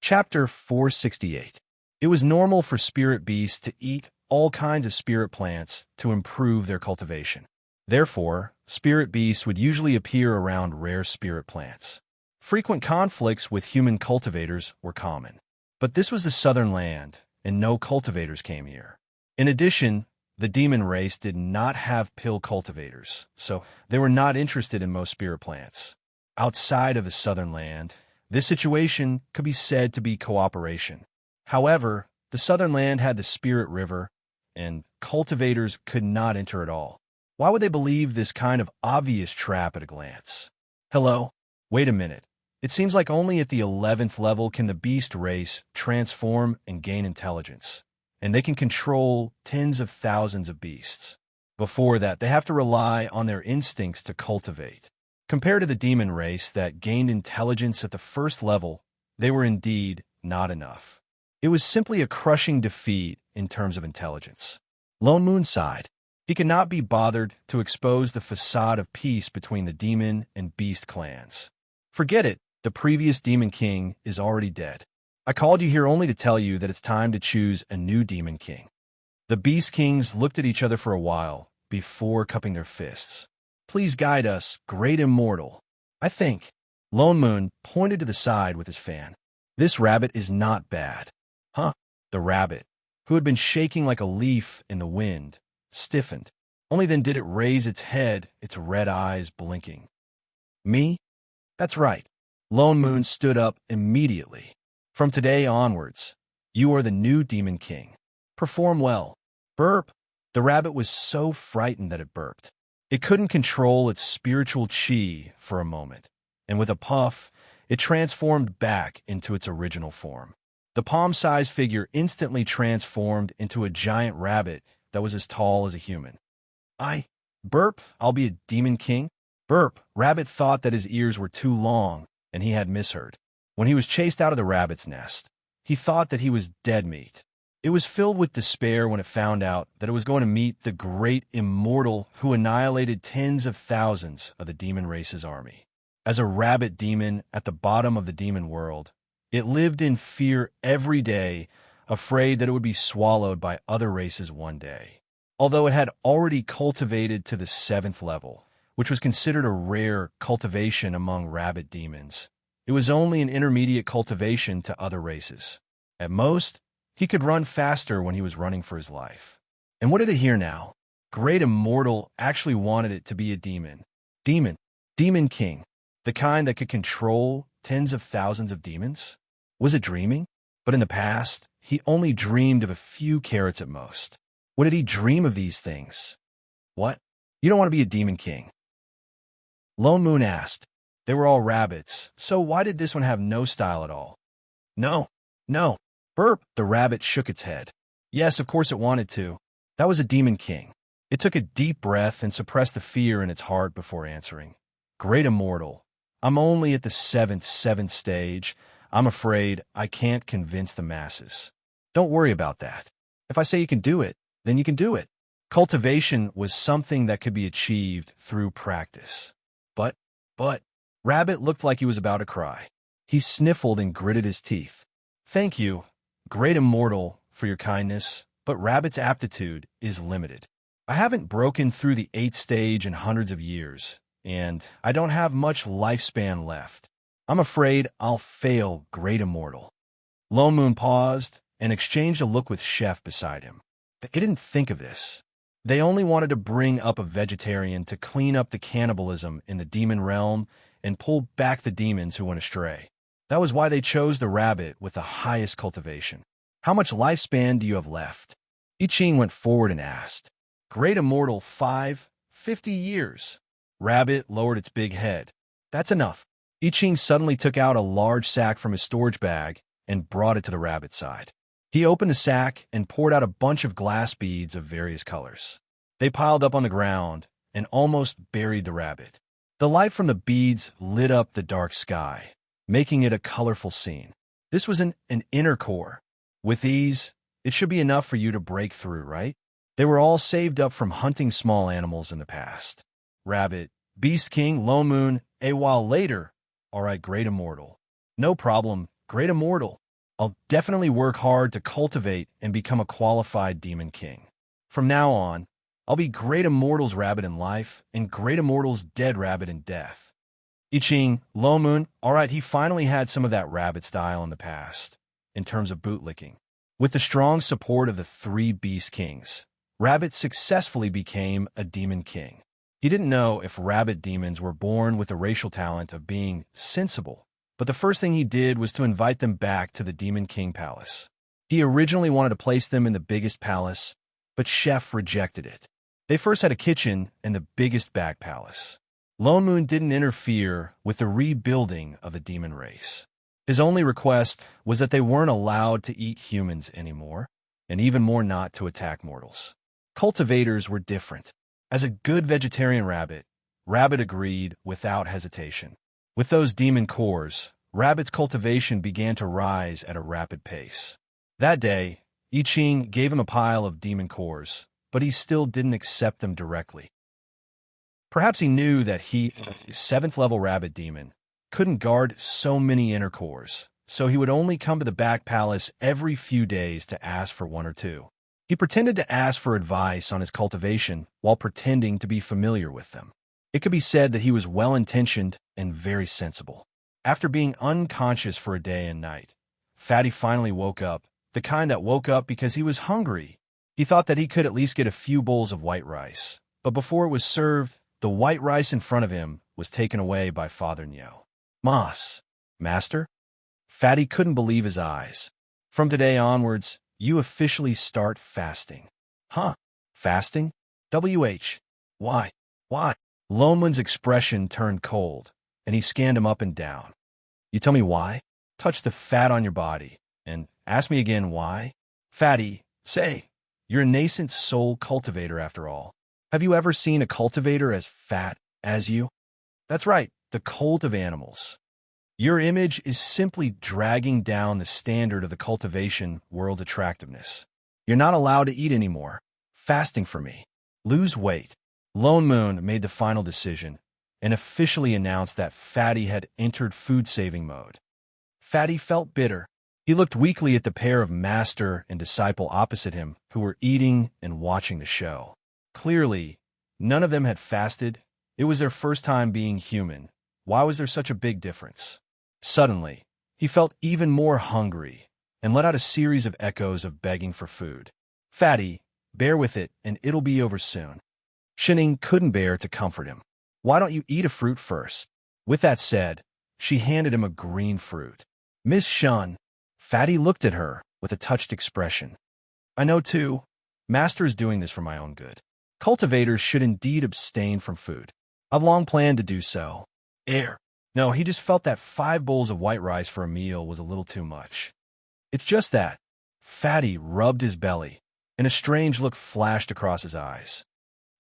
Chapter 468. It was normal for spirit beasts to eat all kinds of spirit plants to improve their cultivation. Therefore, spirit beasts would usually appear around rare spirit plants. Frequent conflicts with human cultivators were common. But this was the southern land, and no cultivators came here. In addition, the demon race did not have pill cultivators, so they were not interested in most spirit plants. Outside of the southern land, this situation could be said to be cooperation. However, the southern land had the spirit river, and cultivators could not enter at all. Why would they believe this kind of obvious trap at a glance? Hello? Wait a minute. It seems like only at the 11th level can the beast race transform and gain intelligence, and they can control tens of thousands of beasts. Before that, they have to rely on their instincts to cultivate. Compared to the demon race that gained intelligence at the first level, they were indeed not enough. It was simply a crushing defeat in terms of intelligence. Lone Moon sighed. He could not be bothered to expose the facade of peace between the demon and beast clans. Forget it, the previous demon king is already dead. I called you here only to tell you that it's time to choose a new demon king. The beast kings looked at each other for a while before cupping their fists. Please guide us, great immortal. I think. Lone Moon pointed to the side with his fan. This rabbit is not bad. Huh? The rabbit, who had been shaking like a leaf in the wind, stiffened. Only then did it raise its head, its red eyes blinking. Me? That's right. Lone Moon stood up immediately. From today onwards, you are the new demon king. Perform well. Burp. The rabbit was so frightened that it burped. It couldn't control its spiritual chi for a moment, and with a puff, it transformed back into its original form. The palm-sized figure instantly transformed into a giant rabbit that was as tall as a human. Burp, I'll be a demon king? Burp, Rabbit thought that his ears were too long, and he had misheard. When he was chased out of the rabbit's nest, he thought that he was dead meat. It was filled with despair when it found out that it was going to meet the great immortal who annihilated tens of thousands of the demon race's army. As a rabbit demon at the bottom of the demon world, it lived in fear every day, afraid that it would be swallowed by other races one day. Although it had already cultivated to the 7th level, which was considered a rare cultivation among rabbit demons, it was only an intermediate cultivation to other races. At most, he could run faster when he was running for his life. And what did it hear now? Great Immortal actually wanted it to be a demon. Demon king. The kind that could control tens of thousands of demons? Was it dreaming? But in the past, he only dreamed of a few carrots at most. What did he dream of these things? What? You don't want to be a demon king? Lone Moon asked. They were all rabbits, so why did this one have no style at all? No. Burp, the rabbit shook its head. Yes, of course it wanted to. That was a demon king. It took a deep breath and suppressed the fear in its heart before answering. Great Immortal, I'm only at the seventh stage. I'm afraid I can't convince the masses. Don't worry about that. If I say you can do it, then you can do it. Cultivation was something that could be achieved through practice. But, Rabbit looked like he was about to cry. He sniffled and gritted his teeth. Thank you, Great Immortal, for your kindness, but Rabbit's aptitude is limited. I haven't broken through the 8th stage in hundreds of years, and I don't have much lifespan left. I'm afraid I'll fail, Great Immortal. Lone Moon paused and exchanged a look with Chef beside him. They didn't think of this. They only wanted to bring up a vegetarian to clean up the cannibalism in the demon realm and pull back the demons who went astray. That was why they chose the rabbit with the highest cultivation. How much lifespan do you have left? I Ching went forward and asked. Great Immortal 50 years. Rabbit lowered its big head. That's enough. I Ching suddenly took out a large sack from his storage bag and brought it to the rabbit's side. He opened the sack and poured out a bunch of glass beads of various colors. They piled up on the ground and almost buried the rabbit. The light from the beads lit up the dark sky, making it a colorful scene. This was an inner core. With these, it should be enough for you to break through, right? They were all saved up from hunting small animals in the past. Rabbit, Beast King, Lone Moon, a while later. All right, Great Immortal. No problem, Great Immortal. I'll definitely work hard to cultivate and become a qualified demon king. From now on, I'll be great immortal's rabbit in life and great immortal's dead rabbit in death. I Ching, Lo Moon, alright, he finally had some of that rabbit style in the past, in terms of bootlicking. With the strong support of the 3 Beast Kings, Rabbit successfully became a demon king. He didn't know if rabbit demons were born with the racial talent of being sensible, but the first thing he did was to invite them back to the Demon King Palace. He originally wanted to place them in the biggest palace, but Chef rejected it. They first had a kitchen in the biggest back palace. Lone Moon didn't interfere with the rebuilding of the demon race. His only request was that they weren't allowed to eat humans anymore, and even more not to attack mortals. Cultivators were different. As a good vegetarian rabbit, Rabbit agreed without hesitation. With those demon cores, Rabbit's cultivation began to rise at a rapid pace. That day, I Ching gave him a pile of demon cores, but he still didn't accept them directly. Perhaps he knew that he, 7th-level rabbit demon, couldn't guard so many inner cores, so he would only come to the back palace every few days to ask for 1 or 2. He pretended to ask for advice on his cultivation while pretending to be familiar with them. It could be said that he was well-intentioned and very sensible. After being unconscious for a day and night, Fatty finally woke up, the kind that woke up because he was hungry. He thought that he could at least get a few bowls of white rice, but before it was served, the white rice in front of him was taken away by Father Nyo. Moss, Master? Fatty couldn't believe his eyes. From today onwards, you officially start fasting. Huh? Fasting? Why? Why? Loneman's expression turned cold, and he scanned him up and down. You tell me why? Touch the fat on your body, and ask me again why? Fatty, say, you're a nascent soul cultivator after all. Have you ever seen a cultivator as fat as you? That's right, the cult of animals. Your image is simply dragging down the standard of the cultivation world attractiveness. You're not allowed to eat anymore. Fasting for me. Lose weight. Lone Moon made the final decision and officially announced that Fatty had entered food-saving mode. Fatty felt bitter. He looked weakly at the pair of master and disciple opposite him who were eating and watching the show. Clearly, none of them had fasted. It was their first time being human. Why was there such a big difference? Suddenly, he felt even more hungry and let out a series of echoes of begging for food. Fatty, bear with it and it'll be over soon. Shining couldn't bear to comfort him. Why don't you eat a fruit first? With that said, she handed him a green fruit. Miss Shun. Fatty looked at her with a touched expression. I know too. Master is doing this for my own good. Cultivators should indeed abstain from food. I've long planned to do so. No, he just felt that 5 bowls of white rice for a meal was a little too much. It's just that. Fatty rubbed his belly, and a strange look flashed across his eyes.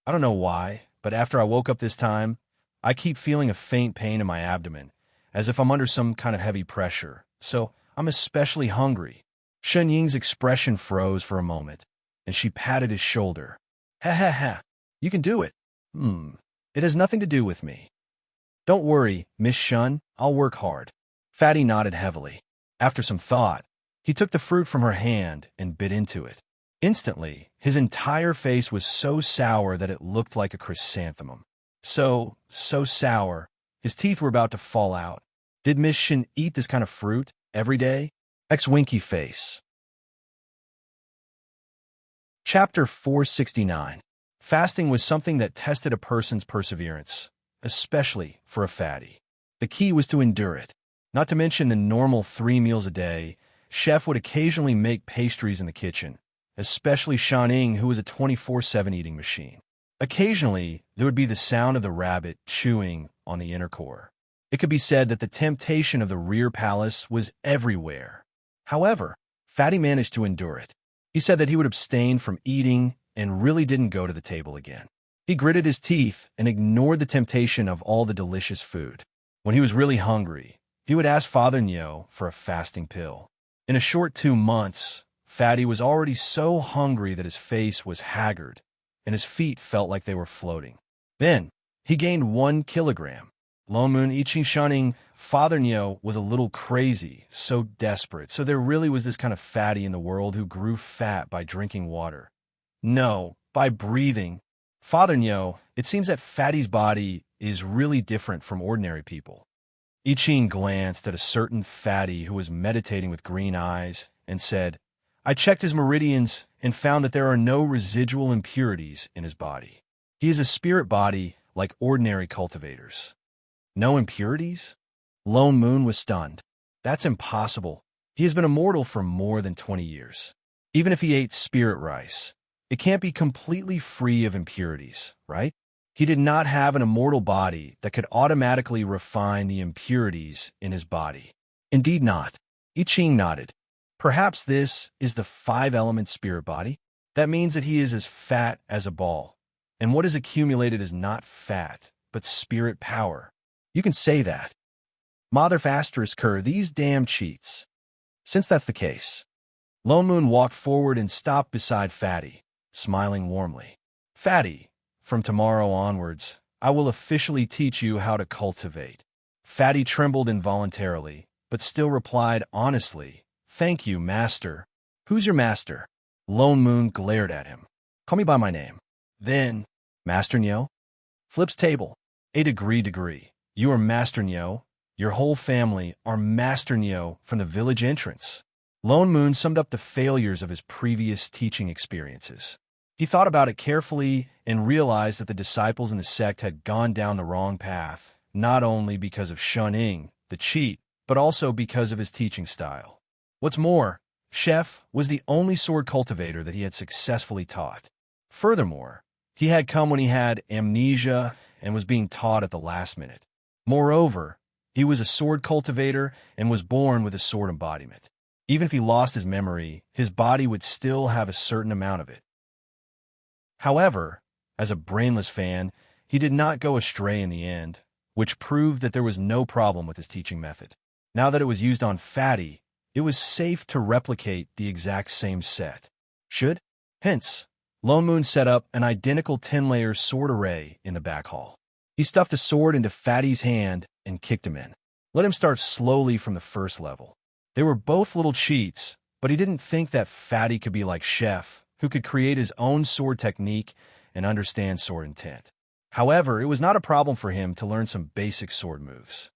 I don't know why, but after I woke up this time, I keep feeling a faint pain in my abdomen, as if I'm under some kind of heavy pressure, so I'm especially hungry. Shen Ying's expression froze for a moment, and she patted his shoulder. Ha ha ha, you can do it. It has nothing to do with me. Don't worry, Miss Shun, I'll work hard. Fatty nodded heavily. After some thought, he took the fruit from her hand and bit into it. Instantly, his entire face was so sour that it looked like a chrysanthemum. So sour, his teeth were about to fall out. Did Miss Shin eat this kind of fruit every day? Winky face. Chapter 469. Fasting was something that tested a person's perseverance, especially for a fatty. The key was to endure it. Not to mention the normal 3 meals a day, Chef would occasionally make pastries in the kitchen, especially Shaning, who was a 24/7 eating machine. Occasionally, there would be the sound of the rabbit chewing on the inner core. It could be said that the temptation of the rear palace was everywhere. However, Fatty managed to endure it. He said that he would abstain from eating and really didn't go to the table again. He gritted his teeth and ignored the temptation of all the delicious food. When he was really hungry, he would ask Father Nyo for a fasting pill. In a short 2 months, Fatty was already so hungry that his face was haggard, and his feet felt like they were floating. Then, he gained 1 kilogram. Lone Moon, I Ching shunning Father Nyo was a little crazy, so desperate. So there really was this kind of fatty in the world who grew fat by drinking water. No, by breathing. Father Nyo, it seems that Fatty's body is really different from ordinary people. I Ching glanced at a certain fatty who was meditating with green eyes and said, I checked his meridians and found that there are no residual impurities in his body. He is a spirit body like ordinary cultivators. No impurities? Lone Moon was stunned. That's impossible. He has been immortal for more than 20 years. Even if he ate spirit rice, it can't be completely free of impurities, right? He did not have an immortal body that could automatically refine the impurities in his body. Indeed not. I Ching nodded. Perhaps this is the five-element spirit body? That means that he is as fat as a ball. And what is accumulated is not fat, but spirit power. You can say that. Mother Fasters cur, these damn cheats. Since that's the case. Lone Moon walked forward and stopped beside Fatty, smiling warmly. Fatty, from tomorrow onwards, I will officially teach you how to cultivate. Fatty trembled involuntarily, but still replied honestly, Thank you, master. Who's your master? Lone Moon glared at him. Call me by my name. Then, Master Nyo? Flips table. A degree. You are Master Nyo. Your whole family are Master Nyo from the village entrance. Lone Moon summed up the failures of his previous teaching experiences. He thought about it carefully and realized that the disciples in the sect had gone down the wrong path, not only because of shunning, the cheat, but also because of his teaching style. What's more, Chef was the only sword cultivator that he had successfully taught. Furthermore, he had come when he had amnesia and was being taught at the last minute. Moreover, he was a sword cultivator and was born with a sword embodiment. Even if he lost his memory, his body would still have a certain amount of it. However, as a brainless fan, he did not go astray in the end, which proved that there was no problem with his teaching method. Now that it was used on Fatty, it was safe to replicate the exact same set. Hence, Lone Moon set up an identical 10-layer sword array in the back hall. He stuffed a sword into Fatty's hand and kicked him in. Let him start slowly from the first level. They were both little cheats, but he didn't think that Fatty could be like Chef, who could create his own sword technique and understand sword intent. However, it was not a problem for him to learn some basic sword moves.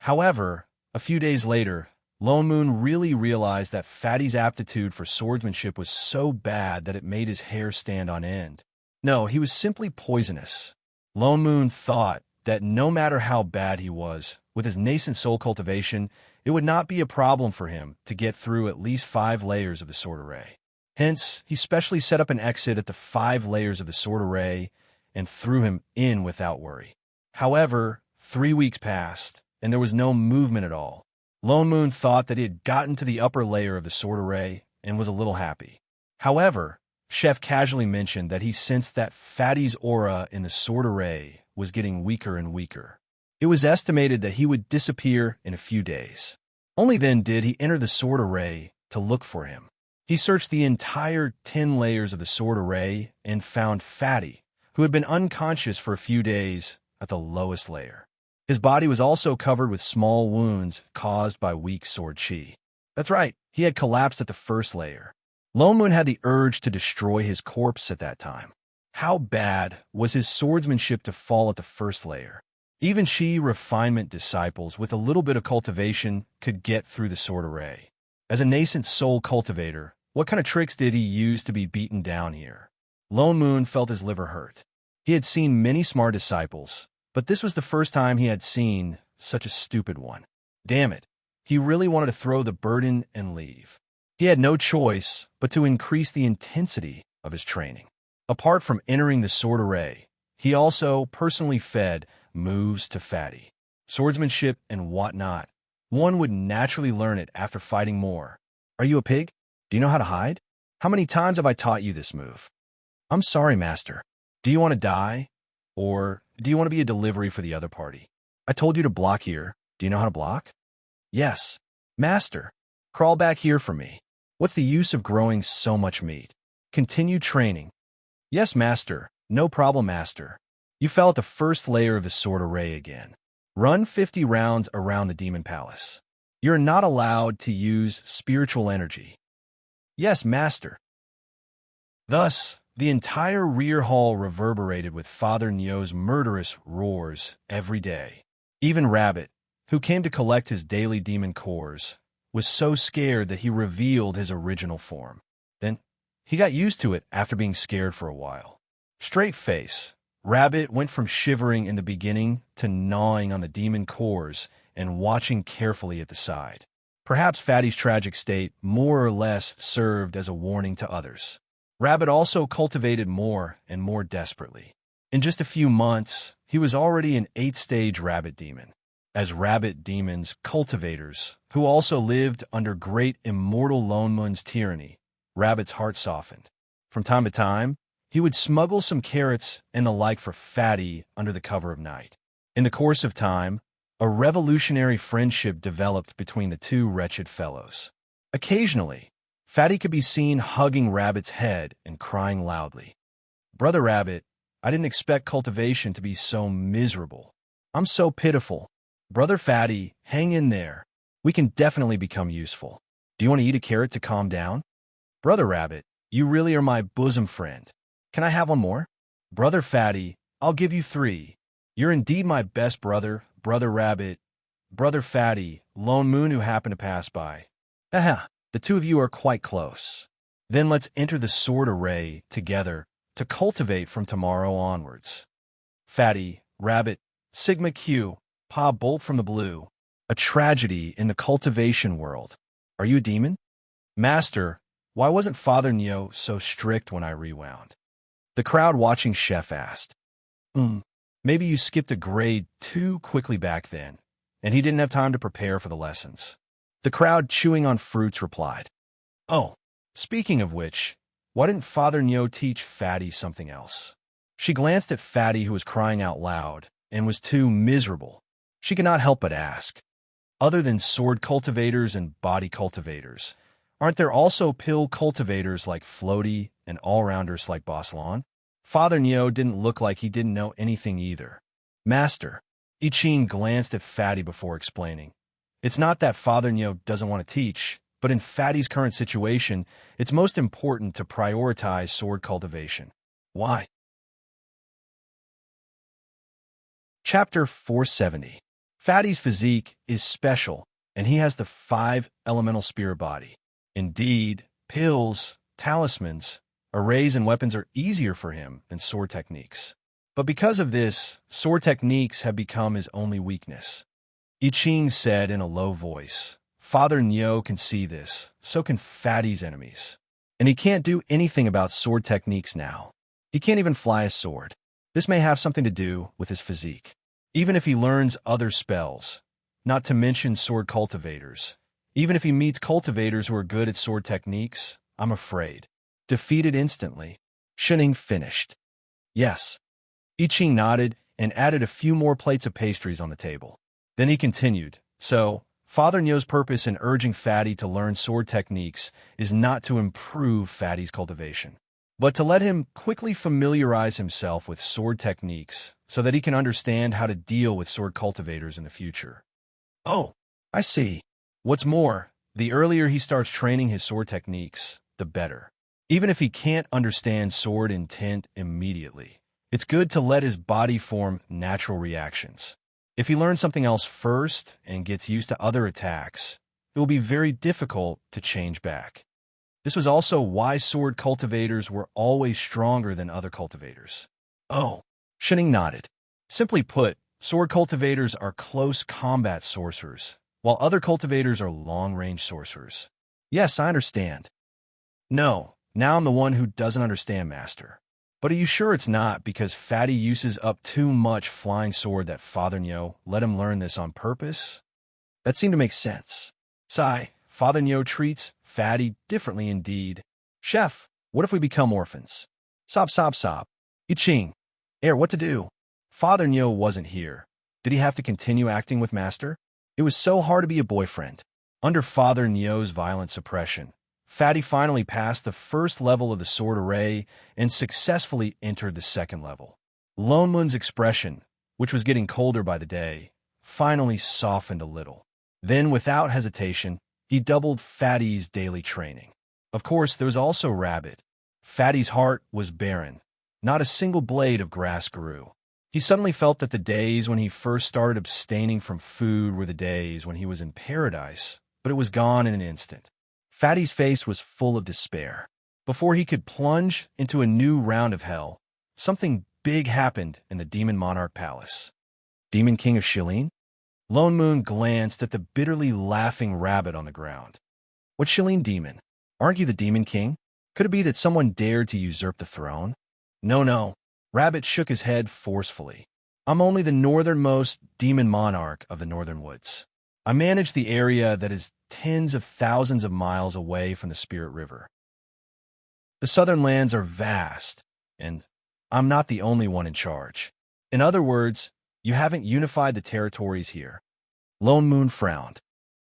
However, a few days later, Lone Moon really realized that Fatty's aptitude for swordsmanship was so bad that it made his hair stand on end. No, he was simply poisonous. Lone Moon thought that no matter how bad he was, with his nascent soul cultivation, it would not be a problem for him to get through at least 5 layers of the sword array. Hence, he specially set up an exit at the 5 layers of the sword array and threw him in without worry. However, 3 weeks passed, and there was no movement at all. Lone Moon thought that he had gotten to the upper layer of the sword array and was a little happy. However, Chef casually mentioned that he sensed that Fatty's aura in the sword array was getting weaker and weaker. It was estimated that he would disappear in a few days. Only then did he enter the sword array to look for him. He searched the entire 10 layers of the sword array and found Fatty, who had been unconscious for a few days, at the lowest layer. His body was also covered with small wounds caused by weak sword chi. That's right, he had collapsed at the first layer. Lone Moon had the urge to destroy his corpse at that time. How bad was his swordsmanship to fall at the first layer? Even chi refinement disciples with a little bit of cultivation could get through the sword array. As a nascent soul cultivator, what kind of tricks did he use to be beaten down here? Lone Moon felt his liver hurt. He had seen many smart disciples, but this was the first time he had seen such a stupid one. Damn it, he really wanted to throw the burden and leave. He had no choice but to increase the intensity of his training. Apart from entering the sword array, he also personally fed moves to Fatty. Swordsmanship and whatnot. One would naturally learn it after fighting more. Are you a pig? Do you know how to hide? How many times have I taught you this move? I'm sorry, master. Do you want to die? Or do you want to be a delivery for the other party? I told you to block here. Do you know how to block? Yes. Master, crawl back here for me. What's the use of growing so much meat? Continue training. Yes, master. No problem, master. You fell at the first layer of the sword array again. Run 50 rounds around the demon palace. You're not allowed to use spiritual energy. Yes, master. Thus, the entire rear hall reverberated with Father Nyo's murderous roars every day. Even Rabbit, who came to collect his daily demon cores, was so scared that he revealed his original form. Then, he got used to it after being scared for a while. Straight face, Rabbit went from shivering in the beginning to gnawing on the demon cores and watching carefully at the side. Perhaps Fatty's tragic state more or less served as a warning to others. Rabbit also cultivated more and more desperately. In just a few months, he was already an 8th-stage rabbit demon. As rabbit demons, cultivators, who also lived under great immortal Lone Moon's tyranny, Rabbit's heart softened. From time to time, he would smuggle some carrots and the like for Fatty under the cover of night. In the course of time, a revolutionary friendship developed between the two wretched fellows. Occasionally, Fatty could be seen hugging Rabbit's head and crying loudly. "Brother Rabbit, I didn't expect cultivation to be so miserable. I'm so pitiful. Brother Fatty, hang in there. We can definitely become useful. Do you want to eat a carrot to calm down? Brother Rabbit, you really are my bosom friend. Can I have one more? Brother Fatty, I'll give you 3. You're indeed my best brother, Brother Rabbit. Brother Fatty, Lone Moon who happened to pass by. Haha, the two of you are quite close. Then let's enter the sword array together to cultivate from tomorrow onwards. Fatty, Rabbit, Sigma Q, Pa Bolt from the Blue. A tragedy in the cultivation world. Are you a demon? Master, why wasn't Father Nyo so strict when I rewound? The crowd watching Chef asked. Maybe you skipped a grade too quickly back then, and he didn't have time to prepare for the lessons. The crowd chewing on fruits replied. Oh, speaking of which, why didn't Father Nyo teach Fatty something else? She glanced at Fatty, who was crying out loud and was too miserable. She could not help but ask. Other than sword cultivators and body cultivators, aren't there also pill cultivators like Floaty and all-rounders like Boss Lon? Father Nyo didn't look like he didn't know anything either. Master, I-Ching glanced at Fatty before explaining. It's not that Father Nyo doesn't want to teach, but in Fatty's current situation, it's most important to prioritize sword cultivation. Why? Chapter 470. Fatty's physique is special, and he has the 5 elemental spirit body. Indeed, pills, talismans, arrays, and weapons are easier for him than sword techniques. But because of this, sword techniques have become his only weakness. I-Ching said in a low voice, Father Nyo can see this, so can Fatty's enemies. And he can't do anything about sword techniques now. He can't even fly a sword. This may have something to do with his physique. Even if he learns other spells, not to mention sword cultivators, even if he meets cultivators who are good at sword techniques, I'm afraid. Defeated instantly. Shining finished. Yes. I-Ching nodded and added a few more plates of pastries on the table. Then he continued, so, Father Nyo's purpose in urging Fatty to learn sword techniques is not to improve Fatty's cultivation, but to let him quickly familiarize himself with sword techniques so that he can understand how to deal with sword cultivators in the future. Oh, I see. What's more, the earlier he starts training his sword techniques, the better. Even if he can't understand sword intent immediately, it's good to let his body form natural reactions. If he learns something else first and gets used to other attacks, it will be very difficult to change back. This was also why sword cultivators were always stronger than other cultivators. Oh, Shining nodded. Simply put, sword cultivators are close combat sorcerers, while other cultivators are long-range sorcerers. Yes, I understand. No, now I'm the one who doesn't understand, Master. But are you sure it's not because Fatty uses up too much flying sword that Father Nyo let him learn this on purpose? That seemed to make sense. Sigh, Father Nyo treats Fatty differently indeed. Chef, what if we become orphans? Sob, sob, sob. I-Ching. What to do? Father Nyo wasn't here. Did he have to continue acting with Master? It was so hard to be a boyfriend. Under Father Nyo's violent suppression, Fatty finally passed the first level of the sword array and successfully entered the second level. Lone Moon's expression, which was getting colder by the day, finally softened a little. Then, without hesitation, he doubled Fatty's daily training. Of course, there was also Rabbit. Fatty's heart was barren. Not a single blade of grass grew. He suddenly felt that the days when he first started abstaining from food were the days when he was in paradise, but it was gone in an instant. Fatty's face was full of despair. Before he could plunge into a new round of hell, something big happened in the Demon Monarch Palace. Demon King of Shilin? Lone Moon glanced at the bitterly laughing Rabbit on the ground. What Shilin demon? Aren't you the Demon King? Could it be that someone dared to usurp the throne? No. Rabbit shook his head forcefully. I'm only the northernmost Demon Monarch of the Northern Woods. I manage the area that is tens of thousands of miles away from the Spirit River. The southern lands are vast, and I'm not the only one in charge. In other words, you haven't unified the territories here. Lone Moon frowned.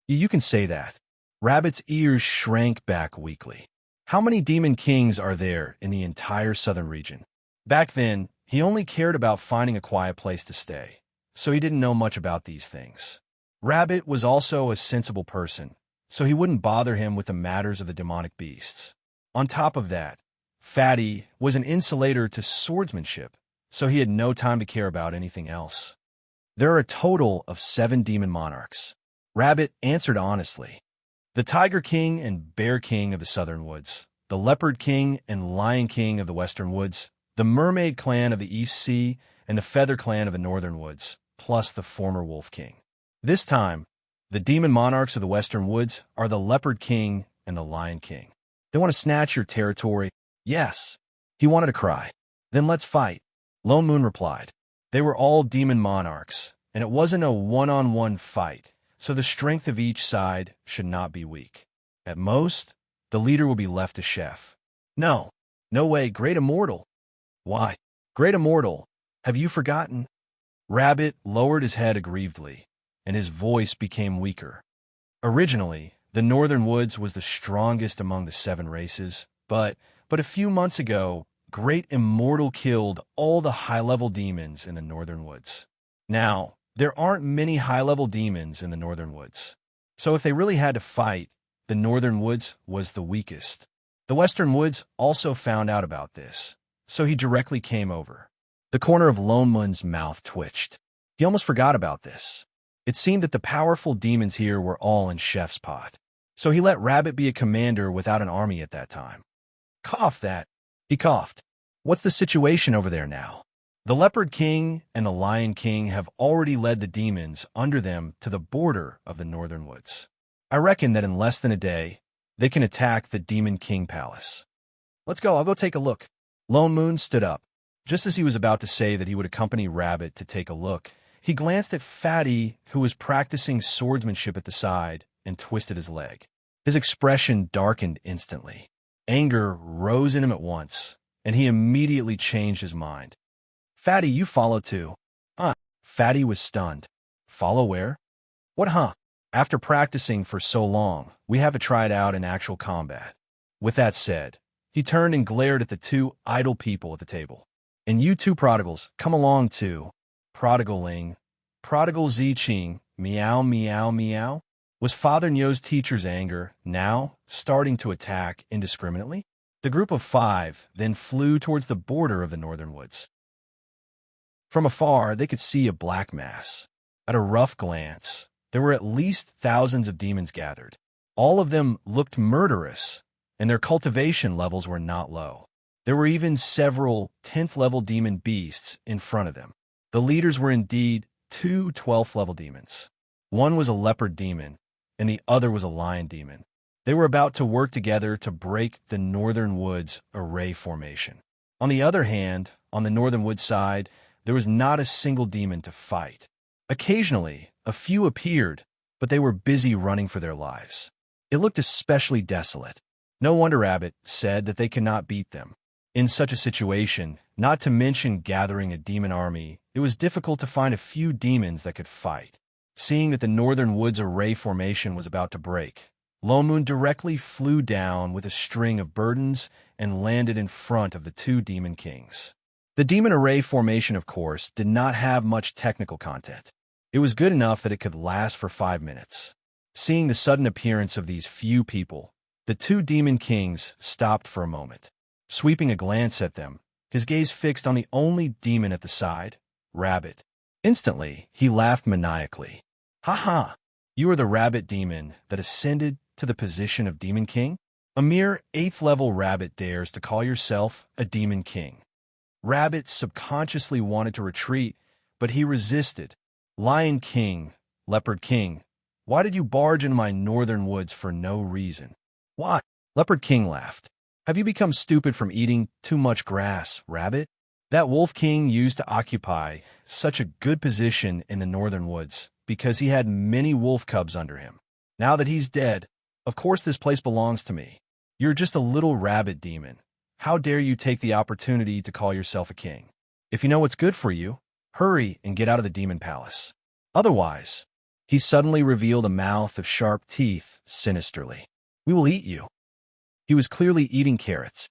You can say that. Rabbit's ears shrank back weakly. How many Demon Kings are there in the entire southern region? Back then, he only cared about finding a quiet place to stay, so he didn't know much about these things. Rabbit was also a sensible person, so he wouldn't bother him with the matters of the demonic beasts. On top of that, Fatty was an insulator to swordsmanship, so he had no time to care about anything else. There are a total of 7 Demon Monarchs. Rabbit answered honestly. The Tiger King and Bear King of the Southern Woods, the Leopard King and Lion King of the Western Woods, the Mermaid Clan of the East Sea, and the Feather Clan of the Northern Woods, plus the former Wolf King. This time, the Demon Monarchs of the Western Woods are the Leopard King and the Lion King. They want to snatch your territory? Yes. He wanted to cry. Then let's fight. Lone Moon replied. They were all Demon Monarchs, and it wasn't a one-on-one fight, so the strength of each side should not be weak. At most, the leader will be left to chef. No way, Great Immortal. Why? Great Immortal, have you forgotten? Rabbit lowered his head aggrievedly, and his voice became weaker. Originally, the Northern Woods was the strongest among the 7 races, but a few months ago, Great Immortal killed all the high-level demons in the Northern Woods. Now, there aren't many high-level demons in the Northern Woods, so if they really had to fight, the Northern Woods was the weakest. The Western Woods also found out about this, so he directly came over. The corner of Lone Moon's mouth twitched. He almost forgot about this. It seemed that the powerful demons here were all in Chef's pot, so he let Rabbit be a commander without an army at that time. Cough that. He coughed. What's the situation over there now? The Leopard King and the Lion King have already led the demons under them to the border of the Northern Woods. I reckon that in less than a day, they can attack the Demon King Palace. Let's go, I'll go take a look. Lone Moon stood up. Just as he was about to say that he would accompany Rabbit to take a look, he glanced at Fatty, who was practicing swordsmanship at the side, and twisted his leg. His expression darkened instantly. Anger rose in him at once, and he immediately changed his mind. Fatty, you follow too. Fatty was stunned. Follow where? What, huh? After practicing for so long, we have to try it out in actual combat. With that said, he turned and glared at the 2 idle people at the table. And you 2 prodigals, come along too. Prodigaling. Prodigal Ziqing, meow, meow, meow. Was Father Nyo's teacher's anger now starting to attack indiscriminately? The group of 5 then flew towards the border of the Northern Woods. From afar, they could see a black mass. At a rough glance, there were at least thousands of demons gathered. All of them looked murderous, and their cultivation levels were not low. There were even several 10th-level demon beasts in front of them. The leaders were indeed 2 12th-level demons. One was a leopard demon, and the other was a lion demon. They were about to work together to break the Northern Woods array formation. On the other hand, on the Northern Woods side, there was not a single demon to fight. Occasionally, a few appeared, but they were busy running for their lives. It looked especially desolate. No wonder Rabbit said that they could not beat them. In such a situation, not to mention gathering a demon army, it was difficult to find a few demons that could fight. Seeing that the Northern Woods array formation was about to break, Lone Moon directly flew down with a string of burdens and landed in front of the 2 demon kings. The demon array formation, of course, did not have much technical content. It was good enough that it could last for 5 minutes. Seeing the sudden appearance of these few people, the two demon kings stopped for a moment. Sweeping a glance at them, his gaze fixed on the only demon at the side, Rabbit. Instantly, he laughed maniacally. "Ha ha! You are the rabbit demon that ascended to the position of Demon King? A mere 8th-level rabbit dares to call yourself a Demon King." Rabbit subconsciously wanted to retreat, but he resisted. "Lion King, Leopard King, why did you barge into my northern woods for no reason?" "Why?" Leopard King laughed. "Have you become stupid from eating too much grass, Rabbit? That Wolf King used to occupy such a good position in the northern woods because he had many wolf cubs under him. Now that he's dead, of course this place belongs to me. You're just a little rabbit demon. How dare you take the opportunity to call yourself a king? If you know what's good for you, hurry and get out of the demon palace. Otherwise," he suddenly revealed a mouth of sharp teeth sinisterly. "We will eat you." He was clearly eating carrots.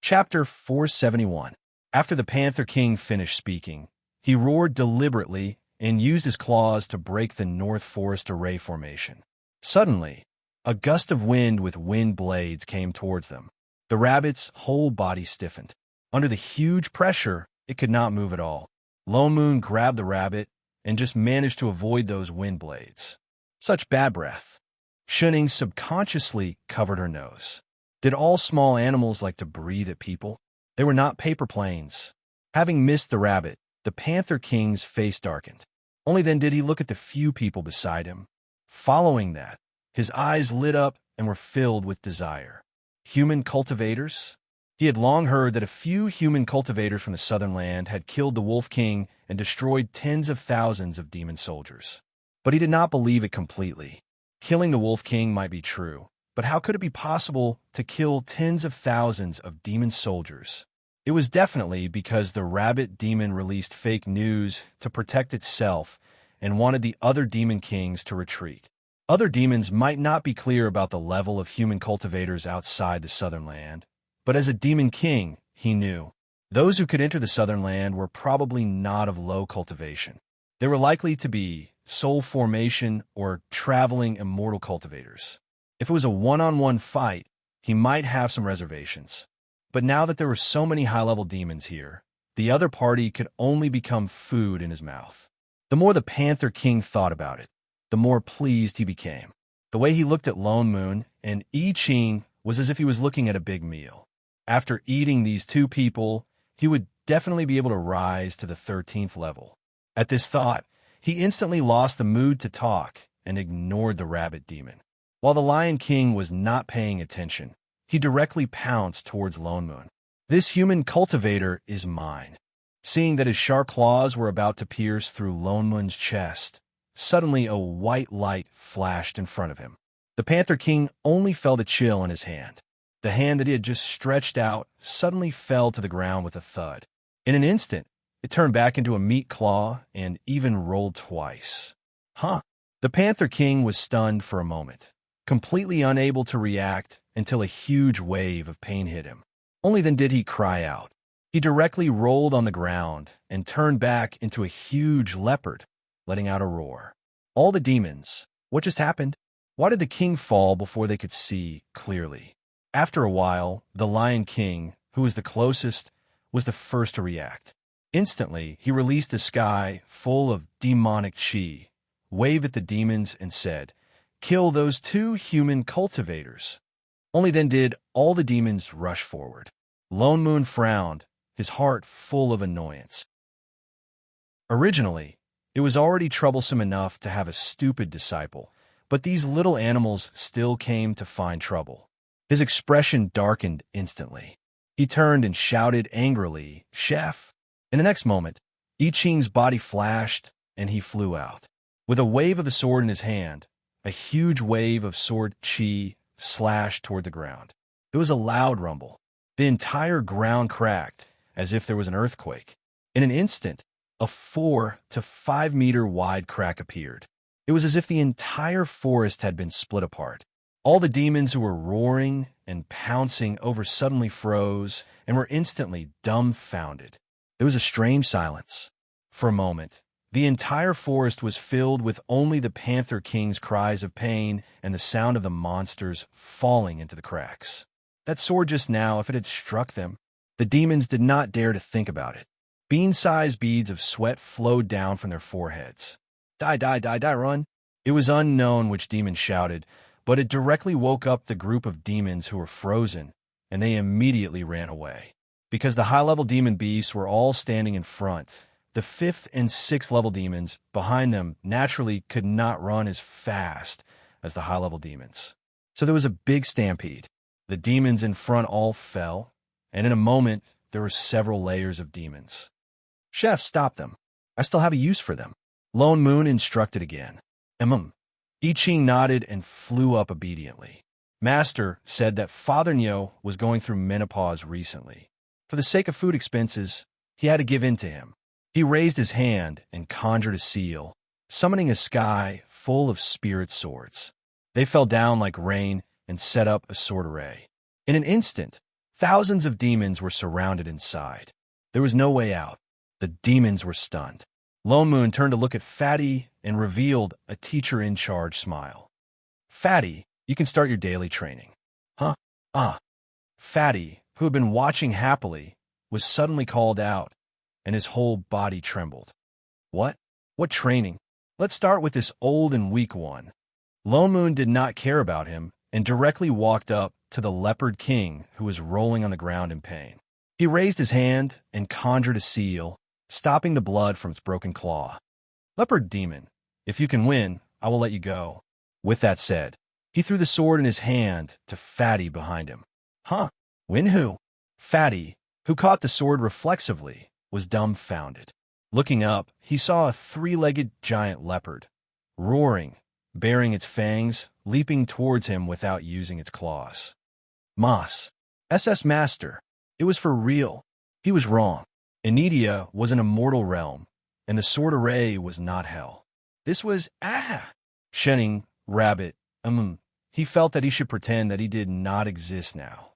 Chapter 471. After the Panther King finished speaking, he roared deliberately and used his claws to break the North Forest Array formation. Suddenly, a gust of wind with wind blades came towards them. The rabbit's whole body stiffened. Under the huge pressure, it could not move at all. Lone Moon grabbed the rabbit and just managed to avoid those wind blades. Such bad breath. Shuning subconsciously covered her nose. Did all small animals like to breathe at people? They were not paper planes. Having missed the rabbit, the Panther King's face darkened. Only then did he look at the few people beside him. Following that, his eyes lit up and were filled with desire. Human cultivators? He had long heard that a few human cultivators from the southern land had killed the Wolf King and destroyed tens of thousands of demon soldiers. But he did not believe it completely. Killing the Wolf King might be true, but how could it be possible to kill tens of thousands of demon soldiers? It was definitely because the rabbit demon released fake news to protect itself and wanted the other demon kings to retreat. Other demons might not be clear about the level of human cultivators outside the southern land, but as a demon king, he knew. Those who could enter the southern land were probably not of low cultivation. They were likely to be soul formation or traveling immortal cultivators. If it was a one-on-one fight, he might have some reservations. But now that there were so many high-level demons here, the other party could only become food in his mouth. The more the Panther King thought about it, the more pleased he became. The way he looked at Lone Moon and I Ching was as if he was looking at a big meal. After eating these two people, he would definitely be able to rise to the 13th level. At this thought, he instantly lost the mood to talk and ignored the rabbit demon. While the Lion King was not paying attention, he directly pounced towards Lone Moon. "This human cultivator is mine." Seeing that his sharp claws were about to pierce through Lone Moon's chest, suddenly a white light flashed in front of him. The Panther King only felt a chill in his hand. The hand that he had just stretched out suddenly fell to the ground with a thud. In an instant, it turned back into a meat claw and even rolled twice. Huh! The Panther King was stunned for a moment, completely unable to react until a huge wave of pain hit him. Only then did he cry out. He directly rolled on the ground and turned back into a huge leopard, letting out a roar. All the demons, what just happened? Why did the king fall before they could see clearly? After a while, the Lion King, who was the closest, was the first to react. Instantly, he released a sky full of demonic chi, waved at the demons and said, "Kill those two human cultivators." Only then did all the demons rush forward. Lone Moon frowned, his heart full of annoyance. Originally, it was already troublesome enough to have a stupid disciple, but these little animals still came to find trouble. His expression darkened instantly. He turned and shouted angrily, "Chef!" In the next moment, I Ching's body flashed and he flew out. With a wave of the sword in his hand, a huge wave of sword chi slashed toward the ground. It was a loud rumble. The entire ground cracked, as if there was an earthquake. In an instant, a 4 to 5 meter wide crack appeared. It was as if the entire forest had been split apart. All the demons who were roaring and pouncing over suddenly froze and were instantly dumbfounded. There was a strange silence. For a moment, the entire forest was filled with only the Panther King's cries of pain and the sound of the monsters falling into the cracks. That sword just now, if it had struck them, the demons did not dare to think about it. Bean-sized beads of sweat flowed down from their foreheads. Die, die, die, die, run! It was unknown which demon shouted, but it directly woke up the group of demons who were frozen, and they immediately ran away. Because the high-level demon beasts were all standing in front, the 5th and 6th level demons behind them naturally could not run as fast as the high-level demons. So there was a big stampede. The demons in front all fell, and in a moment there were several layers of demons. Chef, stop them. I still have a use for them. Lone Moon instructed again. I Ching nodded and flew up obediently. Master said that Father Nyo was going through menopause recently. For the sake of food expenses, he had to give in to him. He raised his hand and conjured a seal, summoning a sky full of spirit swords. They fell down like rain and set up a sword array. In an instant, thousands of demons were surrounded inside. There was no way out. The demons were stunned. Lone Moon turned to look at Fatty and revealed a teacher-in-charge smile. Fatty, you can start your daily training. Huh? Fatty, who had been watching happily, was suddenly called out, and his whole body trembled. What? What training? Let's start with this old and weak one. Lone Moon did not care about him and directly walked up to the Leopard King, who was rolling on the ground in pain. He raised his hand and conjured a seal, stopping the blood from its broken claw. Leopard Demon, if you can win, I will let you go. With that said, he threw the sword in his hand to Fatty behind him. Huh? Win who? Fatty, who caught the sword reflexively, was dumbfounded. Looking up, he saw a 3-legged giant leopard, roaring, baring its fangs, leaping towards him without using its claws. Moss. SS Master. It was for real. He was wrong. Enidia was an immortal realm, and the sword array was not hell. This was, Shenning, Rabbit, he felt that he should pretend that he did not exist now.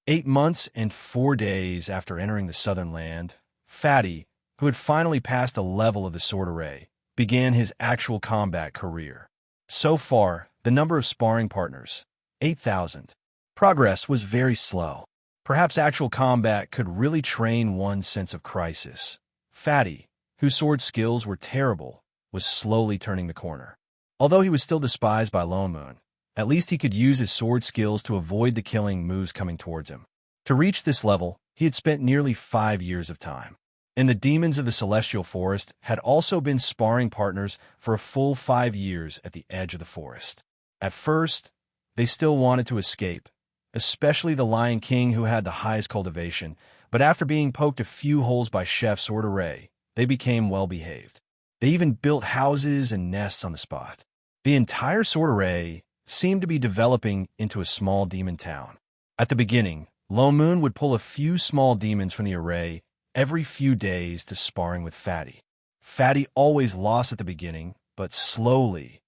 8 months and 4 days after entering the southern land, Fatty, who had finally passed a level of the sword array, began his actual combat career. So far, the number of sparring partners, 8,000. Progress was very slow. Perhaps actual combat could really train one's sense of crisis. Fatty, whose sword skills were terrible, was slowly turning the corner. Although he was still despised by Lone Moon, at least he could use his sword skills to avoid the killing moves coming towards him. To reach this level, he had spent nearly 5 years of time. And the demons of the Celestial Forest had also been sparring partners for a full 5 years at the edge of the forest. At first, they still wanted to escape, especially the Lion King who had the highest cultivation, but after being poked a few holes by Chef's sword array, they became well-behaved. They even built houses and nests on the spot. The entire sword array seemed to be developing into a small demon town. At the beginning, Lone Moon would pull a few small demons from the array every few days to sparring with Fatty. Fatty always lost at the beginning, but slowly,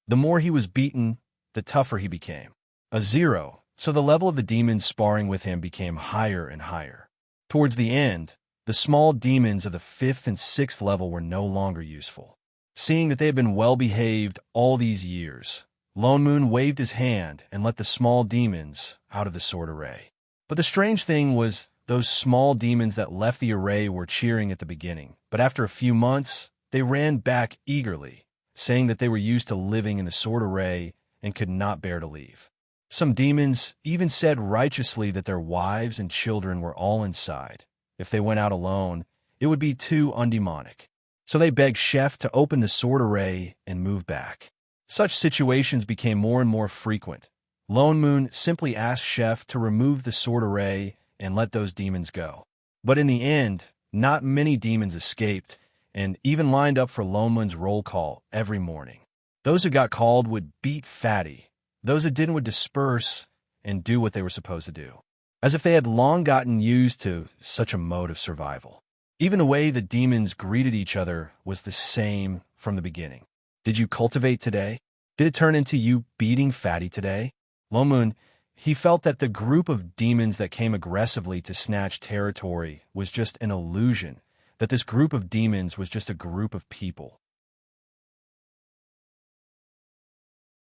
the more he was beaten, the tougher he became. A 0, so the level of the demons sparring with him became higher and higher. Towards the end, the small demons of the 5th and 6th level were no longer useful. Seeing that they had been well-behaved all these years, Lone Moon waved his hand and let the small demons out of the sword array. But the strange thing was, those small demons that left the array were cheering at the beginning, but after a few months, they ran back eagerly, saying that they were used to living in the sword array and could not bear to leave. Some demons even said righteously that their wives and children were all inside. If they went out alone, it would be too undemonic. So they begged Chef to open the sword array and move back. Such situations became more and more frequent. Lone Moon simply asked Chef to remove the sword array and let those demons go. But in the end, not many demons escaped and even lined up for Lone Moon's roll call every morning. Those who got called would beat Fatty. Those that didn't would disperse and do what they were supposed to do, as if they had long gotten used to such a mode of survival. Even the way the demons greeted each other was the same from the beginning. Did you cultivate today? Did it turn into you beating Fatty today? Lone Moon, he felt that the group of demons that came aggressively to snatch territory was just an illusion, that this group of demons was just a group of people.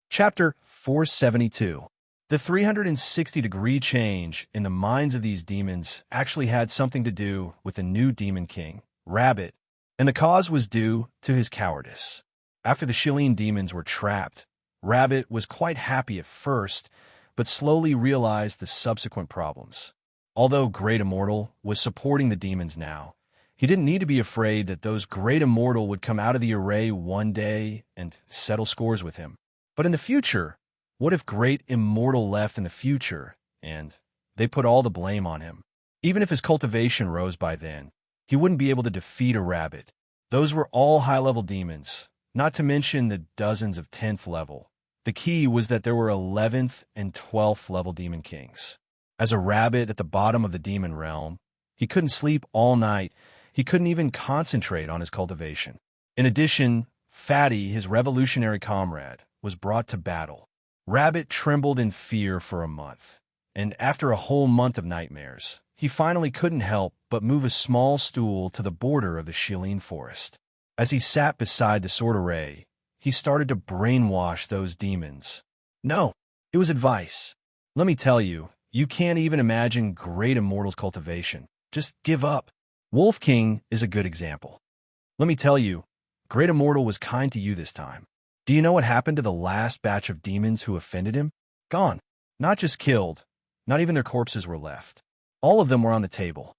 Chapter 472. The 360-degree change in the minds of these demons actually had something to do with the new demon king, Rabbit, and the cause was due to his cowardice. After the Chilean demons were trapped, Rabbit was quite happy at first, but slowly realized the subsequent problems. Although Great Immortal was supporting the demons now, he didn't need to be afraid that those Great Immortal would come out of the array one day and settle scores with him. But in the future, what if Great Immortal left in the future, and they put all the blame on him? Even if his cultivation rose by then, he wouldn't be able to defeat a Rabbit. Those were all high-level demons, not to mention the dozens of 10th level. The key was that there were 11th and 12th level demon kings. As a Rabbit at the bottom of the demon realm, he couldn't sleep all night. He couldn't even concentrate on his cultivation. In addition, Fatty, his revolutionary comrade, was brought to battle. Rabbit trembled in fear for a month, and after a whole month of nightmares, he finally couldn't help but move a small stool to the border of the Chilean forest. As he sat beside the sword array, he started to brainwash those demons. No, it was advice. Let me tell you, you can't even imagine Great Immortal's cultivation. Just give up. Wolf King is a good example. Let me tell you, Great Immortal was kind to you this time. Do you know what happened to the last batch of demons who offended him? Gone. Not just killed, not even their corpses were left. All of them were on the table.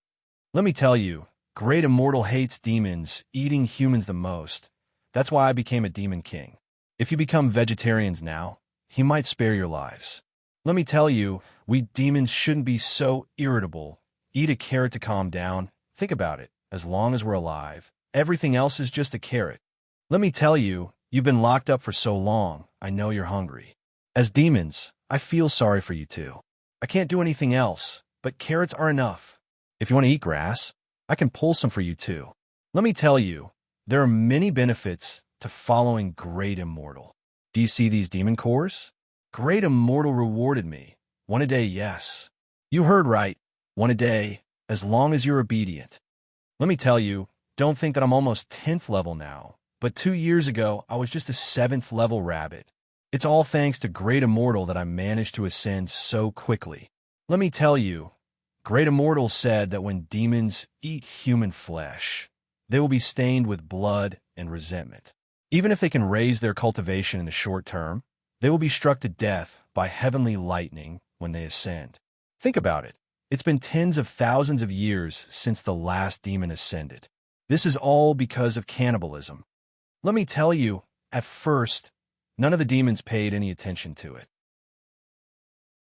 Let me tell you, Great Immortal hates demons eating humans the most. That's why I became a demon king. If you become vegetarians now, he might spare your lives. Let me tell you, we demons shouldn't be so irritable. Eat a carrot to calm down. Think about it. As long as we're alive, everything else is just a carrot. Let me tell you, you've been locked up for so long, I know you're hungry. As demons, I feel sorry for you too. I can't do anything else, but carrots are enough. If you want to eat grass, I can pull some for you too. Let me tell you, there are many benefits to following Great Immortal. Do you see these demon cores? Great Immortal rewarded me. One a day, yes. You heard right. One a day, as long as you're obedient. Let me tell you, don't think that I'm almost 10th level now. But 2 years ago, I was just a 7th level Rabbit. It's all thanks to Great Immortal that I managed to ascend so quickly. Let me tell you, Great Immortal said that when demons eat human flesh, they will be stained with blood and resentment. Even if they can raise their cultivation in the short term, they will be struck to death by heavenly lightning when they ascend. Think about it. It's been tens of thousands of years since the last demon ascended. This is all because of cannibalism. Let me tell you, at first, none of the demons paid any attention to it.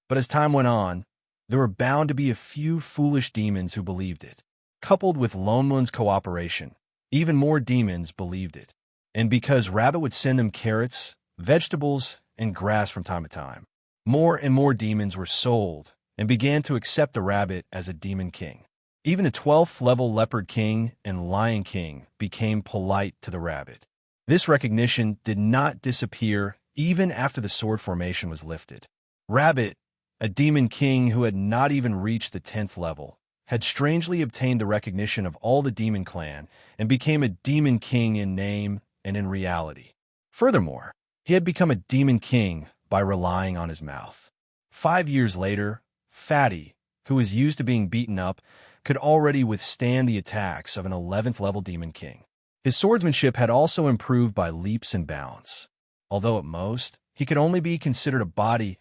But as time went on, there were bound to be a few foolish demons who believed it. Coupled with Lone Moon's cooperation, even more demons believed it. And because Rabbit would send them carrots, vegetables, and grass from time to time, more and more demons were sold and began to accept the Rabbit as a demon king. Even the 12th level Leopard King and Lion King became polite to the Rabbit. This recognition did not disappear even after the sword formation was lifted. Rabbit, a demon king who had not even reached the 10th level, had strangely obtained the recognition of all the demon clan and became a demon king in name and in reality. Furthermore, he had become a demon king by relying on his mouth. 5 years later, Fatty, who was used to being beaten up, could already withstand the attacks of an 11th level demon king. His swordsmanship had also improved by leaps and bounds. Although at most, he could only be considered a body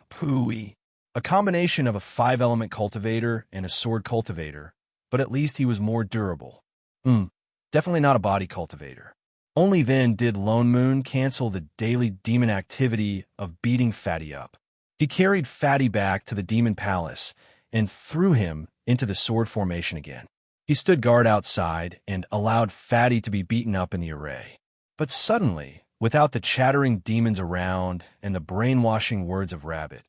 pooey, a combination of a 5-element cultivator and a sword cultivator, but at least he was more durable. Definitely not a body cultivator. Only then did Lone Moon cancel the daily demon activity of beating Fatty up. He carried Fatty back to the demon palace and threw him into the sword formation again. He stood guard outside and allowed Fatty to be beaten up in the array. But suddenly, without the chattering demons around and the brainwashing words of Rabbit,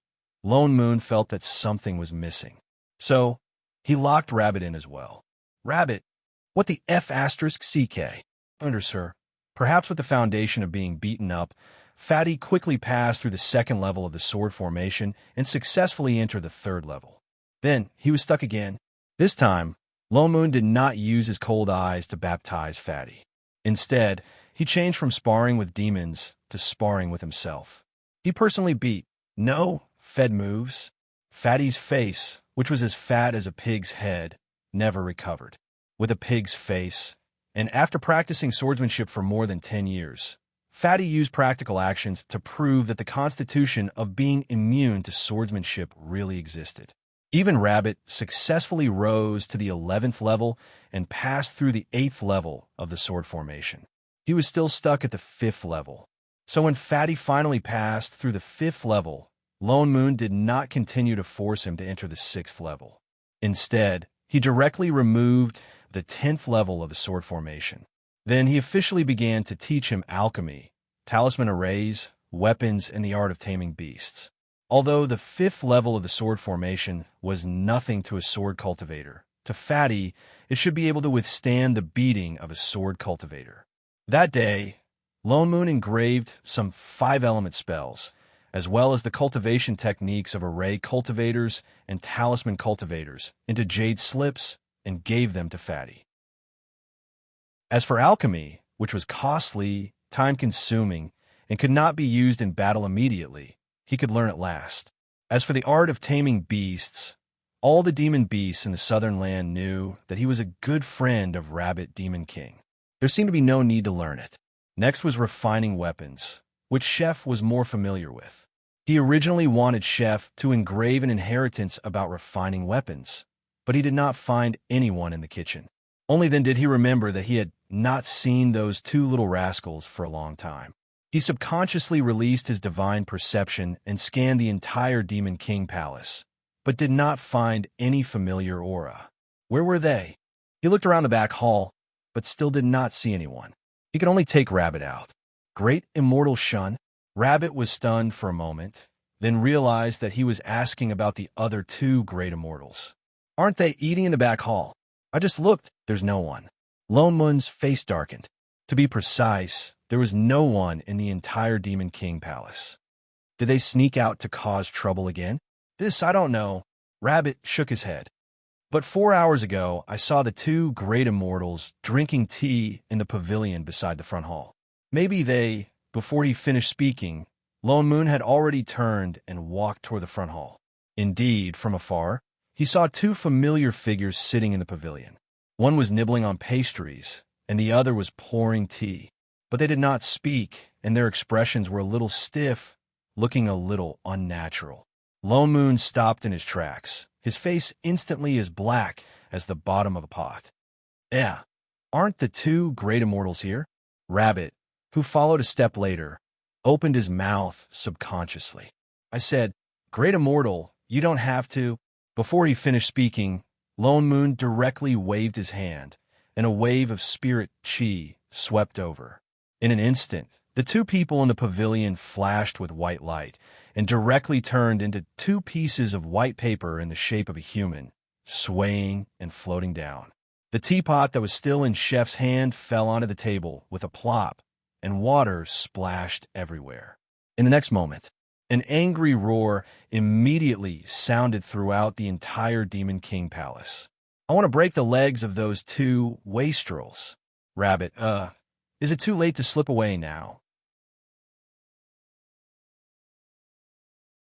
Lone Moon felt that something was missing. So, he locked Rabbit in as well. Rabbit, what the F***CK? Under, sir. Perhaps with the foundation of being beaten up, Fatty quickly passed through the second level of the sword formation and successfully entered the third level. Then he was stuck again. This time, Lone Moon did not use his cold eyes to baptize Fatty. Instead, he changed from sparring with demons to sparring with himself. He personally beat, no, fed moves. Fatty's face, which was as fat as a pig's head, never recovered. With a pig's face, and after practicing swordsmanship for more than 10 years, Fatty used practical actions to prove that the constitution of being immune to swordsmanship really existed. Even Rabbit successfully rose to the 11th level and passed through the 8th level of the sword formation. He was still stuck at the 5th level. So when Fatty finally passed through the 5th level, Lone Moon did not continue to force him to enter the 6th level. Instead, he directly removed the 10th level of the sword formation. Then he officially began to teach him alchemy, talisman arrays, weapons, and the art of taming beasts. Although the 5th level of the sword formation was nothing to a sword cultivator, to Fatty, it should be able to withstand the beating of a sword cultivator. That day, Lone Moon engraved some 5-element spells, as well as the cultivation techniques of array cultivators and talisman cultivators, into jade slips and gave them to Fatty. As for alchemy, which was costly, time-consuming, and could not be used in battle immediately, he could learn at last. As for the art of taming beasts, all the demon beasts in the southern land knew that he was a good friend of Rabbit Demon King. There seemed to be no need to learn it. Next was refining weapons, which Chef was more familiar with. He originally wanted Chef to engrave an inheritance about refining weapons, but he did not find anyone in the kitchen. Only then did he remember that he had not seen those two little rascals for a long time. He subconsciously released his divine perception and scanned the entire Demon King palace, but did not find any familiar aura. Where were they? He looked around the back hall, but still did not see anyone. He could only take Rabbit out. Great immortal Shun? Rabbit was stunned for a moment, then realized that he was asking about the other two great immortals. Aren't they eating in the back hall? I just looked, there's no one. Lone Moon's face darkened. To be precise, there was no one in the entire Demon King palace. Did they sneak out to cause trouble again? This I don't know. Rabbit shook his head. But 4 hours ago, I saw the two great immortals drinking tea in the pavilion beside the front hall. Maybe they, before he finished speaking, Lone Moon had already turned and walked toward the front hall. Indeed, from afar, he saw two familiar figures sitting in the pavilion. One was nibbling on pastries, and the other was pouring tea. But they did not speak, and their expressions were a little stiff, looking a little unnatural. Lone Moon stopped in his tracks, his face instantly as black as the bottom of a pot. Yeah, aren't the two great immortals here? Rabbit, who followed a step later, opened his mouth subconsciously. I said, Great immortal, you don't have to. Before he finished speaking, Lone Moon directly waved his hand, and a wave of spirit chi swept over. In an instant, the two people in the pavilion flashed with white light and directly turned into two pieces of white paper in the shape of a human, swaying and floating down. The teapot that was still in Chef's hand fell onto the table with a plop, and water splashed everywhere. In the next moment, an angry roar immediately sounded throughout the entire Demon King palace. I want to break the legs of those two wastrels. Rabbit, is it too late to slip away now?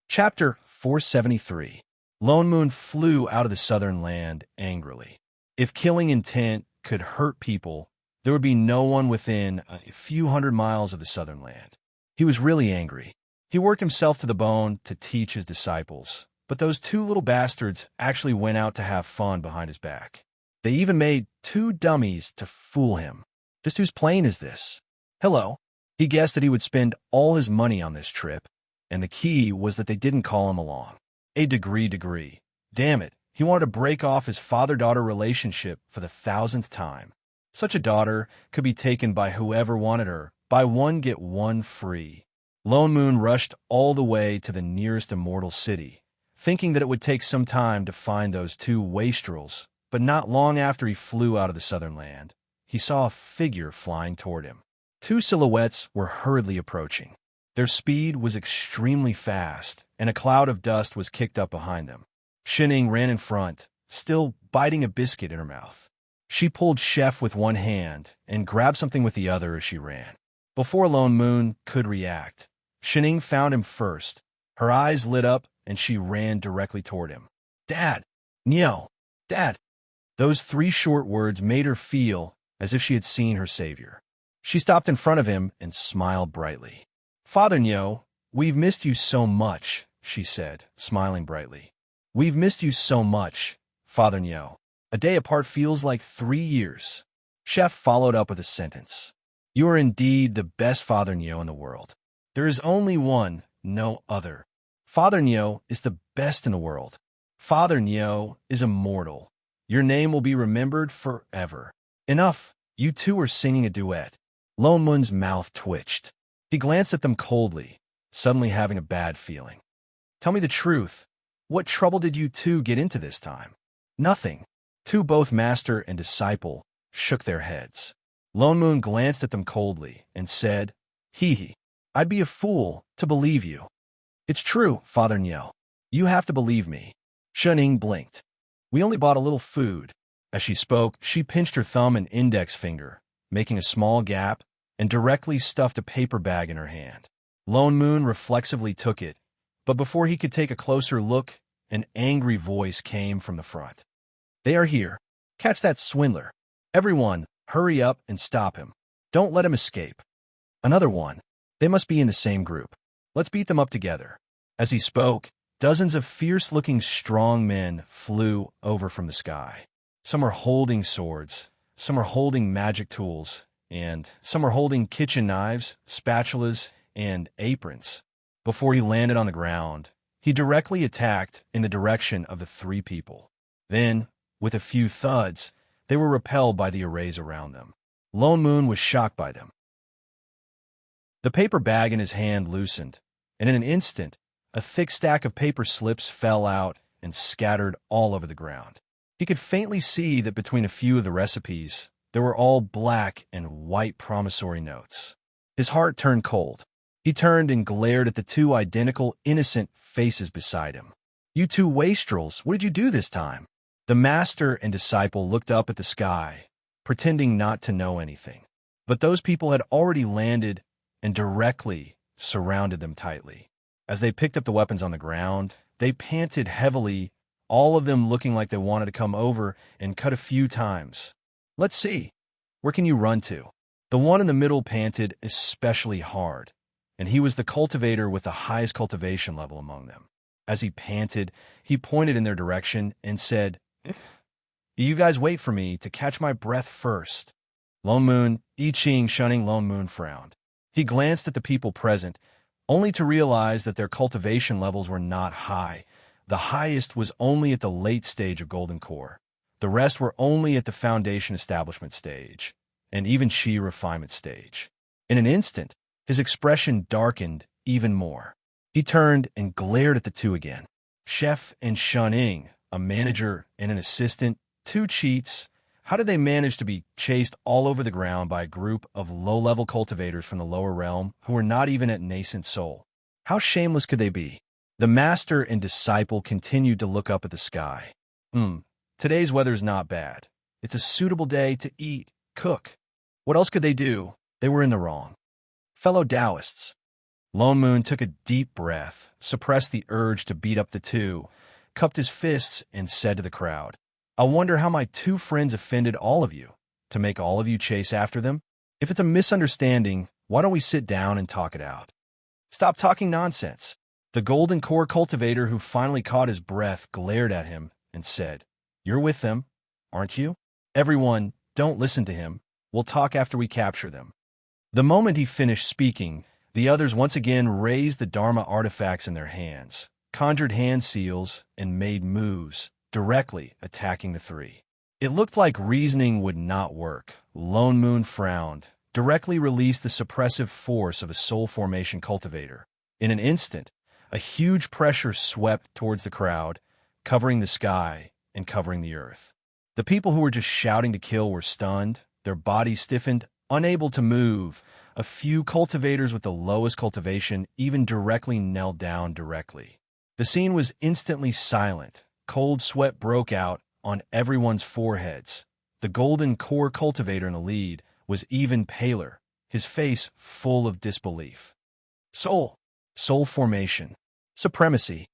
Chapter 473. Lone Moon flew out of the southern land angrily. If killing intent could hurt people, there would be no one within a few hundred miles of the southern land. He was really angry. He worked himself to the bone to teach his disciples, but those two little bastards actually went out to have fun behind his back. They even made two dummies to fool him. Just whose plane is this? Hello. He guessed that he would spend all his money on this trip, and the key was that they didn't call him along. A degree. Damn it, he wanted to break off his father-daughter relationship for the 1000th time. Such a daughter could be taken by whoever wanted her. Buy one, get one free. Lone Moon rushed all the way to the nearest immortal city, thinking that it would take some time to find those two wastrels, but not long after he flew out of the southern land, he saw a figure flying toward him. Two silhouettes were hurriedly approaching. Their speed was extremely fast, and a cloud of dust was kicked up behind them. Shining ran in front, still biting a biscuit in her mouth. She pulled Chef with one hand and grabbed something with the other as she ran. Before Lone Moon could react, Shining found him first. Her eyes lit up, and she ran directly toward him. "Dad! Nyo! Dad!" Those 3 short words made her feel as if she had seen her savior. She stopped in front of him and smiled brightly. "Father Nyo, we've missed you so much," she said, smiling brightly. "We've missed you so much, Father Nyo. A day apart feels like 3 years." Chef followed up with a sentence. "You are indeed the best Father Nyo in the world. There is only one, no other. Father Nyo is the best in the world. Father Nyo is immortal. Your name will be remembered forever." "Enough, you two are singing a duet." Lone Moon's mouth twitched. He glanced at them coldly, suddenly having a bad feeling. "Tell me the truth. What trouble did you two get into this time?" "Nothing." Both master and disciple shook their heads. Lone Moon glanced at them coldly and said, "Hee. I'd be a fool to believe you." "It's true, Father Nyo. You have to believe me." Shining blinked. "We only bought a little food." As she spoke, she pinched her thumb and index finger, making a small gap, and directly stuffed a paper bag in her hand. Lone Moon reflexively took it, but before he could take a closer look, an angry voice came from the front. "They are here. Catch that swindler. Everyone, hurry up and stop him. Don't let him escape." Another one. "They must be in the same group. Let's beat them up together." As he spoke, dozens of fierce-looking strong men flew over from the sky. Some are holding swords, some are holding magic tools, and some are holding kitchen knives, spatulas, and aprons. Before he landed on the ground, he directly attacked in the direction of the 3 people. Then, with a few thuds, they were repelled by the arrays around them. Lone Moon was shocked by them. The paper bag in his hand loosened, and in an instant, a thick stack of paper slips fell out and scattered all over the ground. He could faintly see that between a few of the recipes, there were all black and white promissory notes. His heart turned cold. He turned and glared at the 2 identical, innocent faces beside him. "You 2 wastrels, what did you do this time?" The master and disciple looked up at the sky, pretending not to know anything. But those people had already landed and directly surrounded them tightly. As they picked up the weapons on the ground, they panted heavily, all of them looking like they wanted to come over and cut a few times. "Let's see. Where can you run to?" The one in the middle panted especially hard, and he was the cultivator with the highest cultivation level among them. As he panted, he pointed in their direction and said, "You guys wait for me to catch my breath first." Lone Moon, I Ching shunning Lone Moon frowned. He glanced at the people present, only to realize that their cultivation levels were not high. The highest was only at the late stage of Golden Core. The rest were only at the Foundation Establishment stage, and even Chi Refinement stage. In an instant, his expression darkened even more. He turned and glared at the 2 again. Chef and Shining, a manager and an assistant, 2 cheats. How did they manage to be chased all over the ground by a group of low-level cultivators from the lower realm who were not even at nascent soul? How shameless could they be? The master and disciple continued to look up at the sky. Today's weather's not bad. It's a suitable day to eat, cook. What else could they do? They were in the wrong. Fellow Taoists. Lone Moon took a deep breath, suppressed the urge to beat up the 2, cupped his fists, and said to the crowd, "I wonder how my 2 friends offended all of you, to make all of you chase after them? If it's a misunderstanding, why don't we sit down and talk it out?" "Stop talking nonsense." The Golden Core cultivator who finally caught his breath glared at him and said, "You're with them, aren't you? Everyone, don't listen to him. We'll talk after we capture them." The moment he finished speaking, the others once again raised the Dharma artifacts in their hands, conjured hand seals, and made moves, directly attacking the 3. It looked like reasoning would not work. Lone Moon frowned, directly released the suppressive force of a soul formation cultivator. In an instant, a huge pressure swept towards the crowd, covering the sky and covering the earth. The people who were just shouting to kill were stunned, their bodies stiffened, unable to move, A few cultivators with the lowest cultivation even directly knelt down directly. The scene was instantly silent. Cold sweat broke out on everyone's foreheads. The golden core cultivator in the lead was even paler, his face full of disbelief. Soul formation. Supremacy.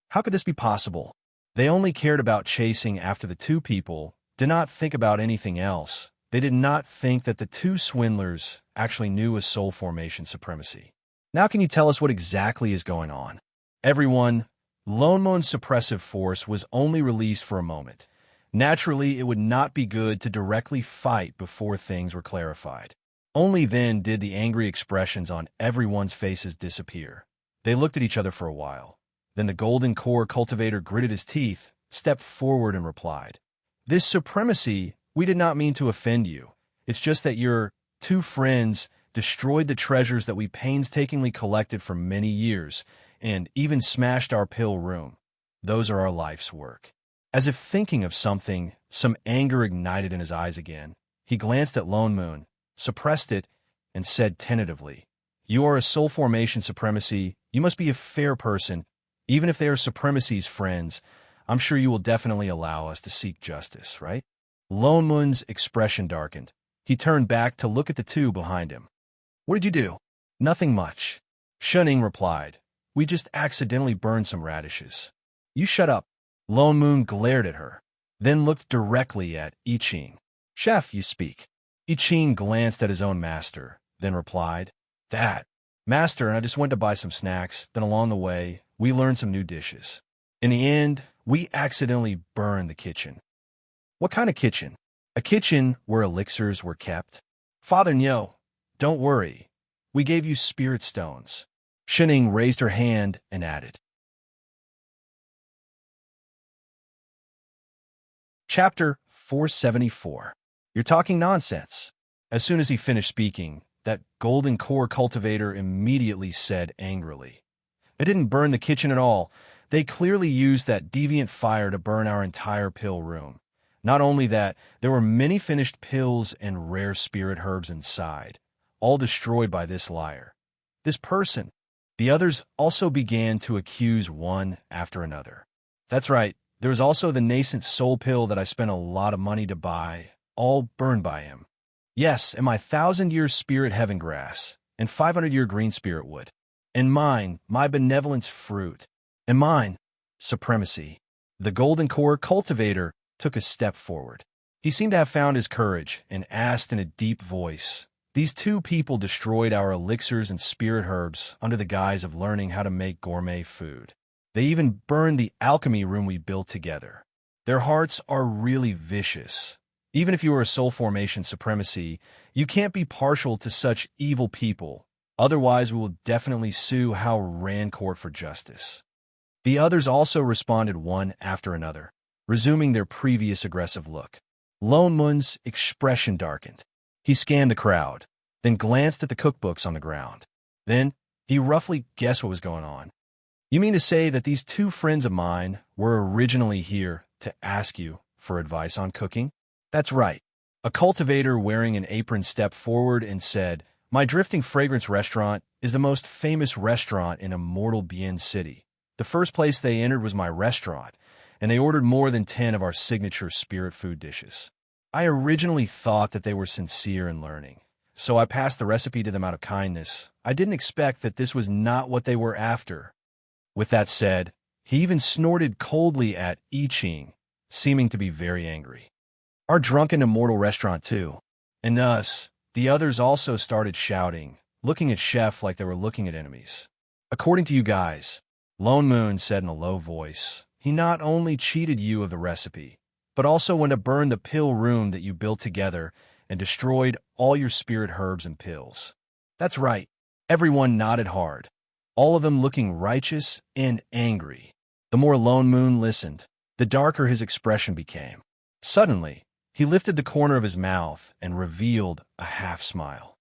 How could this be possible? They only cared about chasing after the two people, did not think about anything else. They did not think that the two swindlers actually knew a soul formation supremacy. Now can you tell us what exactly is going on? Everyone, Lone Moon's suppressive force was only released for a moment. Naturally, it would not be good to directly fight before things were clarified. Only then did the angry expressions on everyone's faces disappear. They looked at each other for a while. Then the golden core cultivator gritted his teeth, stepped forward and replied, "This supremacy, we did not mean to offend you. It's just that your two friends destroyed the treasures that we painstakingly collected for many years, and even smashed our pill room. Those are our life's work." As if thinking of something, some anger ignited in his eyes again. He glanced at Lone Moon, suppressed it, and said tentatively, "You are a soul formation supremacy. You must be a fair person. Even if they are supremacy's friends, I'm sure you will definitely allow us to seek justice, right?" Lone Moon's expression darkened. He turned back to look at the two behind him. "What did you do?" "Nothing much," Shuning replied. "We just accidentally burned some radishes." "You shut up." Lone Moon glared at her, then looked directly at I Ching. "Chef, you speak." I Ching glanced at his own master, then replied, "That, master, and I just went to buy some snacks, then along the way, we learned some new dishes. In the end, we accidentally burned the kitchen." "What kind of kitchen?" "A kitchen where elixirs were kept." "Father Nyo, don't worry. We gave you spirit stones." Shuning raised her hand and added. Chapter 474. You're talking nonsense. As soon as he finished speaking, that golden core cultivator immediately said angrily, "They didn't burn the kitchen at all. They clearly used that deviant fire to burn our entire pill room. Not only that, there were many finished pills and rare spirit herbs inside, all destroyed by this liar. This person." The others also began to accuse one after another. "That's right. There was also the nascent soul pill that I spent a lot of money to buy, all burned by him. Yes, and my 1,000-year spirit heaven grass, and 500-year green spirit wood. And mine, my benevolence fruit. And mine, supremacy." The golden core cultivator took a step forward. He seemed to have found his courage and asked in a deep voice, "These two people destroyed our elixirs and spirit herbs under the guise of learning how to make gourmet food. They even burned the alchemy room we built together. Their hearts are really vicious. Even if you are a soul formation supremacy, you can't be partial to such evil people. Otherwise, we will definitely sue Hao Ran Court for justice." The others also responded one after another, resuming their previous aggressive look. Lone Moon's expression darkened. He scanned the crowd, then glanced at the cookbooks on the ground. Then he roughly guessed what was going on. "You mean to say that these two friends of mine were originally here to ask you for advice on cooking?" "That's right." A cultivator wearing an apron stepped forward and said, "My Drifting Fragrance restaurant is the most famous restaurant in Immortal Bien City. The first place they entered was my restaurant, and they ordered more than 10 of our signature spirit food dishes. I originally thought that they were sincere in learning, so I passed the recipe to them out of kindness. I didn't expect that this was not what they were after." With that said, he even snorted coldly at I Ching, seeming to be very angry. "Our drunken immortal restaurant too. And us." The others also started shouting, looking at Chef like they were looking at enemies. "According to you guys," Lone Moon said in a low voice, "he not only cheated you of the recipe, but also went to burn the pill room that you built together and destroyed all your spirit herbs and pills." "That's right." Everyone nodded hard, all of them looking righteous and angry. The more Lone Moon listened, the darker his expression became. Suddenly, he lifted the corner of his mouth and revealed a half-smile.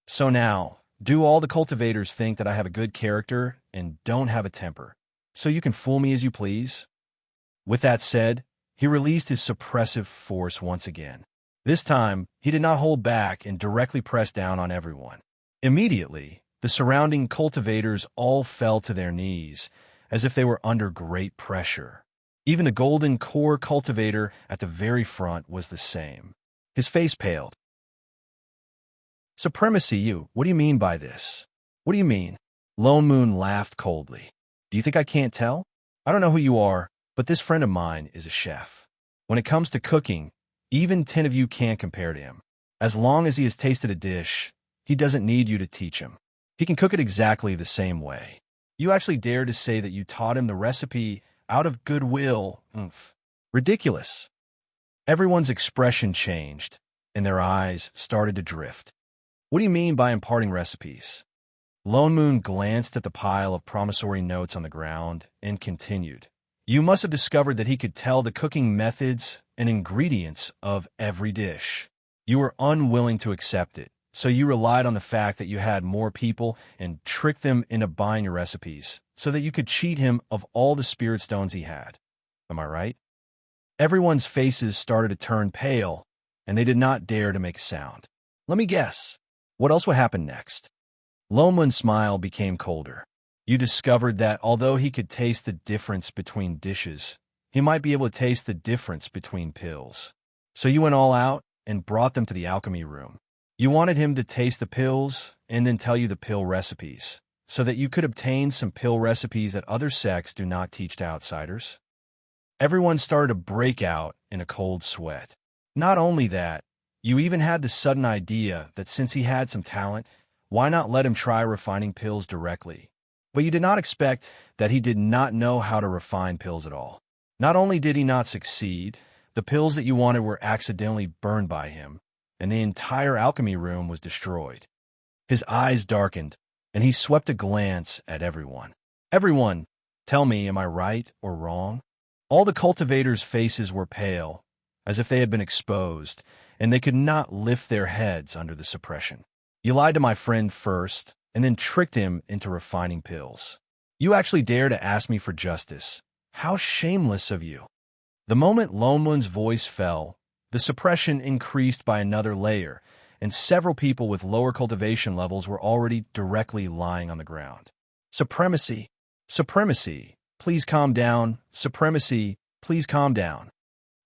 "So now, do all the cultivators think that I have a good character and don't have a temper, so you can fool me as you please?" With that said, he released his suppressive force once again. This time, he did not hold back and directly pressed down on everyone. Immediately, the surrounding cultivators all fell to their knees, as if they were under great pressure. Even the golden core cultivator at the very front was the same. His face paled. Supremacy, you, what do you mean by this? What do you mean? Lone Moon laughed coldly. Do you think I can't tell? I don't know who you are, but this friend of mine is a chef. When it comes to cooking, even 10 of you can't compare to him. As long as he has tasted a dish, he doesn't need you to teach him. He can cook it exactly the same way. You actually dare to say that you taught him the recipe out of goodwill. Oomph. Ridiculous. Everyone's expression changed, and their eyes started to drift. What do you mean by imparting recipes? Lone Moon glanced at the pile of promissory notes on the ground and continued. You must have discovered that he could tell the cooking methods and ingredients of every dish. You were unwilling to accept it, so you relied on the fact that you had more people and tricked them into buying your recipes so that you could cheat him of all the spirit stones he had. Am I right? Everyone's faces started to turn pale, and they did not dare to make a sound. Let me guess. What else would happen next? Lone Moon's smile became colder. You discovered that although he could taste the difference between dishes, he might be able to taste the difference between pills. So you went all out and brought them to the alchemy room. You wanted him to taste the pills and then tell you the pill recipes, so that you could obtain some pill recipes that other sects do not teach to outsiders. Everyone started to break out in a cold sweat. Not only that, you even had the sudden idea that since he had some talent, why not let him try refining pills directly? But you did not expect that he did not know how to refine pills at all. Not only did he not succeed, the pills that you wanted were accidentally burned by him, and the entire alchemy room was destroyed. His eyes darkened, and he swept a glance at everyone. Everyone, tell me, am I right or wrong? All the cultivators' faces were pale, as if they had been exposed, and they could not lift their heads under the suppression. You lied to my friend first, and then tricked him into refining pills. You actually dare to ask me for justice. How shameless of you. The moment Lone Moon's voice fell, the suppression increased by another layer, and several people with lower cultivation levels were already directly lying on the ground. Supremacy! Supremacy! Please calm down. Supremacy! Please calm down.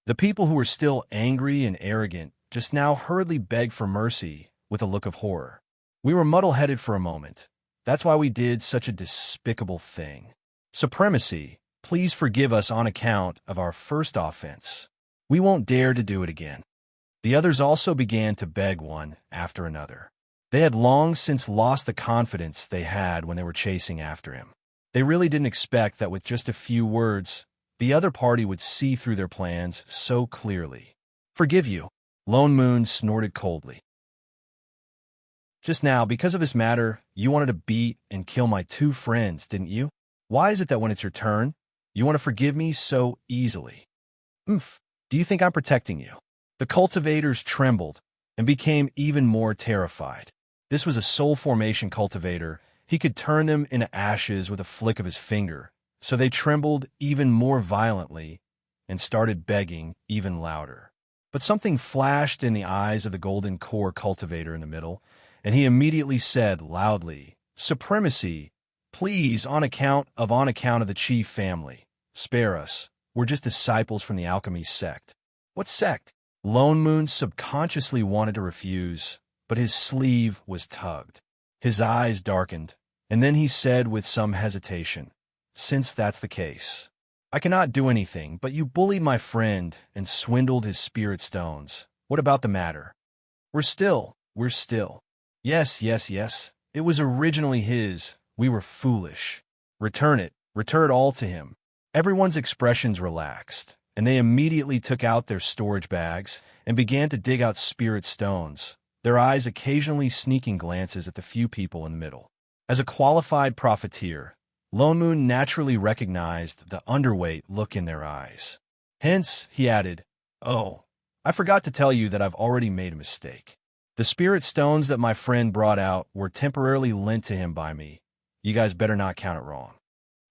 The people who were still angry and arrogant just now hurriedly begged for mercy with a look of horror. We were muddle-headed for a moment. That's why we did such a despicable thing. Supremacy, please forgive us on account of our first offense. We won't dare to do it again. The others also began to beg one after another. They had long since lost the confidence they had when they were chasing after him. They really didn't expect that with just a few words, the other party would see through their plans so clearly. Forgive you, Lone Moon snorted coldly. Just now, because of this matter, you wanted to beat and kill my two friends, didn't you? Why is it that when it's your turn, you want to forgive me so easily? Do you think I'm protecting you? The cultivators trembled and became even more terrified. This was a soul formation cultivator. He could turn them into ashes with a flick of his finger, so they trembled even more violently and started begging even louder. But something flashed in the eyes of the golden core cultivator in the middle, and he immediately said loudly, Supremacy, please, on account of the chief family, spare us. We're just disciples from the alchemy sect. What sect? Lone Moon subconsciously wanted to refuse, but his sleeve was tugged. His eyes darkened, and then he said with some hesitation, Since that's the case, I cannot do anything, but you bullied my friend and swindled his spirit stones. What about the matter? We're still. Yes. It was originally his. We were foolish. Return it all to him. Everyone's expressions relaxed, and they immediately took out their storage bags and began to dig out spirit stones, their eyes occasionally sneaking glances at the few people in the middle. As a qualified profiteer, Lone Moon naturally recognized the underweight look in their eyes. Hence, he added, Oh, I forgot to tell you that I've already made a mistake. The spirit stones that my friend brought out were temporarily lent to him by me. You guys better not count it wrong.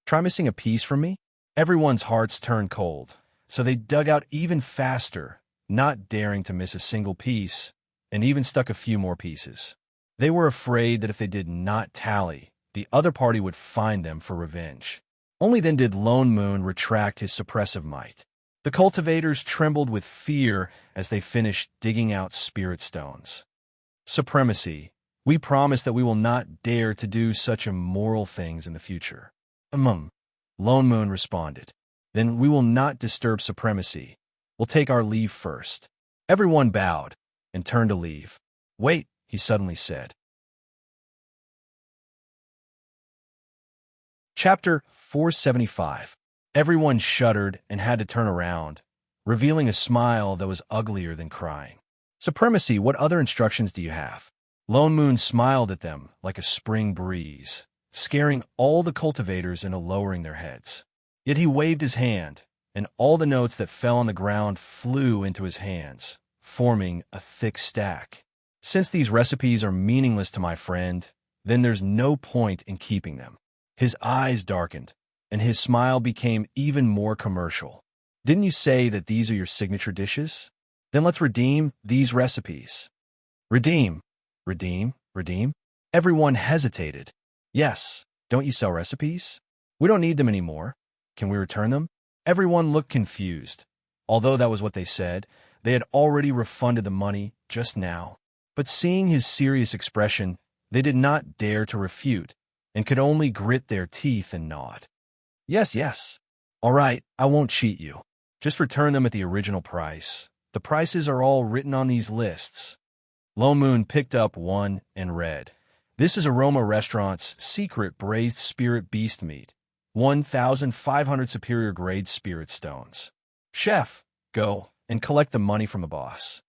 Try missing a piece from me? Everyone's hearts turned cold, so they dug out even faster, not daring to miss a single piece, and even stuck a few more pieces. They were afraid that if they did not tally, the other party would find them for revenge. Only then did Lone Moon retract his suppressive might. The cultivators trembled with fear as they finished digging out spirit stones. Supremacy, we promise that we will not dare to do such immoral things in the future. Lone Moon responded. Then we will not disturb supremacy. We'll take our leave first. Everyone bowed and turned to leave. Wait, he suddenly said. Chapter 475. Everyone shuddered and had to turn around, revealing a smile that was uglier than crying. Supremacy, what other instructions do you have? Lone Moon smiled at them like a spring breeze, scaring all the cultivators into lowering their heads. Yet he waved his hand, and all the notes that fell on the ground flew into his hands, forming a thick stack. Since these recipes are meaningless to my friend, then there's no point in keeping them. His eyes darkened, and his smile became even more commercial. Didn't you say that these are your signature dishes? Then let's redeem these recipes. Redeem. Everyone hesitated. Yes, don't you sell recipes? We don't need them anymore. Can we return them? Everyone looked confused. Although that was what they said, they had already refunded the money just now. But seeing his serious expression, they did not dare to refute, and could only grit their teeth and nod. Yes. All right, I won't cheat you. Just return them at the original price. The prices are all written on these lists. Lone Moon picked up one and read, "This is Aroma Restaurant's secret braised spirit beast meat. 1,500 superior grade spirit stones. Chef, go and collect the money from the boss."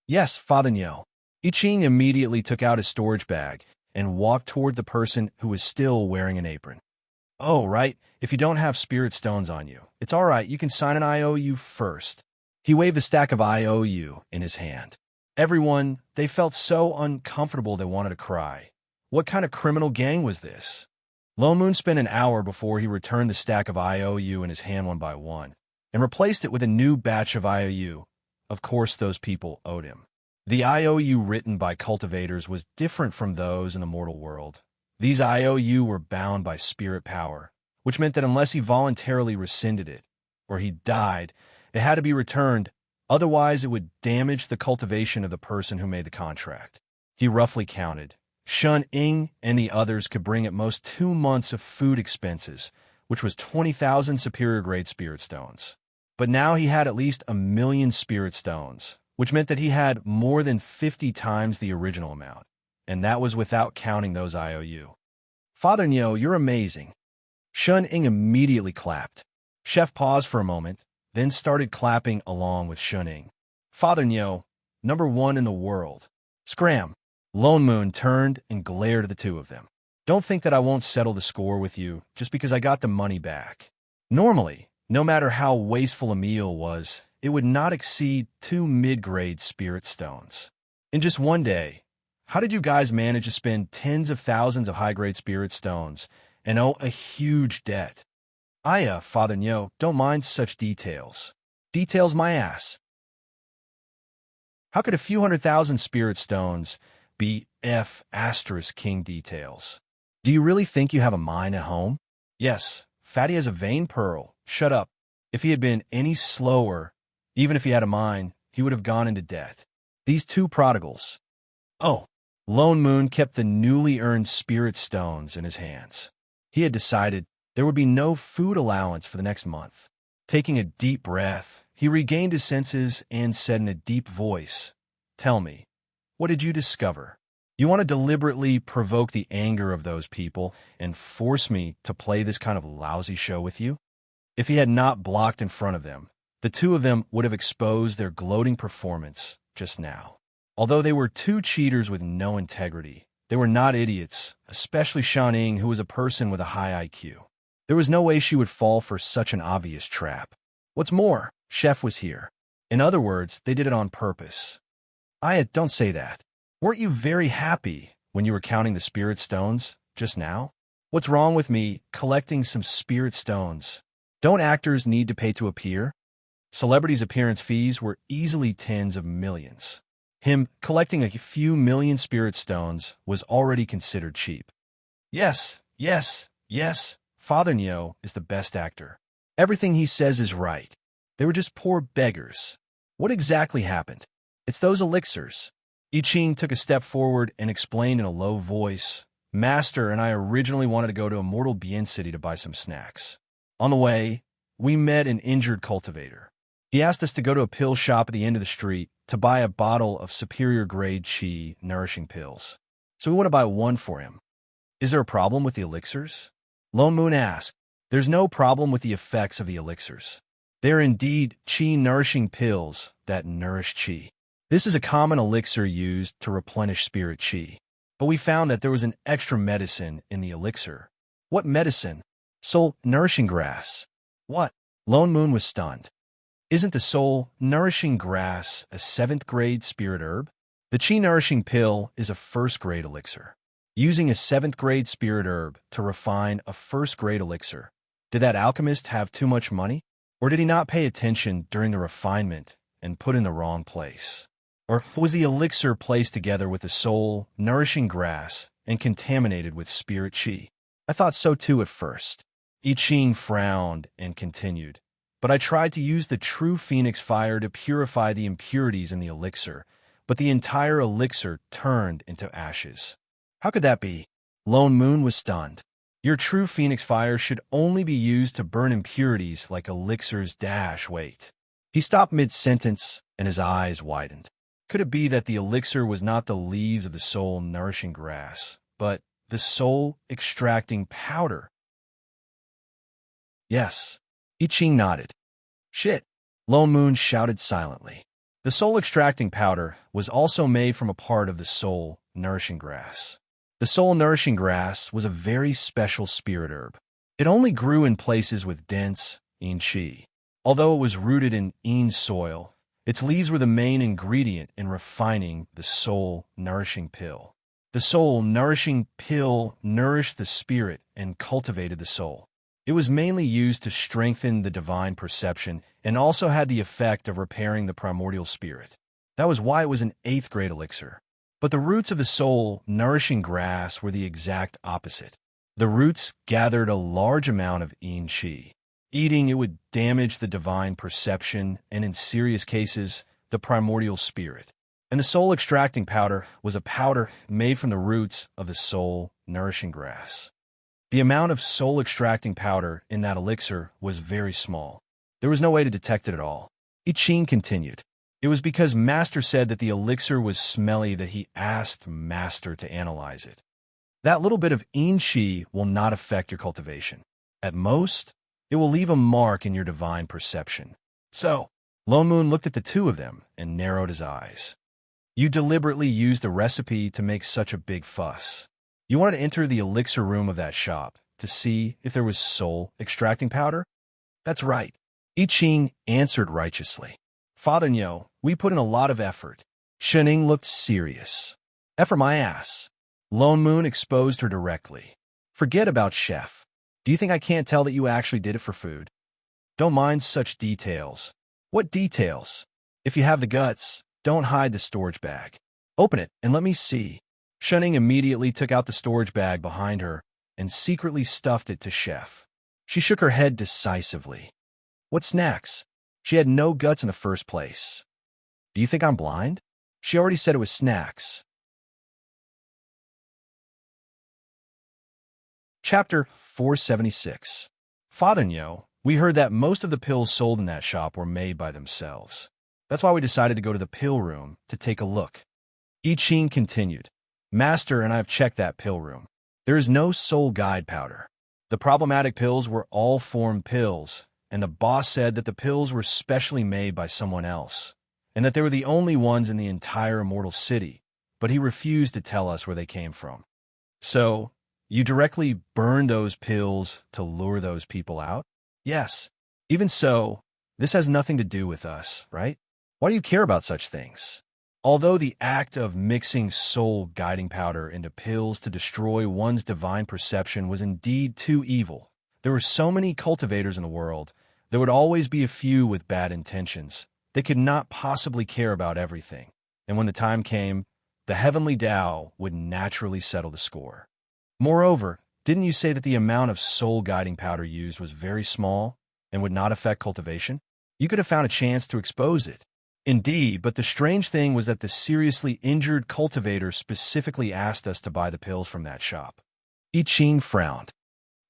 Yes, Father Nyo. I Ching immediately took out his storage bag and walked toward the person who was still wearing an apron. Oh, right, if you don't have spirit stones on you, it's all right, you can sign an IOU first. He waved a stack of IOU in his hand. Everyone, they felt so uncomfortable they wanted to cry. What kind of criminal gang was this? Lone Moon spent an hour before he returned the stack of IOU in his hand one by one, and replaced it with a new batch of IOU. Of course, those people owed him. The IOU written by cultivators was different from those in the mortal world. These IOU were bound by spirit power, which meant that unless he voluntarily rescinded it, or he died, it had to be returned, otherwise it would damage the cultivation of the person who made the contract. He roughly counted. Shun Ing and the others could bring at most 2 months of food expenses, which was 20,000 superior grade spirit stones. But now he had at least 1 million spirit stones, which meant that he had more than 50 times the original amount, and that was without counting those IOU. Father Nyo, you're amazing. Shun Ing immediately clapped. Chef paused for a moment, then started clapping along with Shun Ing. Father Nyo, #1 in the world. Scram. Lone Moon turned and glared at the two of them. Don't think that I won't settle the score with you just because I got the money back. Normally, no matter how wasteful a meal was, it would not exceed 2 mid-grade spirit stones. In just one day, how did you guys manage to spend tens of thousands of high-grade spirit stones and owe a huge debt? Father Nyo, don't mind such details. Details my ass. How could a few 100,000 spirit stones be *king details? Do you really think you have a mine at home? Yes, Fatty has a vein pearl. Shut up. If he had been any slower, even if he had a mine, he would have gone into debt. These two prodigals. Oh, Lone Moon kept the newly earned spirit stones in his hands. He had decided there would be no food allowance for the next month. Taking a deep breath, he regained his senses and said in a deep voice, "Tell me, what did you discover? You want to deliberately provoke the anger of those people and force me to play this kind of lousy show with you?" If he had not blocked in front of them, the two of them would have exposed their gloating performance just now. Although they were two cheaters with no integrity, they were not idiots, especially Shaning, who was a person with a high IQ. There was no way she would fall for such an obvious trap. What's more, Chef was here. In other words, they did it on purpose. Don't say that. Weren't you very happy when you were counting the spirit stones just now? What's wrong with me collecting some spirit stones? Don't actors need to pay to appear? Celebrities' appearance fees were easily tens of millions. Him collecting a few million spirit stones was already considered cheap. Yes, yes, yes, Father Nyo is the best actor. Everything he says is right. They were just poor beggars. What exactly happened? It's those elixirs. I Ching took a step forward and explained in a low voice, Master and I originally wanted to go to Immortal Bien City to buy some snacks. On the way, we met an injured cultivator. He asked us to go to a pill shop at the end of the street to buy a bottle of superior-grade qi nourishing pills. So we want to buy one for him. Is there a problem with the elixirs? Lone Moon asked. There's no problem with the effects of the elixirs. They are indeed qi-nourishing pills that nourish qi. This is a common elixir used to replenish spirit qi. But we found that there was an extra medicine in the elixir. What medicine? Soul-nourishing grass. What? Lone Moon was stunned. Isn't the soul-nourishing grass a 7th-grade spirit herb? The qi-nourishing pill is a 1st-grade elixir. Using a 7th-grade spirit herb to refine a 1st-grade elixir. Did that alchemist have too much money? Or did he not pay attention during the refinement and put in the wrong place? Or was the elixir placed together with the soul-nourishing grass and contaminated with spirit qi? I thought so too at first. I Ching frowned and continued. But I tried to use the true phoenix fire to purify the impurities in the elixir, but the entire elixir turned into ashes. How could that be? Lone Moon was stunned. Your true phoenix fire should only be used to burn impurities like elixirs dash wait. He stopped mid-sentence and his eyes widened. Could it be that the elixir was not the leaves of the soul-nourishing grass, but the soul-extracting powder? Yes. I Ching nodded. Shit, Lone Moon shouted silently. The soul-extracting powder was also made from a part of the soul-nourishing grass. The soul-nourishing grass was a very special spirit herb. It only grew in places with dense yin qi. Although it was rooted in yin soil, its leaves were the main ingredient in refining the soul-nourishing pill. The soul-nourishing pill nourished the spirit and cultivated the soul. It was mainly used to strengthen the divine perception and also had the effect of repairing the primordial spirit. That was why it was an 8th-grade elixir. But the roots of the soul-nourishing grass were the exact opposite. The roots gathered a large amount of yin qi. Eating it would damage the divine perception and, in serious cases, the primordial spirit. And the soul-extracting powder was a powder made from the roots of the soul-nourishing grass. The amount of soul-extracting powder in that elixir was very small. There was no way to detect it at all. I Ching continued. It was because Master said that the elixir was smelly that he asked Master to analyze it. That little bit of yin qi will not affect your cultivation. At most, it will leave a mark in your divine perception. So, Lone Moon looked at the two of them and narrowed his eyes. You deliberately used the recipe to make such a big fuss. You wanted to enter the elixir room of that shop to see if there was soul-extracting powder? That's right. I Ching answered righteously. Father Nyo, we put in a lot of effort. Shening looked serious. Effort my ass. Lone Moon exposed her directly. Forget about chef. Do you think I can't tell that you actually did it for food? Don't mind such details. What details? If you have the guts, don't hide the storage bag. Open it and let me see. Shening immediately took out the storage bag behind her and secretly stuffed it to Chef. She shook her head decisively. What snacks? She had no guts in the first place. Do you think I'm blind? She already said it was snacks. Chapter 476. Father Nyo, we heard that most of the pills sold in that shop were made by themselves. That's why we decided to go to the pill room to take a look. I Ching continued. Master and I have checked that pill room. There is no soul guide powder. The problematic pills were all formed pills, and the boss said that the pills were specially made by someone else, and that they were the only ones in the entire immortal city, but he refused to tell us where they came from. So, you directly burned those pills to lure those people out? Yes. Even so, this has nothing to do with us, right? Why do you care about such things? Although the act of mixing soul guiding powder into pills to destroy one's divine perception was indeed too evil, there were so many cultivators in the world, There would always be a few with bad intentions. They could not possibly care about everything. And when the time came, the heavenly Tao would naturally settle the score. Moreover, didn't you say that the amount of soul-guiding powder used was very small and would not affect cultivation? You could have found a chance to expose it. Indeed, but the strange thing was that the seriously injured cultivator specifically asked us to buy the pills from that shop. I Ching frowned.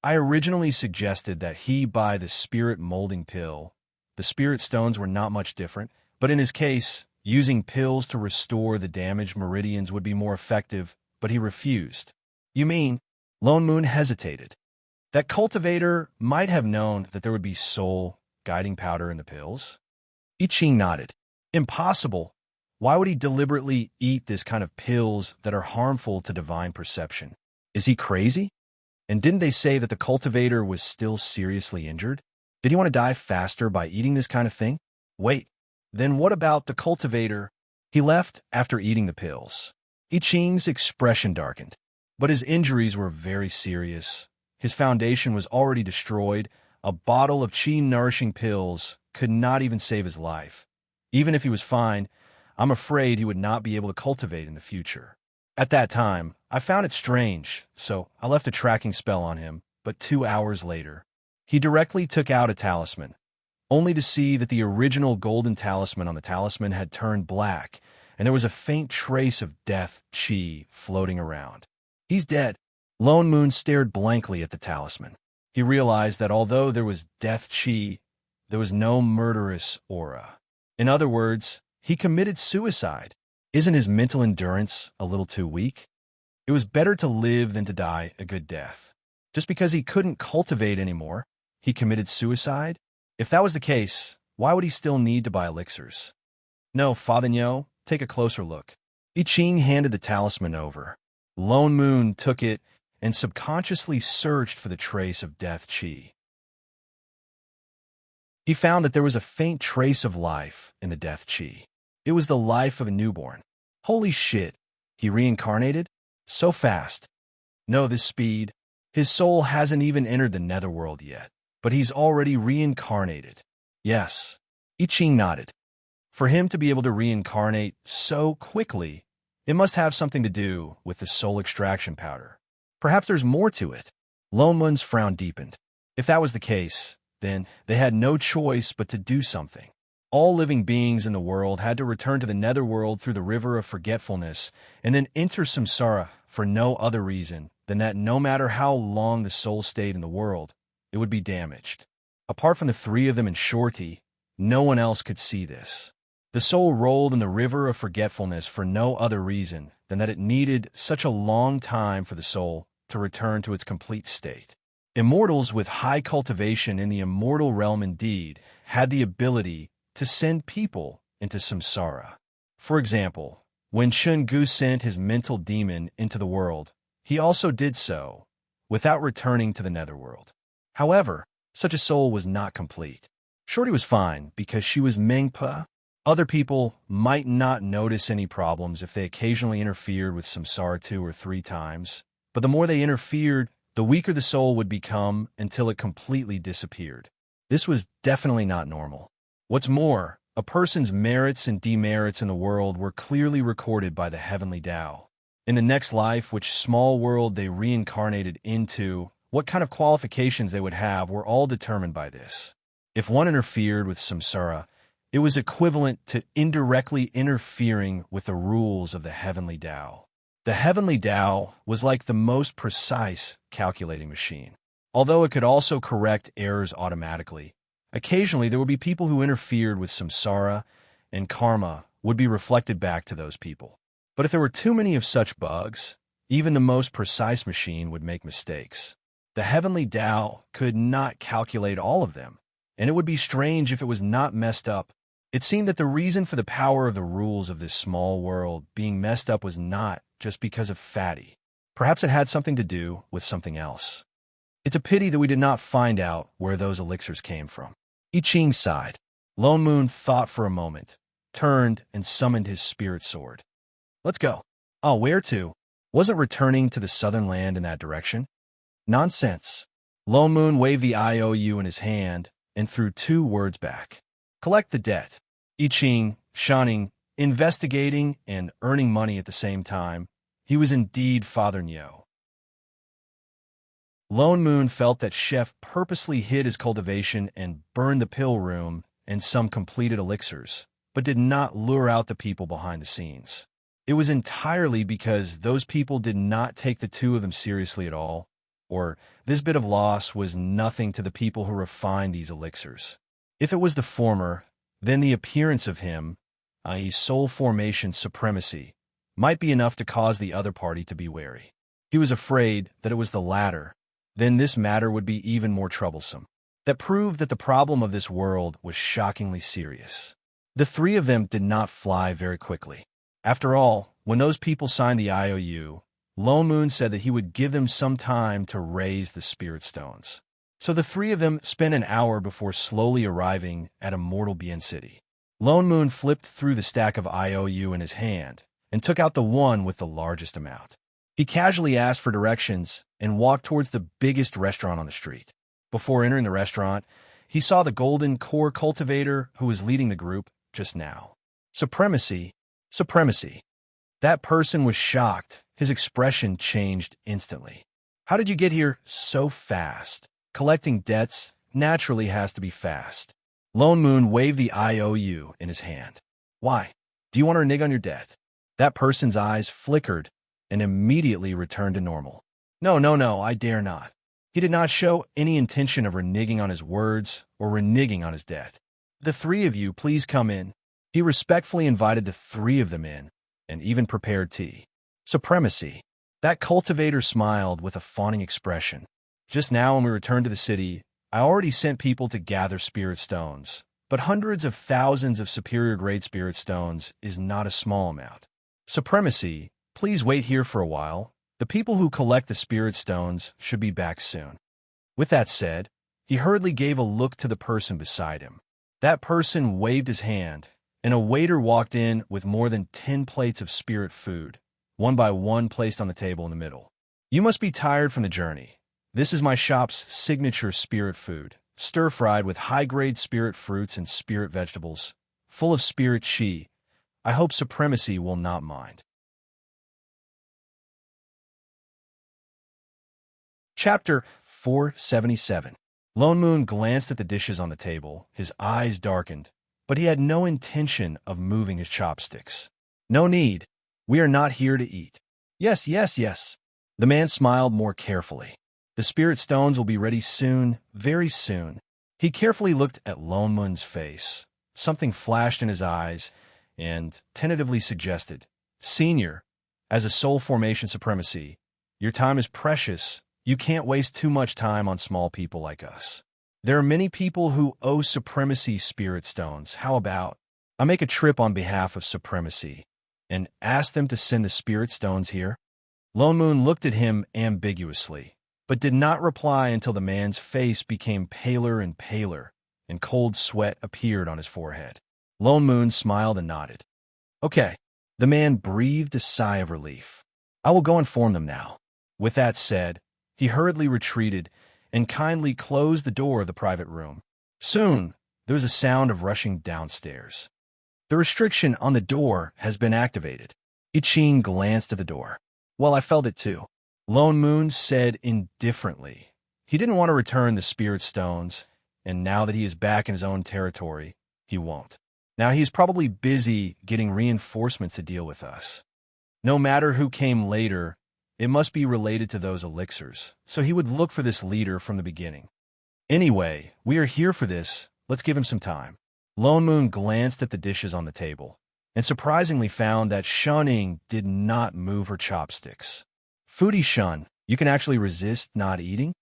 I originally suggested that he buy the spirit molding pill. The spirit stones were not much different, but in his case, using pills to restore the damaged meridians would be more effective, but he refused. You mean? Lone Moon hesitated. That cultivator might have known that there would be soul-guiding powder in the pills? I Ching nodded. Impossible. Why would he deliberately eat this kind of pills that are harmful to divine perception? Is he crazy? And didn't they say that the cultivator was still seriously injured? Did he want to die faster by eating this kind of thing? Wait, then what about the cultivator? He left after eating the pills. I Ching's expression darkened. But his injuries were very serious. His foundation was already destroyed. A bottle of qi-nourishing pills could not even save his life. Even if he was fine, I'm afraid he would not be able to cultivate in the future. At that time, I found it strange, so I left a tracking spell on him, but 2 hours later, he directly took out a talisman, only to see that the original golden talisman on the talisman had turned black, and there was a faint trace of death qi floating around. He's dead. Lone Moon stared blankly at the talisman. He realized that although there was death qi, there was no murderous aura. In other words, he committed suicide. Isn't his mental endurance a little too weak? It was better to live than to die a good death. Just because he couldn't cultivate anymore, he committed suicide? If that was the case, why would he still need to buy elixirs? No, Father Nyo, take a closer look. I Ching handed the talisman over. Lone Moon took it and subconsciously searched for the trace of death qi. He found that there was a faint trace of life in the death qi. It was the life of a newborn. Holy shit, he reincarnated? So fast. No, this speed. His soul hasn't even entered the netherworld yet, but he's already reincarnated. Yes, I Ching nodded. For him to be able to reincarnate so quickly, it must have something to do with the soul extraction powder. Perhaps there's more to it. Lone Moon's frown deepened. If that was the case, then they had no choice but to do something. All living beings in the world had to return to the netherworld through the river of forgetfulness and then enter samsara for no other reason than that no matter how long the soul stayed in the world, it would be damaged. Apart from the three of them and Shorty, no one else could see this. The soul rolled in the river of forgetfulness for no other reason than that it needed such a long time for the soul to return to its complete state. Immortals with high cultivation in the immortal realm indeed had the ability to send people into samsara. For example, when Chun Gu sent his mental demon into the world, he also did so without returning to the netherworld. However, such a soul was not complete. Shorty was fine because she was Mengpa. Other people might not notice any problems if they occasionally interfered with samsara 2 or 3 times, but the more they interfered, the weaker the soul would become until it completely disappeared. This was definitely not normal. What's more, a person's merits and demerits in the world were clearly recorded by the heavenly Tao. In the next life, which small world they reincarnated into, what kind of qualifications they would have were all determined by this. If one interfered with samsara, it was equivalent to indirectly interfering with the rules of the heavenly Tao. The heavenly Tao was like the most precise calculating machine. Although it could also correct errors automatically, occasionally there would be people who interfered with samsara, and karma would be reflected back to those people. But if there were too many of such bugs, even the most precise machine would make mistakes. The heavenly Tao could not calculate all of them, and it would be strange if it was not messed up. It seemed that the reason for the power of the rules of this small world being messed up was not just because of Fatty. Perhaps it had something to do with something else. It's a pity that we did not find out where those elixirs came from. I Ching sighed. Lone Moon thought for a moment, turned and summoned his spirit sword. Let's go. Oh, where to? Wasn't returning to the southern land in that direction? Nonsense. Lone Moon waved the IOU in his hand, and threw 2 words back. Collect the debt. I Ching, shunning, investigating, and earning money at the same time. He was indeed Father Nyo. Lone Moon felt that Chef purposely hid his cultivation and burned the pill room and some completed elixirs, but did not lure out the people behind the scenes. It was entirely because those people did not take the 2 of them seriously at all, or this bit of loss was nothing to the people who refined these elixirs. If it was the former, then the appearance of him, i.e. soul formation supremacy, might be enough to cause the other party to be wary. He was afraid that it was the latter. Then this matter would be even more troublesome. That proved that the problem of this world was shockingly serious. The 3 of them did not fly very quickly. After all, when those people signed the IOU, Lone Moon said that he would give them some time to raise the spirit stones. So the 3 of them spent an hour before slowly arriving at Immortal Bien City. Lone Moon flipped through the stack of IOU in his hand and took out the one with the largest amount. He casually asked for directions and walked towards the biggest restaurant on the street. Before entering the restaurant, he saw the golden core cultivator who was leading the group just now. Supremacy. Supremacy. That person was shocked. His expression changed instantly. How did you get here so fast? Collecting debts naturally has to be fast. Lone Moon waved the IOU in his hand. Why? Do you want to renege on your debt? That person's eyes flickered and immediately returned to normal. No, I dare not. He did not show any intention of reneging on his words or reneging on his debt. The 3 of you, please come in. He respectfully invited the 3 of them in, and even prepared tea. Supremacy. That cultivator smiled with a fawning expression. Just now when we returned to the city, I already sent people to gather spirit stones, but hundreds of thousands of superior-grade spirit stones is not a small amount. Supremacy, please wait here for a while. The people who collect the spirit stones should be back soon. With that said, he hurriedly gave a look to the person beside him. That person waved his hand, and a waiter walked in with more than 10 plates of spirit food, one by one placed on the table in the middle. You must be tired from the journey. This is my shop's signature spirit food, stir-fried with high-grade spirit fruits and spirit vegetables, full of spirit chi. I hope Supremacy will not mind. Chapter 477. Lone Moon glanced at the dishes on the table, his eyes darkened, but he had no intention of moving his chopsticks. No need. We are not here to eat. Yes. The man smiled more carefully. The spirit stones will be ready soon, very soon. He carefully looked at Lone Moon's face. Something flashed in his eyes and tentatively suggested, Senior, as a soul formation supremacy, your time is precious. You can't waste too much time on small people like us. There are many people who owe Supremacy spirit stones. How about I make a trip on behalf of Supremacy and ask them to send the spirit stones here? Lone Moon looked at him ambiguously, but did not reply until the man's face became paler and paler, and cold sweat appeared on his forehead. Lone Moon smiled and nodded. Okay. The man breathed a sigh of relief. I will go inform them now. With that said, he hurriedly retreated and kindly closed the door of the private room. Soon, there was a sound of rushing downstairs. The restriction on the door has been activated. I Ching glanced at the door. Well, I felt it too. Lone Moon said indifferently. He didn't want to return the spirit stones, and now that he is back in his own territory, he won't. Now he's probably busy getting reinforcements to deal with us. No matter who came later, it must be related to those elixirs, so he would look for this leader from the beginning. Anyway, we are here for this. Let's give him some time. Lone Moon glanced at the dishes on the table, and surprisingly found that Shunning did not move her chopsticks. Foodie Shun, you can actually resist not eating?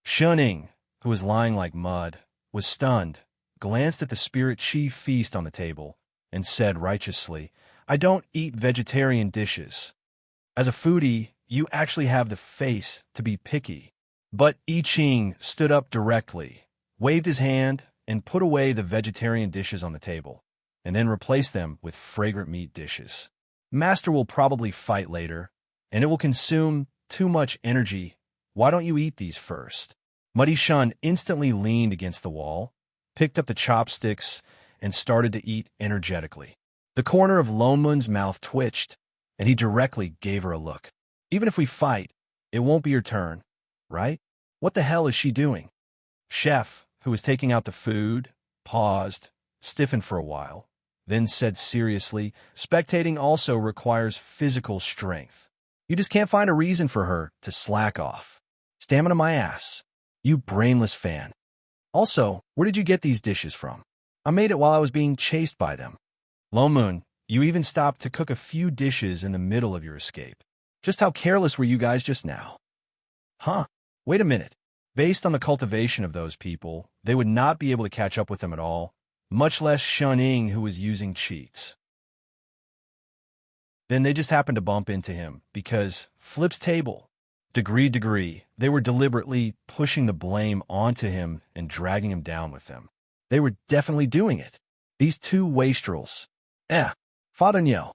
Shunning, who was lying like mud, was stunned, glanced at the spirit chi feast on the table, and said righteously, I don't eat vegetarian dishes. As a foodie, you actually have the face to be picky. But I Ching stood up directly, waved his hand, and put away the vegetarian dishes on the table, and then replaced them with fragrant meat dishes. Master will probably fight later, and it will consume too much energy. Why don't you eat these first? Muddy Shun instantly leaned against the wall, picked up the chopsticks, and started to eat energetically. The corner of Lomun's mouth twitched, and he directly gave her a look. Even if we fight, it won't be your turn, right? What the hell is she doing? Chef, who was taking out the food, paused, stiffened for a while, then said seriously, spectating also requires physical strength. You just can't find a reason for her to slack off. Stamina my ass. You brainless fan. Also, where did you get these dishes from? I made it while I was being chased by them. Lomun, you even stopped to cook a few dishes in the middle of your escape. Just how careless were you guys just now? Huh? Wait a minute. Based on the cultivation of those people, they would not be able to catch up with them at all, much less Shun-Ing, who was using cheats. Then they just happened to bump into him, because, flips table. Degree, they were deliberately pushing the blame onto him and dragging him down with them. They were definitely doing it. These two wastrels. Father Nyo.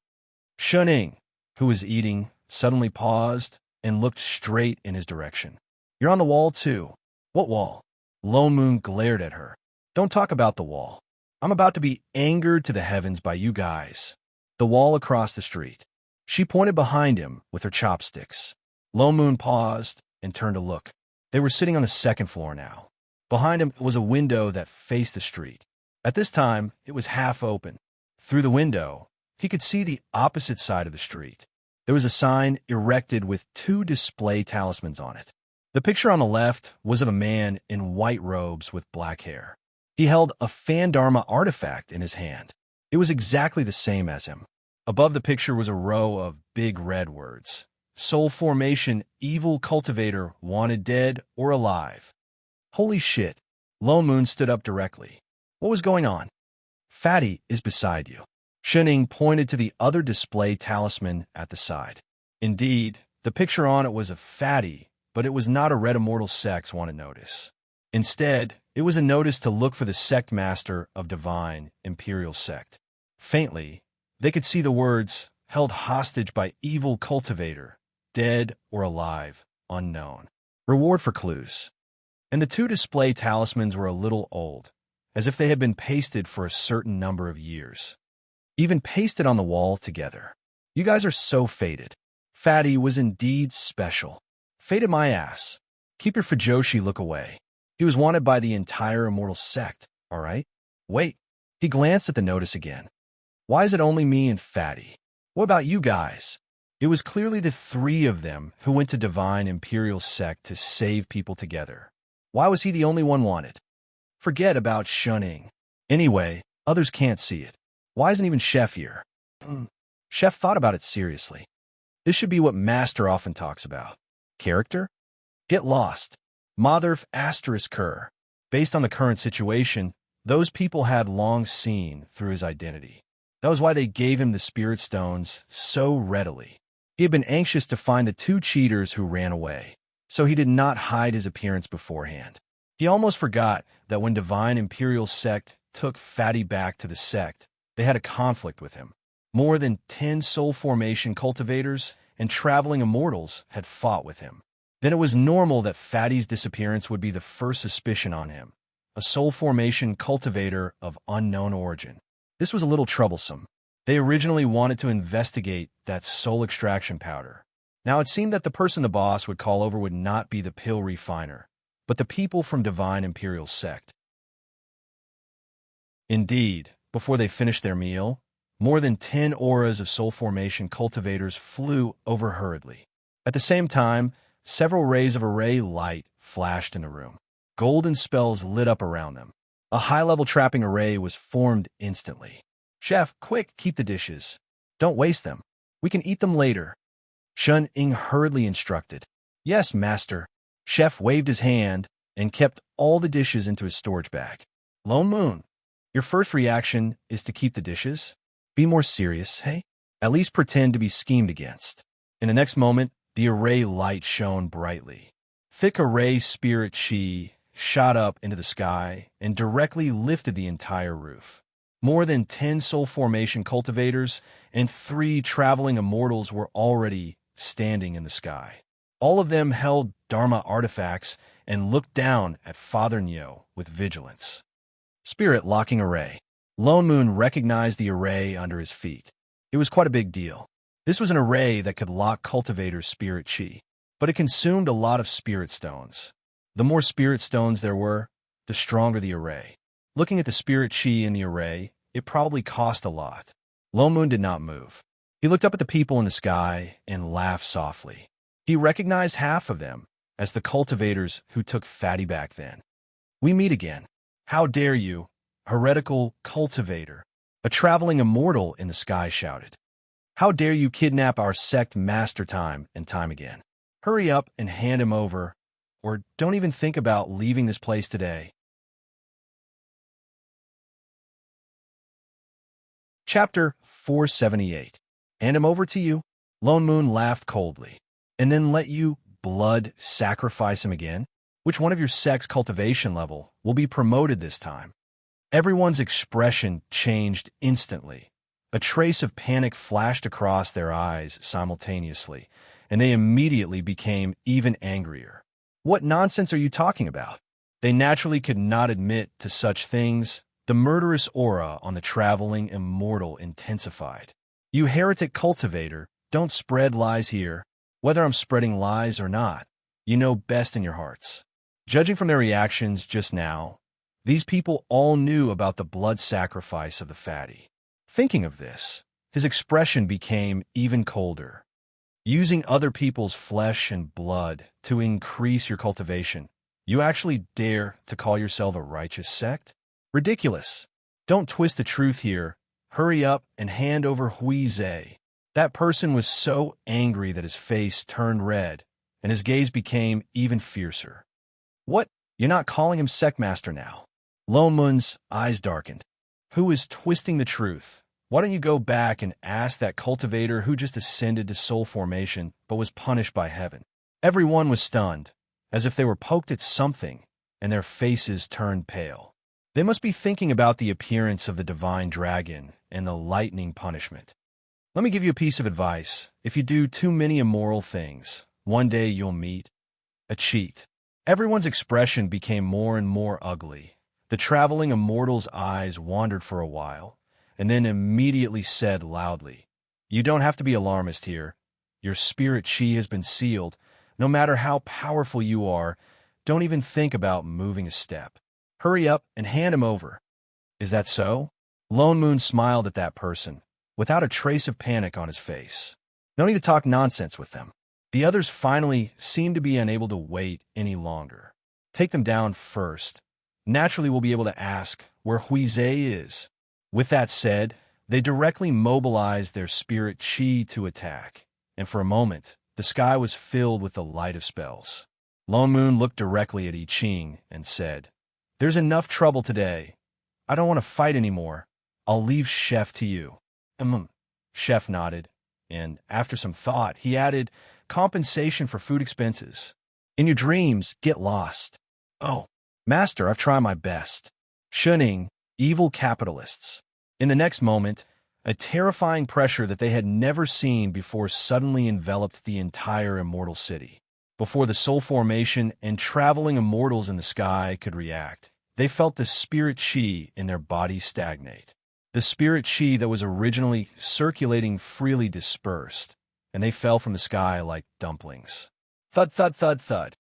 Shun-Ing, who was eating, suddenly paused and looked straight in his direction. You're on the wall too. What wall? Lomun glared at her. Don't talk about the wall. I'm about to be angered to the heavens by you guys. The wall across the street. She pointed behind him with her chopsticks. Lomun paused and turned to look. They were sitting on the second floor now. Behind him was a window that faced the street. At this time, it was half open. Through the window, he could see the opposite side of the street. There was a sign erected with 2 display talismans on it. The picture on the left was of a man in white robes with black hair. He held a Fandharma artifact in his hand. It was exactly the same as him. Above the picture was a row of big red words. Soul formation, evil cultivator, wanted dead or alive. Holy shit. Lomun stood up directly. What was going on? Fatty is beside you. Shun-Ing pointed to the other display talisman at the side. Indeed, the picture on it was of Fatty, but it was not a red immortal sex want to notice. Instead, it was a notice to look for the sect master of divine imperial sect. Faintly, they could see the words, held hostage by evil cultivator, dead or alive, unknown. Reward for clues. And the 2 display talismans were a little old, as if they had been pasted for a certain number of years. Even pasted on the wall together. You guys are so fated. Fatty was indeed special. Fated my ass. Keep your Fujoshi look away. He was wanted by the entire immortal sect, all right? Wait. He glanced at the notice again. Why is it only me and Fatty? What about you guys? It was clearly the 3 of them who went to divine imperial sect to save people together. Why was he the only one wanted? Forget about Shun-Ing. Anyway, others can't see it. Why isn't even Chef here? Chef thought about it seriously. This should be what Master often talks about. Character? Get lost. Motherf asterisk Kerr. Based on the current situation, those people had long seen through his identity. That was why they gave him the spirit stones so readily. He had been anxious to find the 2 cheaters who ran away, so he did not hide his appearance beforehand. He almost forgot that when Divine Imperial Sect took Fatty back to the sect, they had a conflict with him. More than 10 soul formation cultivators and traveling immortals had fought with him. Then it was normal that Fatty's disappearance would be the first suspicion on him, a soul formation cultivator of unknown origin. This was a little troublesome. They originally wanted to investigate that soul extraction powder. Now it seemed that the person the boss would call over would not be the pill refiner, but the people from Divine Imperial Sect. Indeed, before they finished their meal, more than 10 auras of soul formation cultivators flew over hurriedly. At the same time, several rays of array light flashed in the room. Golden spells lit up around them. A high-level trapping array was formed instantly. Chef, quick, keep the dishes. Don't waste them. We can eat them later. Shun-Ing hurriedly instructed. Yes, master. Chef waved his hand and kept all the dishes into his storage bag. Lone Moon, your first reaction is to keep the dishes? Be more serious, hey? At least pretend to be schemed against. In the next moment, the array light shone brightly. Thick array spirit chi shot up into the sky and directly lifted the entire roof. More than 10 soul formation cultivators and 3 traveling immortals were already standing in the sky. All of them held Dharma artifacts and looked down at Father Nyo with vigilance. Spirit locking array. Lone Moon recognized the array under his feet. It was quite a big deal. This was an array that could lock cultivators' spirit chi, but it consumed a lot of spirit stones. The more spirit stones there were, the stronger the array. Looking at the spirit chi in the array, it probably cost a lot. Lone Moon did not move. He looked up at the people in the sky and laughed softly. He recognized half of them as the cultivators who took Fatty back then. We meet again. How dare you, heretical cultivator? A traveling immortal in the sky shouted. How dare you kidnap our sect master time and time again? Hurry up and hand him over, or don't even think about leaving this place today. Chapter 478. Hand him over to you? Lone Moon laughed coldly. And then let you, blood, sacrifice him again? Which one of your sect's cultivation level will be promoted this time? Everyone's expression changed instantly. A trace of panic flashed across their eyes simultaneously, and they immediately became even angrier. What nonsense are you talking about? They naturally could not admit to such things. The murderous aura on the traveling immortal intensified. You heretic cultivator, don't spread lies here. Whether I'm spreading lies or not, you know best in your hearts. Judging from their reactions just now, these people all knew about the blood sacrifice of the fatty. Thinking of this, his expression became even colder. Using other people's flesh and blood to increase your cultivation, you actually dare to call yourself a righteous sect? Ridiculous. Don't twist the truth here. Hurry up and hand over Huizhe. That person was so angry that his face turned red, and his gaze became even fiercer. What? You're not calling him Sectmaster now? Lone Moon's eyes darkened. Who is twisting the truth? Why don't you go back and ask that cultivator who just ascended to soul formation but was punished by heaven? Everyone was stunned, as if they were poked at something, and their faces turned pale. They must be thinking about the appearance of the divine dragon and the lightning punishment. Let me give you a piece of advice. If you do too many immoral things, one day you'll meet a cheat. Everyone's expression became more and more ugly. The traveling immortal's eyes wandered for a while, and then immediately said loudly, You don't have to be alarmist here. Your spirit chi has been sealed. No matter how powerful you are, don't even think about moving a step. Hurry up and hand him over. Is that so? Lone Moon smiled at that person, without a trace of panic on his face. No need to talk nonsense with them. The others finally seemed to be unable to wait any longer. Take them down first. Naturally, we'll be able to ask where Huizhe is. With that said, they directly mobilized their spirit chi to attack, and for a moment, the sky was filled with the light of spells. Lone Moon looked directly at I Ching and said, There's enough trouble today. I don't want to fight anymore. I'll leave Chef to you. Chef nodded, and after some thought, he added, compensation for food expenses. In your dreams, get lost. Oh, Master, I've tried my best. Shunning, evil capitalists. In the next moment, a terrifying pressure that they had never seen before suddenly enveloped the entire immortal city. Before the soul formation and traveling immortals in the sky could react, they felt the spirit chi in their bodies stagnate. The spirit chi that was originally circulating freely dispersed, and they fell from the sky like dumplings. Thud, thud, thud, thud.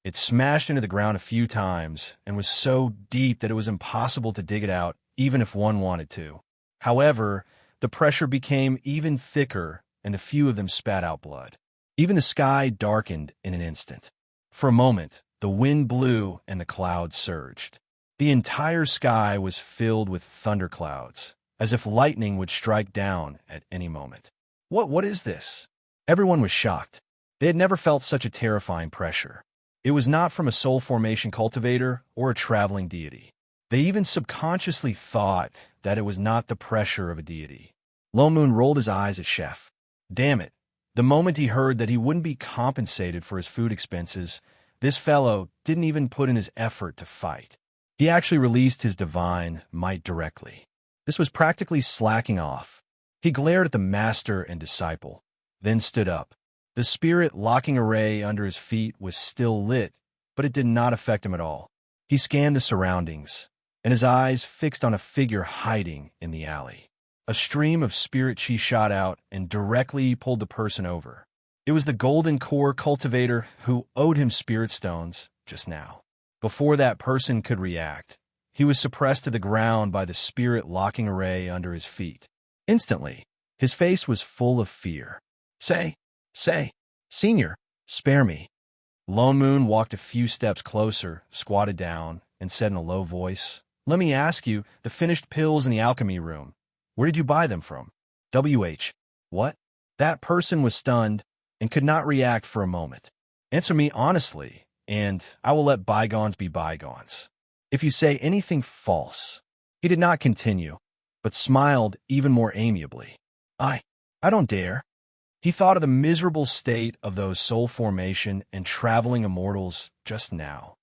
It smashed into the ground a few times and was so deep that it was impossible to dig it out, even if one wanted to. However, the pressure became even thicker, and a few of them spat out blood. Even the sky darkened in an instant. For a moment, the wind blew and the clouds surged. The entire sky was filled with thunderclouds, as if lightning would strike down at any moment. What is this? Everyone was shocked. They had never felt such a terrifying pressure. It was not from a soul formation cultivator or a traveling deity. They even subconsciously thought that it was not the pressure of a deity. Lone Moon rolled his eyes at Chef. Damn it. The moment he heard that he wouldn't be compensated for his food expenses, this fellow didn't even put in his effort to fight. He actually released his divine might directly. This was practically slacking off. He glared at the master and disciple, then stood up. The spirit locking array under his feet was still lit, but it did not affect him at all. He scanned the surroundings, and his eyes fixed on a figure hiding in the alley. A stream of spirit chi shot out and directly pulled the person over. It was the golden core cultivator who owed him spirit stones just now. Before that person could react, he was suppressed to the ground by the spirit locking array under his feet. Instantly, his face was full of fear. Say, Senior, spare me. Lone Moon walked a few steps closer, squatted down, and said in a low voice, "Let me ask you, the finished pills in the alchemy room, where did you buy them from?" What? That person was stunned and could not react for a moment. Answer me honestly, and I will let bygones be bygones. If you say anything false. He did not continue, but smiled even more amiably. I don't dare. He thought of the miserable state of those soul formation and traveling immortals just now,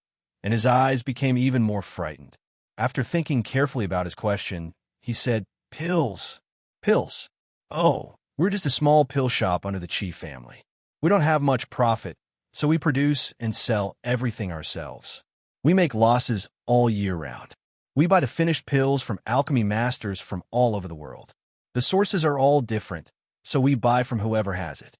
and his eyes became even more frightened. After thinking carefully about his question, he said, Pills. Oh, we're just a small pill shop under the Chi family. We don't have much profit, so we produce and sell everything ourselves. We make losses all year round. We buy the finished pills from alchemy masters from all over the world. The sources are all different, so we buy from whoever has it.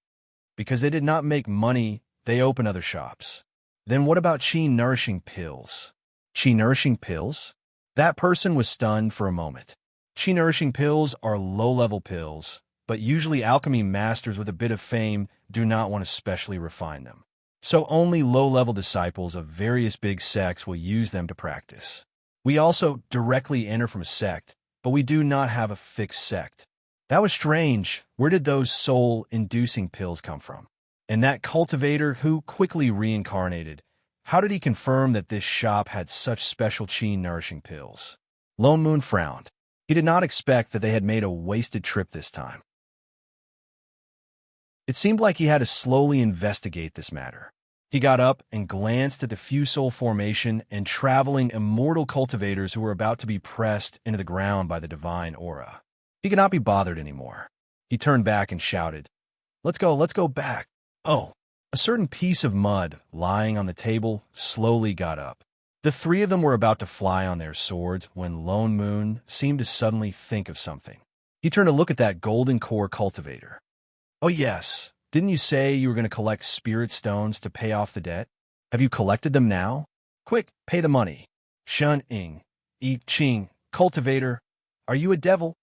Because they did not make money, they open other shops. Then what about chi-nourishing pills? Chi-nourishing pills? That person was stunned for a moment. Chi-nourishing pills are low-level pills, but usually alchemy masters with a bit of fame do not want to specially refine them. So only low-level disciples of various big sects will use them to practice. We also directly enter from a sect, but we do not have a fixed sect. That was strange. Where did those soul-inducing pills come from? And that cultivator who quickly reincarnated, how did he confirm that this shop had such special chi-nourishing pills? Lone Moon frowned. He did not expect that they had made a wasted trip this time. It seemed like he had to slowly investigate this matter. He got up and glanced at the few soul formation and traveling immortal cultivators who were about to be pressed into the ground by the divine aura. He could not be bothered anymore. He turned back and shouted, let's go back. Oh, a certain piece of mud lying on the table slowly got up. The three of them were about to fly on their swords when Lone Moon seemed to suddenly think of something. He turned to look at that golden core cultivator. Oh yes, didn't you say you were going to collect spirit stones to pay off the debt? Have you collected them now? Quick, pay the money. Shun Ing, I Ching, cultivator, are you a devil?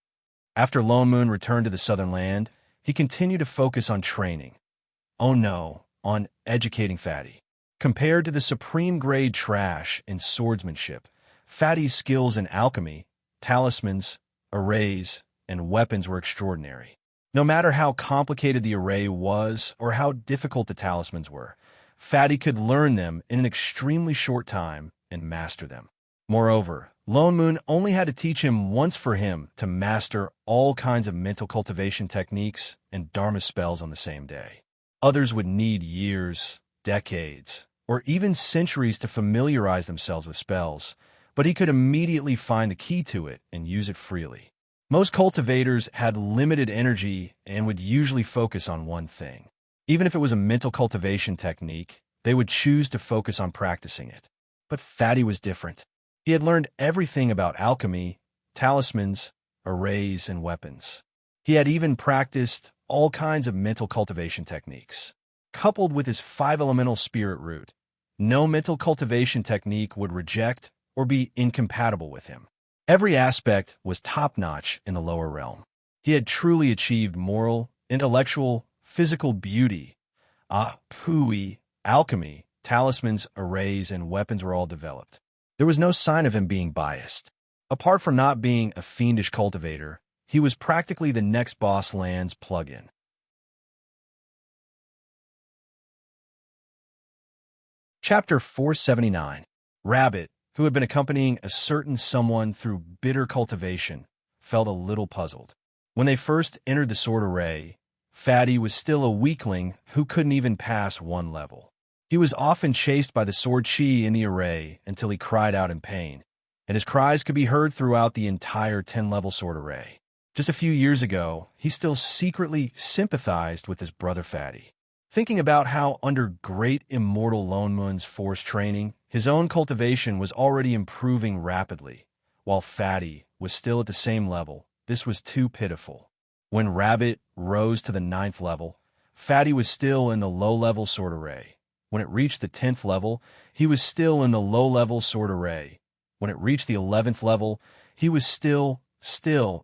After Lone Moon returned to the southern land, he continued to focus on training. Oh no, on educating Fatty. Compared to the supreme-grade trash in swordsmanship, Fatty's skills in alchemy, talismans, arrays, and weapons were extraordinary. No matter how complicated the array was or how difficult the talismans were, Fatty could learn them in an extremely short time and master them. Moreover, Lone Moon only had to teach him once for him to master all kinds of mental cultivation techniques and Dharma spells on the same day. Others would need years, decades, or even centuries to familiarize themselves with spells, but he could immediately find the key to it and use it freely. Most cultivators had limited energy and would usually focus on one thing. Even if it was a mental cultivation technique, they would choose to focus on practicing it. But Fatty was different. He had learned everything about alchemy, talismans, arrays, and weapons. He had even practiced all kinds of mental cultivation techniques. Coupled with his 5-elemental spirit root, no mental cultivation technique would reject or be incompatible with him. Every aspect was top-notch in the lower realm. He had truly achieved moral, intellectual, physical beauty. Pui, alchemy, talismans, arrays, and weapons were all developed. There was no sign of him being biased. Apart from not being a fiendish cultivator, he was practically the next boss land's plug-in. Chapter 479. Rabbit, who had been accompanying a certain someone through bitter cultivation, felt a little puzzled. When they first entered the sword array, Fatty was still a weakling who couldn't even pass one level. He was often chased by the sword chi in the array until he cried out in pain, and his cries could be heard throughout the entire 10-level sword array. Just a few years ago, he still secretly sympathized with his brother Fatty. thinking about how under great immortal Lone Moon's force training, his own cultivation was already improving rapidly, while Fatty was still at the same level. This was too pitiful. When Rabbit rose to the 9th level, Fatty was still in the low-level sword array. When it reached the 10th level, he was still in the low-level sword array. When it reached the 11th level, he was still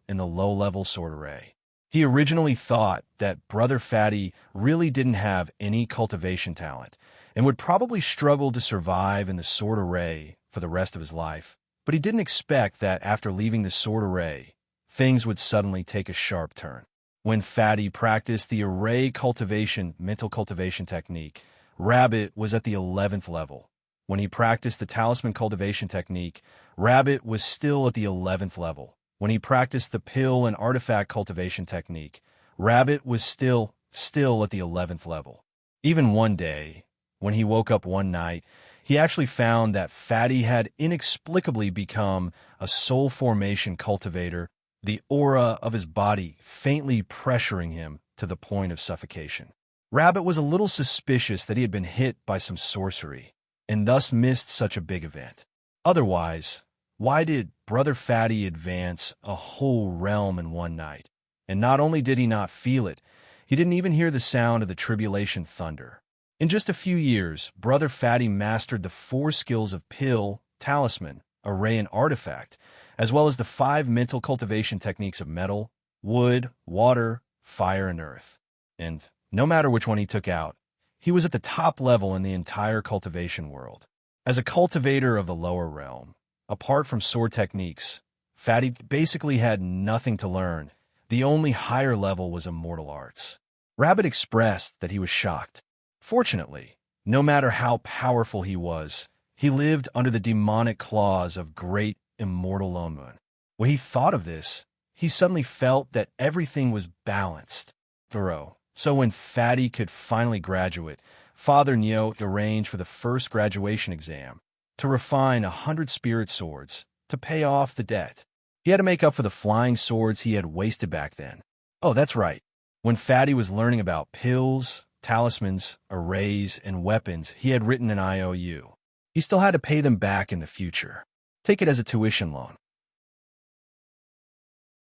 in the low-level sword array. He originally thought that Brother Fatty really didn't have any cultivation talent and would probably struggle to survive in the sword array for the rest of his life. But he didn't expect that after leaving the sword array, things would suddenly take a sharp turn. When Fatty practiced the array cultivation, mental cultivation technique, Rabbit was at the 11th level. When he practiced the talisman cultivation technique, Rabbit was still at the 11th level. When he practiced the pill and artifact cultivation technique, Rabbit was still at the 11th level. Even one day, when he woke up one night, he actually found that Fatty had inexplicably become a soul formation cultivator, the aura of his body faintly pressuring him to the point of suffocation. Rabbit was a little suspicious that he had been hit by some sorcery, and thus missed such a big event. Otherwise, why did Brother Fatty advance a whole realm in one night? And not only did he not feel it, he didn't even hear the sound of the tribulation thunder. In just a few years, Brother Fatty mastered the 4 skills of pill, talisman, array, and artifact, as well as the 5 mental cultivation techniques of metal, wood, water, fire, and earth. And no matter which one he took out, he was at the top level in the entire cultivation world. As a cultivator of the lower realm, apart from sword techniques, Fatty basically had nothing to learn. The only higher level was immortal arts. Rabbit expressed that he was shocked. Fortunately, no matter how powerful he was, he lived under the demonic claws of great immortal Lone Moon. When he thought of this, he suddenly felt that everything was balanced. So when Fatty could finally graduate, Father Nyot arranged for the first graduation exam to refine 100 spirit swords to pay off the debt. He had to make up for the flying swords he had wasted back then. Oh, that's right. When Fatty was learning about pills, talismans, arrays, and weapons, he had written an IOU. He still had to pay them back in the future. Take it as a tuition loan.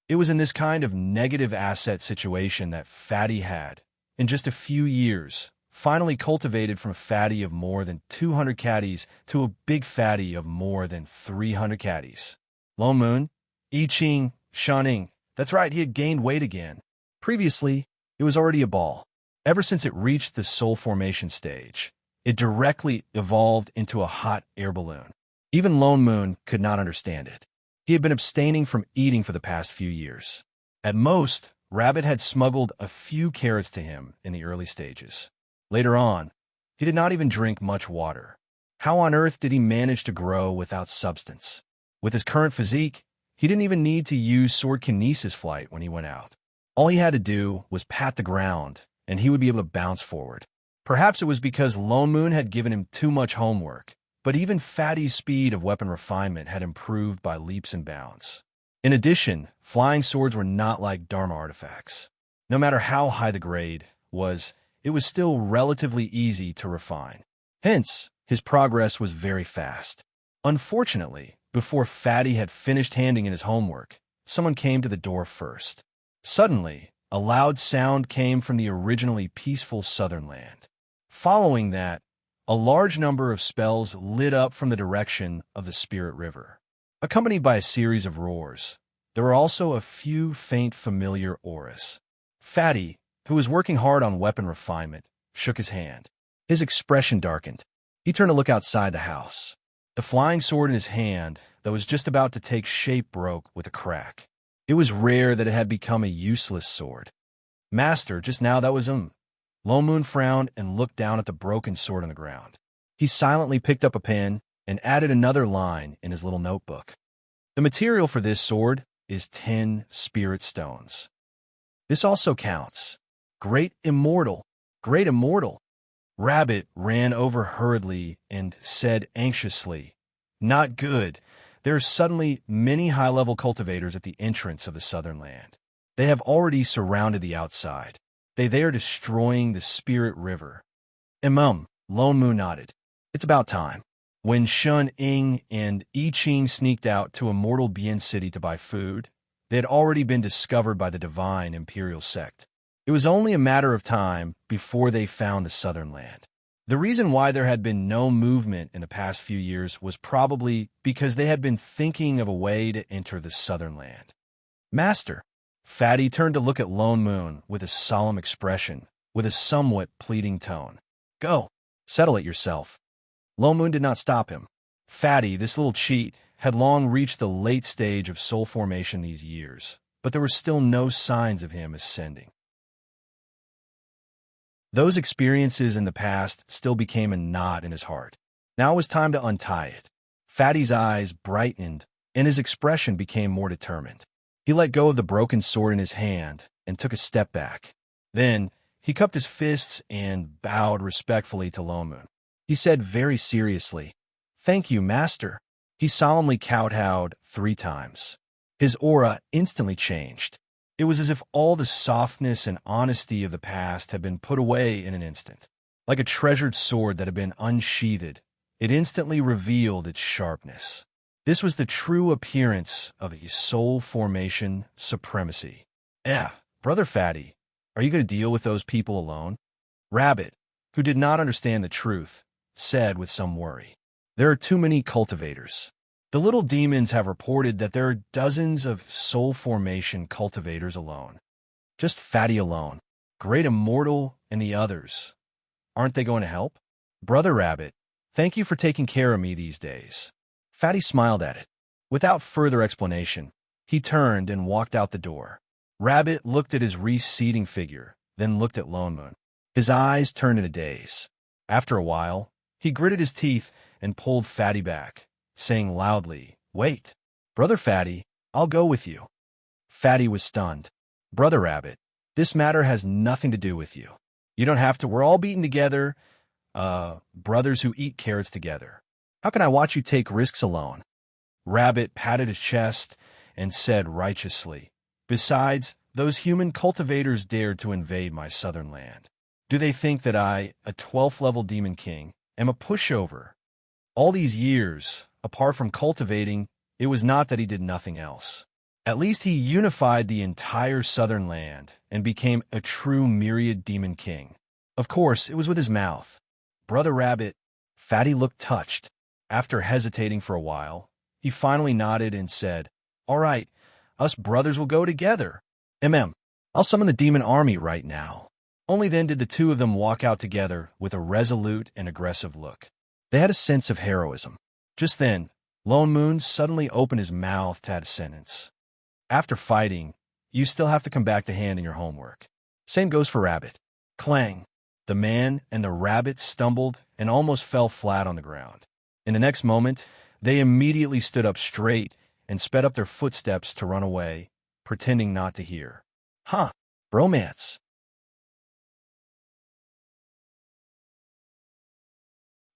It was in this kind of negative asset situation that Fatty had, in just a few years, finally cultivated from a Fatty of more than 200 caddies to a big Fatty of more than 300 caddies. Lone Moon, I Ching, Shaning. That's right, he had gained weight again. Previously, it was already a ball. Ever since it reached the soul formation stage, it directly evolved into a hot air balloon. Even Lone Moon could not understand it. He had been abstaining from eating for the past few years. At most, Rabbit had smuggled a few carrots to him in the early stages. Later on, he did not even drink much water. How on earth did he manage to grow without substance? With his current physique, he didn't even need to use sword kinesis flight when he went out. All he had to do was pat the ground, and he would be able to bounce forward. Perhaps it was because Lone Moon had given him too much homework, but even Fatty's speed of weapon refinement had improved by leaps and bounds. In addition, flying swords were not like Dharma artifacts. No matter how high the grade was, it was still relatively easy to refine. Hence, his progress was very fast. Unfortunately, before Fatty had finished handing in his homework, someone came to the door first. Suddenly, a loud sound came from the originally peaceful southern land. Following that, a large number of spells lit up from the direction of the Spirit River. Accompanied by a series of roars, there were also a few faint familiar auras. Fatty, who was working hard on weapon refinement, shook his hand. His expression darkened. He turned to look outside the house. The flying sword in his hand that was just about to take shape broke with a crack. It was rare that it had become a useless sword. Master, just now that was Lone Moon frowned and looked down at the broken sword on the ground. He silently picked up a pen and added another line in his little notebook. The material for this sword is 10 spirit stones. This also counts. Great immortal, great immortal. Rabbit ran over hurriedly and said anxiously, "Not good. There are suddenly many high-level cultivators at the entrance of the southern land. They have already surrounded the outside. They are destroying the spirit river. Lone Moon nodded. It's about time. When Shun Ing and I Ching sneaked out to Immortal Bien City to buy food, they had already been discovered by the divine imperial sect. It was only a matter of time before they found the southern land. The reason why there had been no movement in the past few years was probably because they had been thinking of a way to enter the southern land. Master, Fatty turned to look at Lone Moon with a solemn expression, with a somewhat pleading tone. Go, settle it yourself. Lone Moon did not stop him. Fatty, this little cheat, had long reached the late stage of soul formation these years, but there were still no signs of him ascending. Those experiences in the past still became a knot in his heart. Now it was time to untie it. Fatty's eyes brightened, and his expression became more determined. He let go of the broken sword in his hand and took a step back. Then, he cupped his fists and bowed respectfully to Lone Moon. He said very seriously, Thank you, Master. He solemnly kowtowed 3 times. His aura instantly changed. It was as if all the softness and honesty of the past had been put away in an instant. Like a treasured sword that had been unsheathed, it instantly revealed its sharpness. This was the true appearance of a soul formation supremacy. Brother Fatty, are you going to deal with those people alone? Rabbit, who did not understand the truth, said with some worry. There are too many cultivators. The little demons have reported that there are dozens of soul formation cultivators alone. Just Fatty alone. Great Immortal and the others. Aren't they going to help? Brother Rabbit, thank you for taking care of me these days. Fatty smiled at it. Without further explanation, he turned and walked out the door. Rabbit looked at his receding figure, then looked at Lone Moon. His eyes turned in a daze. After a while, he gritted his teeth and pulled Fatty back, saying loudly, Wait, Brother Fatty, I'll go with you. Fatty was stunned. Brother Rabbit, this matter has nothing to do with you. You don't have to. We're all beaten together, brothers who eat carrots together. How can I watch you take risks alone? Rabbit patted his chest and said righteously, Besides, those human cultivators dared to invade my southern land. Do they think that I, a 12th level demon king, am a pushover? All these years, apart from cultivating, it was not that he did nothing else. At least he unified the entire southern land and became a true myriad demon king. Of course, it was with his mouth. Brother Rabbit, Fatty looked touched. After hesitating for a while, he finally nodded and said, All right, us brothers will go together. I'll summon the demon army right now. Only then did the two of them walk out together with a resolute and aggressive look. They had a sense of heroism. Just then, Lone Moon suddenly opened his mouth to add a sentence. After fighting, you still have to come back to hand in your homework. Same goes for Rabbit. Clang! The man and the rabbit stumbled and almost fell flat on the ground. In the next moment, they immediately stood up straight and sped up their footsteps to run away, pretending not to hear. Romance.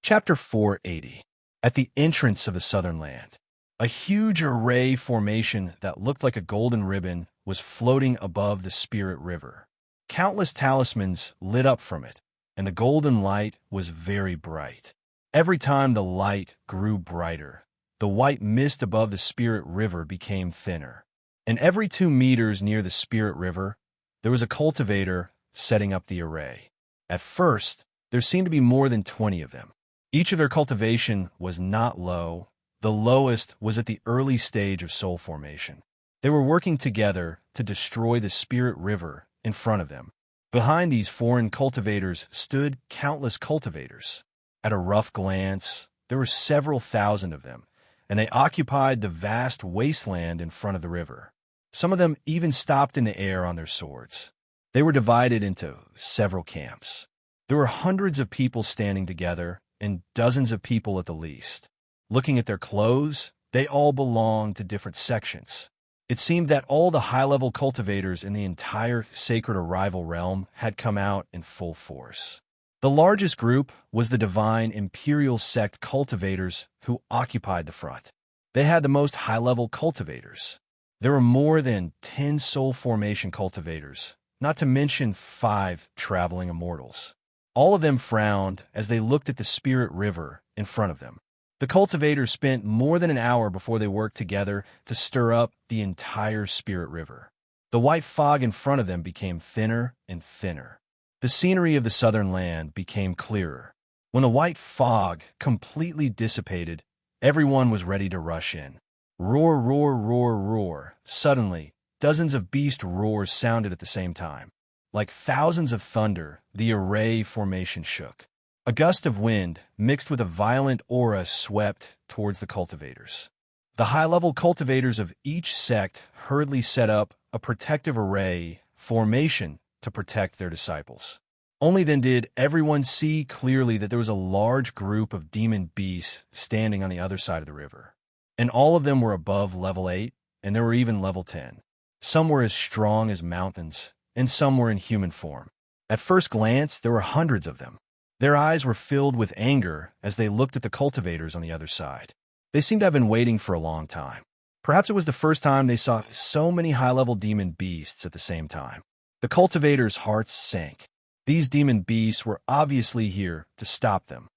Chapter 480. At the entrance of the southern land, a huge array formation that looked like a golden ribbon was floating above the spirit river. Countless talismans lit up from it, and the golden light was very bright. Every time the light grew brighter, the white mist above the spirit river became thinner. And every 2 meters near the spirit river, there was a cultivator setting up the array. At first, there seemed to be more than 20 of them. Each of their cultivation was not low. The lowest was at the early stage of soul formation. They were working together to destroy the spirit river in front of them. Behind these foreign cultivators stood countless cultivators. At a rough glance, there were several thousand of them, and they occupied the vast wasteland in front of the river. Some of them even stopped in the air on their swords. They were divided into several camps. There were hundreds of people standing together, and dozens of people at the least. Looking at their clothes, they all belonged to different sections. It seemed that all the high-level cultivators in the entire Sacred Arrival realm had come out in full force. The largest group was the Divine Imperial Sect cultivators who occupied the front. They had the most high-level cultivators. There were more than 10 soul formation cultivators, not to mention 5 traveling immortals. All of them frowned as they looked at the spirit river in front of them. The cultivators spent more than an hour before they worked together to stir up the entire spirit river. The white fog in front of them became thinner and thinner. The scenery of the southern land became clearer. When the white fog completely dissipated, everyone was ready to rush in. Roar, roar, roar, roar. Suddenly, dozens of beast roars sounded at the same time. Like thousands of thunder, the array formation shook. A gust of wind, mixed with a violent aura, swept towards the cultivators. The high-level cultivators of each sect hurriedly set up a protective array formation to protect their disciples. Only then did everyone see clearly that there was a large group of demon beasts standing on the other side of the river. And all of them were above level 8, and there were even level 10. Some were as strong as mountains, and some were in human form. At first glance, there were hundreds of them. Their eyes were filled with anger as they looked at the cultivators on the other side. They seemed to have been waiting for a long time. Perhaps it was the first time they saw so many high-level demon beasts at the same time. The cultivators' hearts sank. These demon beasts were obviously here to stop them.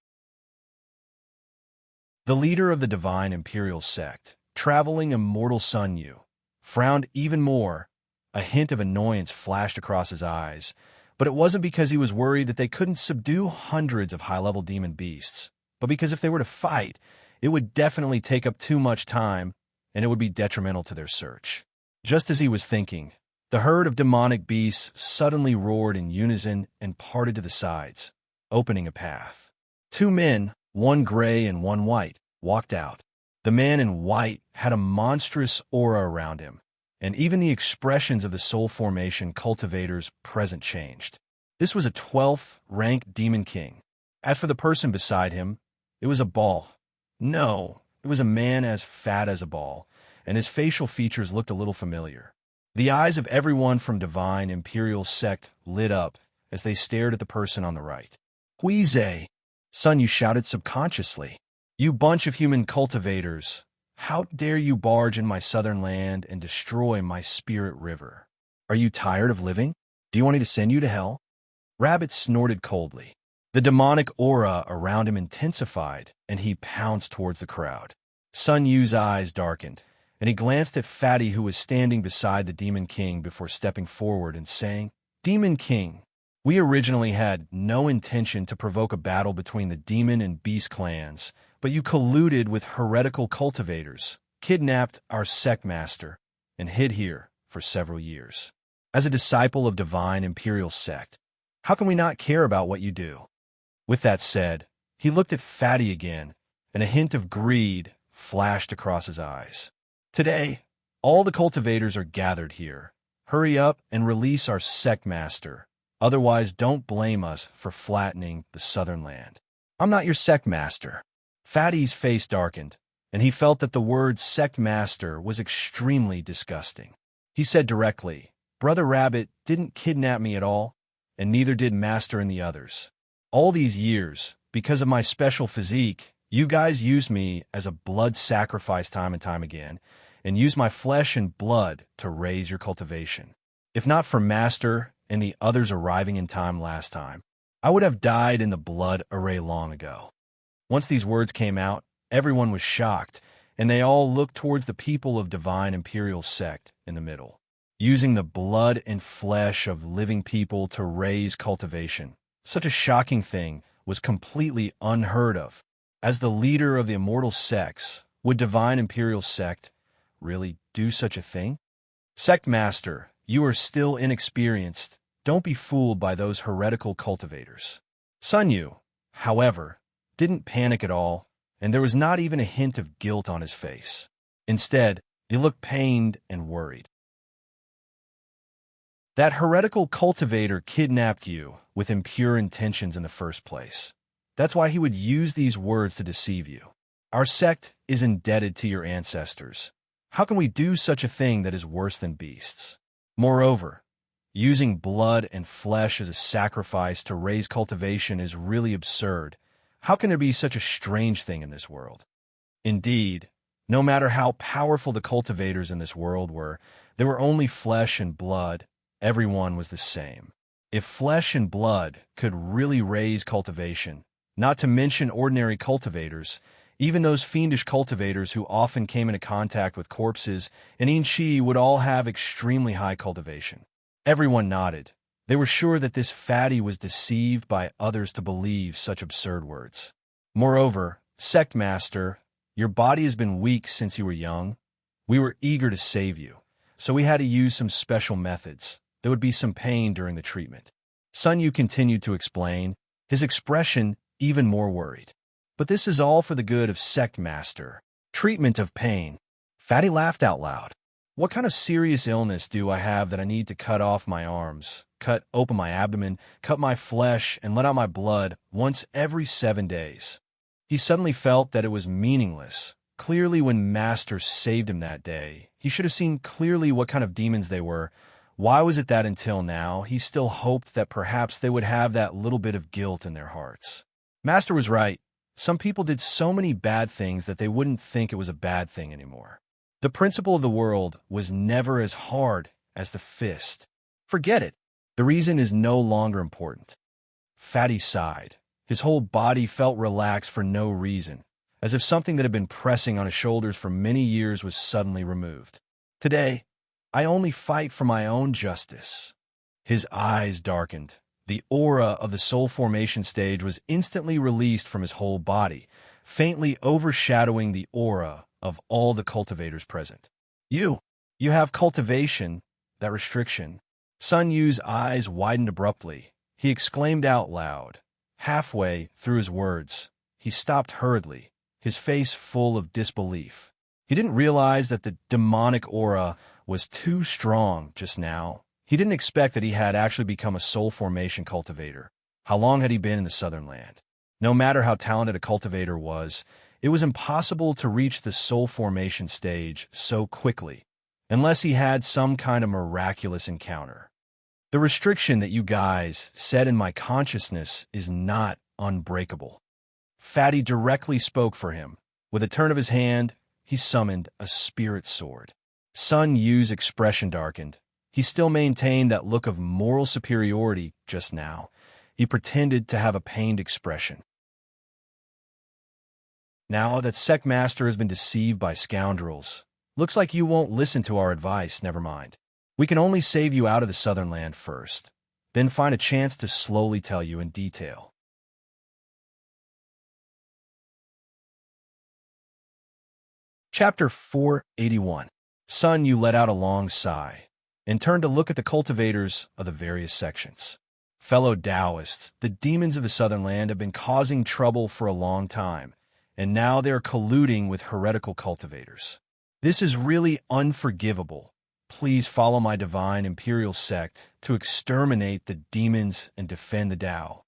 The leader of the divine imperial sect, traveling immortal Sun Yu, frowned even more. A hint of annoyance flashed across his eyes, but it wasn't because he was worried that they couldn't subdue hundreds of high-level demon beasts, but because if they were to fight, it would definitely take up too much time, and it would be detrimental to their search. Just as he was thinking, the herd of demonic beasts suddenly roared in unison and parted to the sides, opening a path. 2 men, one gray and one white, walked out. The man in white had a monstrous aura around him, and even the expressions of the soul formation cultivators present changed. This was a 12th rank demon king. As for the person beside him, it was a ball. No, it was a man as fat as a ball, and his facial features looked a little familiar. The eyes of everyone from Divine Imperial Sect lit up as they stared at the person on the right. Huize, Sun Yu shouted subconsciously. You bunch of human cultivators, how dare you barge in my southern land and destroy my spirit river? Are you tired of living? Do you want me to send you to hell? Rabbit snorted coldly. The demonic aura around him intensified, and he pounced towards the crowd. Sun Yu's eyes darkened, and he glanced at Fatty, who was standing beside the Demon King, before stepping forward and saying, Demon King, we originally had no intention to provoke a battle between the Demon and Beast clans, but you colluded with heretical cultivators, kidnapped our sect master, and hid here for several years. As a disciple of Divine Imperial Sect, how can we not care about what you do? With that said, he looked at Fatty again, and a hint of greed flashed across his eyes. Today, all the cultivators are gathered here. Hurry up and release our sect master. Otherwise, don't blame us for flattening the southern land. I'm not your sect master. Fatty's face darkened, and he felt that the word sect master was extremely disgusting. He said directly, Brother Rabbit didn't kidnap me at all, and neither did Master and the others. All these years, because of my special physique, you guys used me as a blood sacrifice time and time again, and used my flesh and blood to raise your cultivation. If not for Master and the others arriving in time last time, I would have died in the blood array long ago. Once these words came out, everyone was shocked, and they all looked towards the people of Divine Imperial Sect in the middle. Using the blood and flesh of living people to raise cultivation, such a shocking thing was completely unheard of. As the leader of the immortal sects, would Divine Imperial Sect really do such a thing? Sect Master, you are still inexperienced. Don't be fooled by those heretical cultivators. Sun Yu, however, didn't panic at all, and there was not even a hint of guilt on his face. Instead, he looked pained and worried. That heretical cultivator kidnapped you with impure intentions in the first place. That's why he would use these words to deceive you. Our sect is indebted to your ancestors. How can we do such a thing that is worse than beasts? Moreover, using blood and flesh as a sacrifice to raise cultivation is really absurd. How can there be such a strange thing in this world? Indeed, no matter how powerful the cultivators in this world were, they were only flesh and blood, Everyone was the same. If flesh and blood could really raise cultivation, not to mention ordinary cultivators, even those fiendish cultivators who often came into contact with corpses, and Inchi would all have extremely high cultivation. Everyone nodded. They were sure that this fatty was deceived by others to believe such absurd words. Moreover, Sect Master, your body has been weak since you were young. We were eager to save you, so we had to use some special methods. There would be some pain during the treatment. Sun Yu continued to explain, his expression even more worried. But this is all for the good of Sect Master. Treatment of pain. Fatty laughed out loud. What kind of serious illness do I have that I need to cut off my arms, cut open my abdomen, cut my flesh, and let out my blood once every 7 days? He suddenly felt that it was meaningless. Clearly, when Master saved him that day, he should have seen clearly what kind of demons they were. Why was it that until now, he still hoped that perhaps they would have that little bit of guilt in their hearts? Master was right. Some people did so many bad things that they wouldn't think it was a bad thing anymore. The principle of the world was never as hard as the fist. Forget it. The reason is no longer important. Fatty sighed. His whole body felt relaxed for no reason, as if something that had been pressing on his shoulders for many years was suddenly removed. Today, I only fight for my own justice. His eyes darkened. The aura of the soul formation stage was instantly released from his whole body, faintly overshadowing the aura of all the cultivators present. You have cultivation, that restriction. Sun Yu's eyes widened abruptly. He exclaimed out loud. Halfway through his words, he stopped hurriedly, his face full of disbelief. He didn't realize that the demonic aura was too strong just now. He didn't expect that he had actually become a soul formation cultivator. How long had he been in the Southern Land? No matter how talented a cultivator was, it was impossible to reach the soul formation stage so quickly, unless he had some kind of miraculous encounter. The restriction that you guys set in my consciousness is not unbreakable. Fatty directly spoke for him. With a turn of his hand, he summoned a spirit sword. Sun Yu's expression darkened. He still maintained that look of moral superiority just now. He pretended to have a pained expression. Now that Sect Master has been deceived by scoundrels, looks like you won't listen to our advice, never mind. We can only save you out of the Southern Land first, then find a chance to slowly tell you in detail. Chapter 481. Sun Yu let out a long sigh and turned to look at the cultivators of the various sections. Fellow Taoists, the demons of the Southern Land have been causing trouble for a long time, and now they are colluding with heretical cultivators. This is really unforgivable. Please follow my divine imperial sect to exterminate the demons and defend the Tao.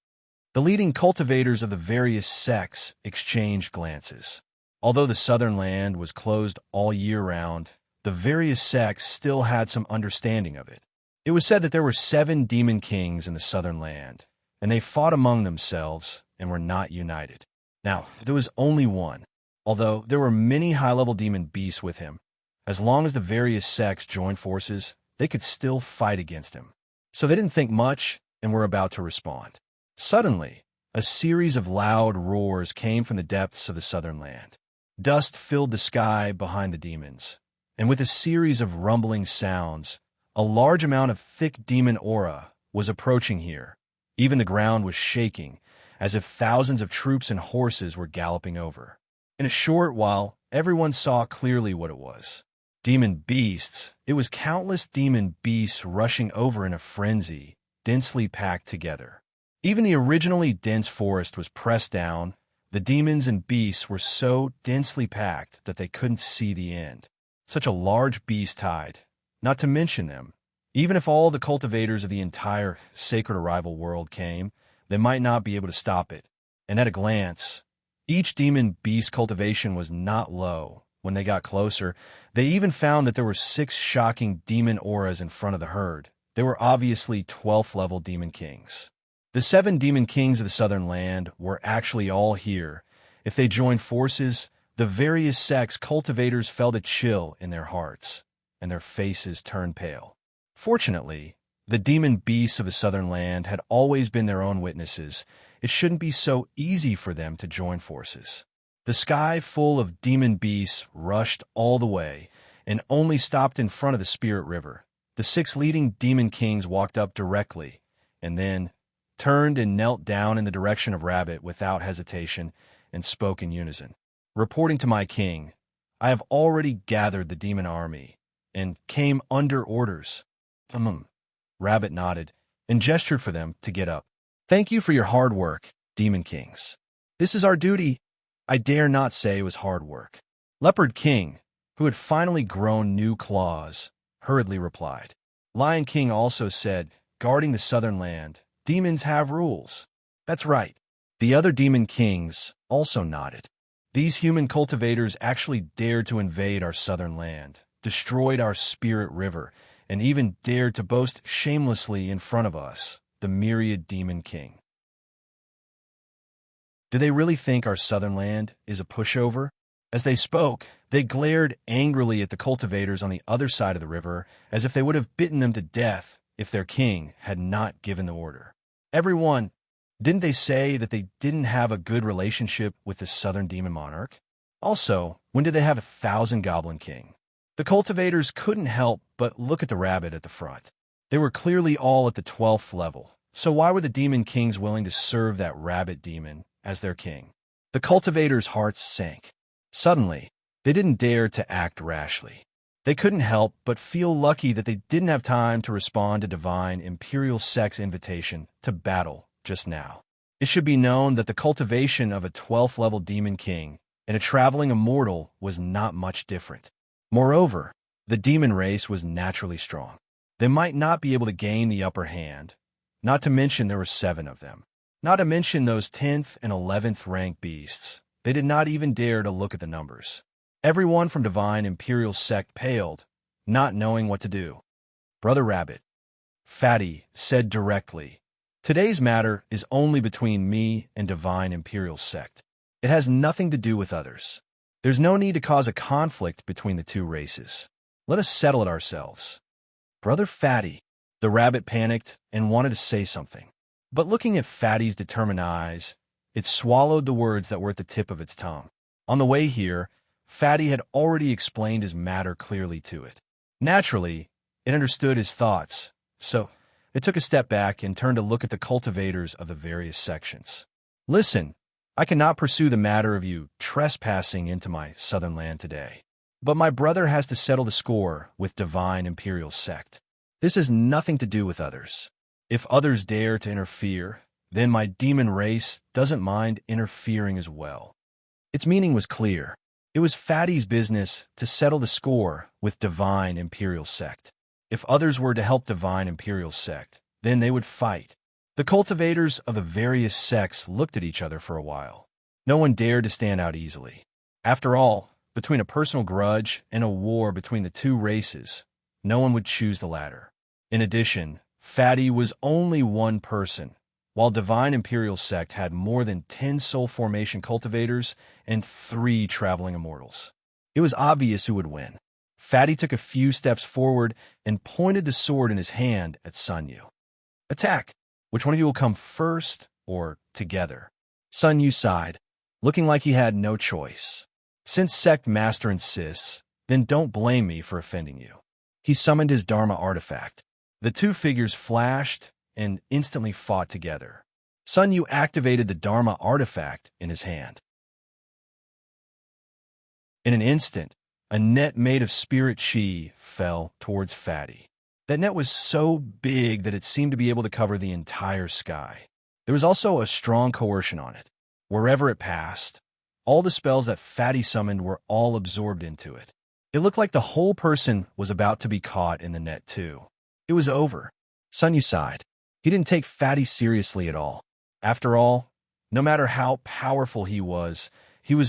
The leading cultivators of the various sects exchanged glances. Although the Southern Land was closed all year round, the various sects still had some understanding of it. It was said that there were 7 demon kings in the Southern Land, and they fought among themselves and were not united. Now, there was only one, although there were many high-level demon beasts with him. As long as the various sects joined forces, they could still fight against him. So they didn't think much and were about to respond. Suddenly, a series of loud roars came from the depths of the Southern Land. Dust filled the sky behind the demons, and with a series of rumbling sounds, a large amount of thick demon aura was approaching here. Even the ground was shaking, as if thousands of troops and horses were galloping over. In a short while, everyone saw clearly what it was. Demon beasts. It was countless demon beasts rushing over in a frenzy, densely packed together. Even the originally dense forest was pressed down. The demons and beasts were so densely packed that they couldn't see the end. Such a large beast tide, not to mention them. Even if all the cultivators of the entire Sacred Arrival world came, they might not be able to stop it. And at a glance, each demon beast cultivation was not low. When they got closer, they even found that there were 6 shocking demon auras in front of the herd. They were obviously 12th level demon kings. The 7 demon kings of the Southern Land were actually all here. If they joined forces, the various sects cultivators felt a chill in their hearts, and their faces turned pale. Fortunately, The demon beasts of the southern land had always been their own witnesses. It shouldn't be so easy for them to join forces. The sky full of demon beasts rushed all the way and only stopped in front of the Spirit River. The 6 leading demon kings walked up directly and then turned and knelt down in the direction of Rabbit without hesitation and spoke in unison. Reporting to my king, I have already gathered the demon army and came under orders. Rabbit nodded and gestured for them to get up. Thank you for your hard work, demon kings. This is our duty. I dare not say it was hard work. Leopard King, who had finally grown new claws, hurriedly replied. Lion King also said, guarding the southern land, demons have rules. That's right. The other demon kings also nodded. These human cultivators actually dared to invade our southern land, destroyed our Spirit River, and even dared to boast shamelessly in front of us, the myriad demon king. Do they really think our southern land is a pushover? As they spoke, they glared angrily at the cultivators on the other side of the river, as if they would have bitten them to death if their king had not given the order. Everyone, didn't they say that they didn't have a good relationship with the southern demon monarch? Also, when did they have 1,000 goblin king? The cultivators couldn't help but look at the rabbit at the front. They were clearly all at the 12th level, so why were the demon kings willing to serve that rabbit demon as their king? The cultivators' hearts sank. Suddenly, they didn't dare to act rashly. They couldn't help but feel lucky that they didn't have time to respond to Divine Imperial Sect's invitation to battle just now. It should be known that the cultivation of a 12th level demon king and a traveling immortal was not much different. Moreover, the demon race was naturally strong. They might not be able to gain the upper hand, not to mention there were 7 of them. Not to mention those 10th and 11th rank beasts. They did not even dare to look at the numbers. Everyone from Divine Imperial Sect paled, not knowing what to do. Brother Rabbit, Fatty said directly, today's matter is only between me and Divine Imperial Sect. It has nothing to do with others. There's no need to cause a conflict between the 2 races. Let us settle it ourselves. Brother Fatty, the rabbit panicked and wanted to say something. But looking at Fatty's determined eyes, it swallowed the words that were at the tip of its tongue. On the way here, Fatty had already explained his matter clearly to it. Naturally, it understood his thoughts, so it took a step back and turned to look at the cultivators of the various sections. Listen, I cannot pursue the matter of you trespassing into my southern land today. But my brother has to settle the score with Divine Imperial Sect. This has nothing to do with others. If others dare to interfere, then my demon race doesn't mind interfering as well. Its meaning was clear. It was Fatty's business to settle the score with Divine Imperial Sect. If others were to help Divine Imperial Sect, then they would fight. The cultivators of the various sects looked at each other for a while. No one dared to stand out easily. After all, between a personal grudge and a war between the 2 races, no one would choose the latter. In addition, Fatty was only one person, while Divine Imperial Sect had more than 10 soul formation cultivators and 3 traveling immortals. It was obvious who would win. Fatty took a few steps forward and pointed the sword in his hand at Sun Yu. Attack! Which one of you will come first, or together? Sun Yu sighed, looking like he had no choice. Since Sect Master insists, then don't blame me for offending you. He summoned his Dharma artifact. The 2 figures flashed and instantly fought together. Sun Yu activated the Dharma artifact in his hand. In an instant, a net made of spirit chi fell towards Fatty. That net was so big that it seemed to be able to cover the entire sky. There was also a strong coercion on it. Wherever it passed, all the spells that Fatty summoned were all absorbed into it. It looked like the whole person was about to be caught in the net too. It was over. Sun Yu sighed. He didn't take Fatty seriously at all. After all, no matter how powerful he was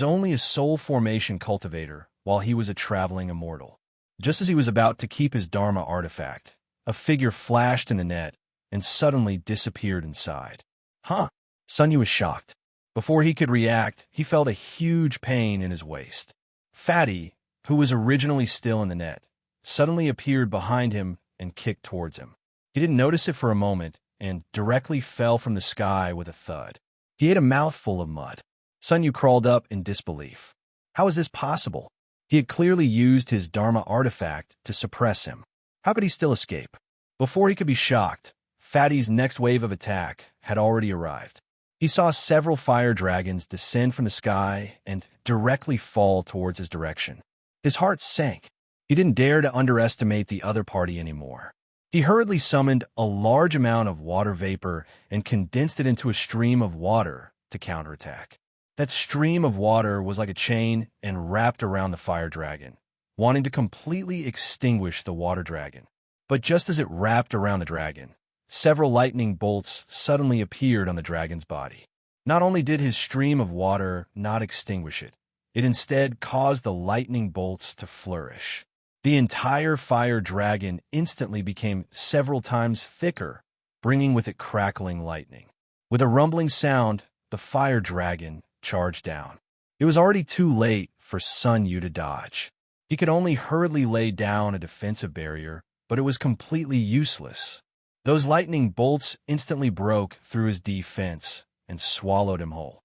only a soul formation cultivator while he was a traveling immortal. Just as he was about to keep his Dharma artifact, a figure flashed in the net and suddenly disappeared inside. Huh? Sun Yu was shocked. Before he could react, he felt a huge pain in his waist. Fatty, who was originally still in the net, suddenly appeared behind him and kicked towards him. He didn't notice it for a moment and directly fell from the sky with a thud. He ate a mouthful of mud. Sun Yu crawled up in disbelief. How is this possible? He had clearly used his Dharma artifact to suppress him. How could he still escape? Before he could be shocked, Fatty's next wave of attack had already arrived. He saw several fire dragons descend from the sky and directly fall towards his direction. His heart sank. He didn't dare to underestimate the other party anymore. He hurriedly summoned a large amount of water vapor and condensed it into a stream of water to counterattack. That stream of water was like a chain and wrapped around the fire dragon, wanting to completely extinguish the water dragon. But just as it wrapped around the dragon, several lightning bolts suddenly appeared on the dragon's body. Not only did his stream of water not extinguish it, it instead caused the lightning bolts to flourish. The entire fire dragon instantly became several times thicker, bringing with it crackling lightning. With a rumbling sound, the fire dragon charged down. It was already too late for Sun Yu to dodge. He could only hurriedly lay down a defensive barrier, but it was completely useless. Those lightning bolts instantly broke through his defense and swallowed him whole.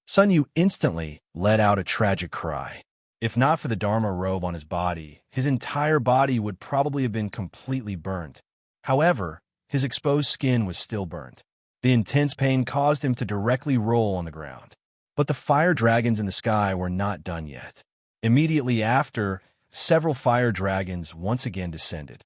Sun Yu instantly let out a tragic cry. If not for the Dharma robe on his body, his entire body would probably have been completely burned. However, his exposed skin was still burned. The intense pain caused him to directly roll on the ground. But the fire dragons in the sky were not done yet. Immediately after, several fire dragons once again descended.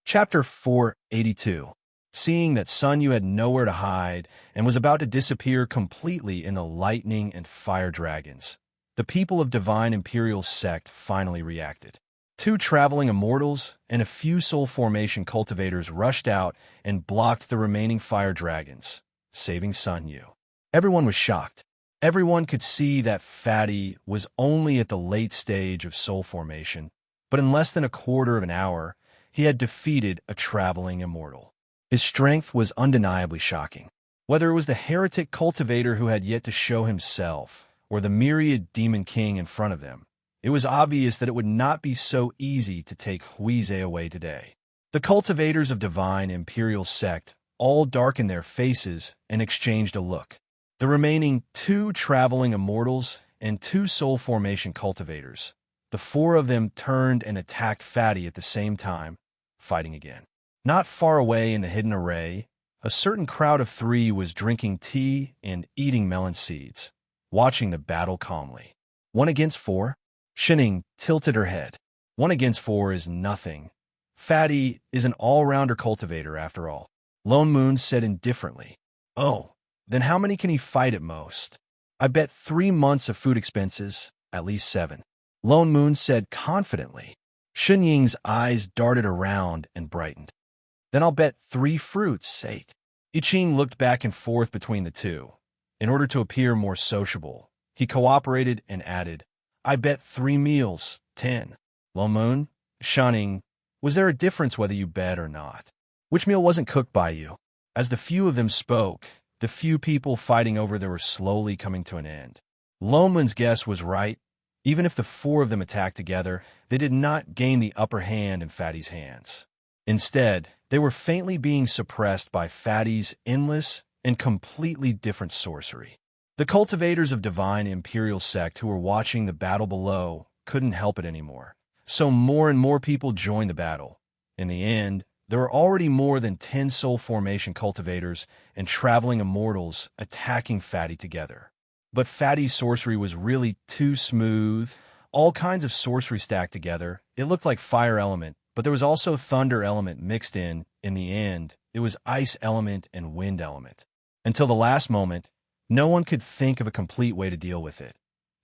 Chapter 482. Seeing that Sun Yu had nowhere to hide and was about to disappear completely in the lightning and fire dragons, the people of Divine Imperial Sect finally reacted. 2 traveling immortals and a few soul formation cultivators rushed out and blocked the remaining fire dragons, saving Sun Yu. Everyone was shocked. Everyone could see that Fatty was only at the late stage of soul formation, but in less than a quarter of an hour, he had defeated a traveling immortal. His strength was undeniably shocking. Whether it was the heretic cultivator who had yet to show himself, or the myriad demon king in front of them, it was obvious that it would not be so easy to take Huize away today. The cultivators of Divine Imperial Sect all darkened their faces and exchanged a look. The remaining 2 traveling immortals and 2 soul formation cultivators, the 4 of them turned and attacked Fatty at the same time, fighting again. Not far away in the hidden array, a certain crowd of 3 was drinking tea and eating melon seeds, watching the battle calmly. 1 against 4? Shining tilted her head. 1 against 4 is nothing. Fatty is an all-rounder cultivator after all. Lone Moon said indifferently. Oh, then how many can he fight at most? I bet 3 months of food expenses, at least 7. Lone Moon said confidently. Shen Ying's eyes darted around and brightened. Then I'll bet 3 fruits, 8. I Ching looked back and forth between the 2. In order to appear more sociable, he cooperated and added, I bet 3 meals, 10. Lone Moon, shunning, was there a difference whether you bet or not? Which meal wasn't cooked by you? As the few of them spoke, the few people fighting over there were slowly coming to an end. Lone Moon's guess was right. Even if the 4 of them attacked together, they did not gain the upper hand in Fatty's hands. Instead, they were faintly being suppressed by Fatty's endless and completely different sorcery. The cultivators of Divine Imperial Sect who were watching the battle below couldn't help it anymore. So more and more people joined the battle. In the end, there were already more than 10 soul formation cultivators and traveling immortals attacking Fatty together. But Fatty's sorcery was really too smooth. All kinds of sorcery stacked together. It looked like fire element, but there was also thunder element mixed in. In the end, it was ice element and wind element. Until the last moment, no one could think of a complete way to deal with it.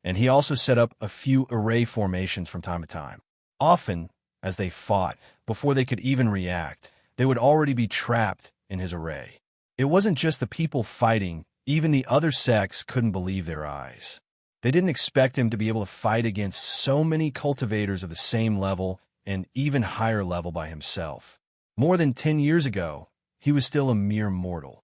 And he also set up a few array formations from time to time. Often, as they fought, before they could even react, they would already be trapped in his array. It wasn't just the people fighting, even the other sects couldn't believe their eyes. They didn't expect him to be able to fight against so many cultivators of the same level and even higher level by himself. More than 10 years ago, he was still a mere mortal.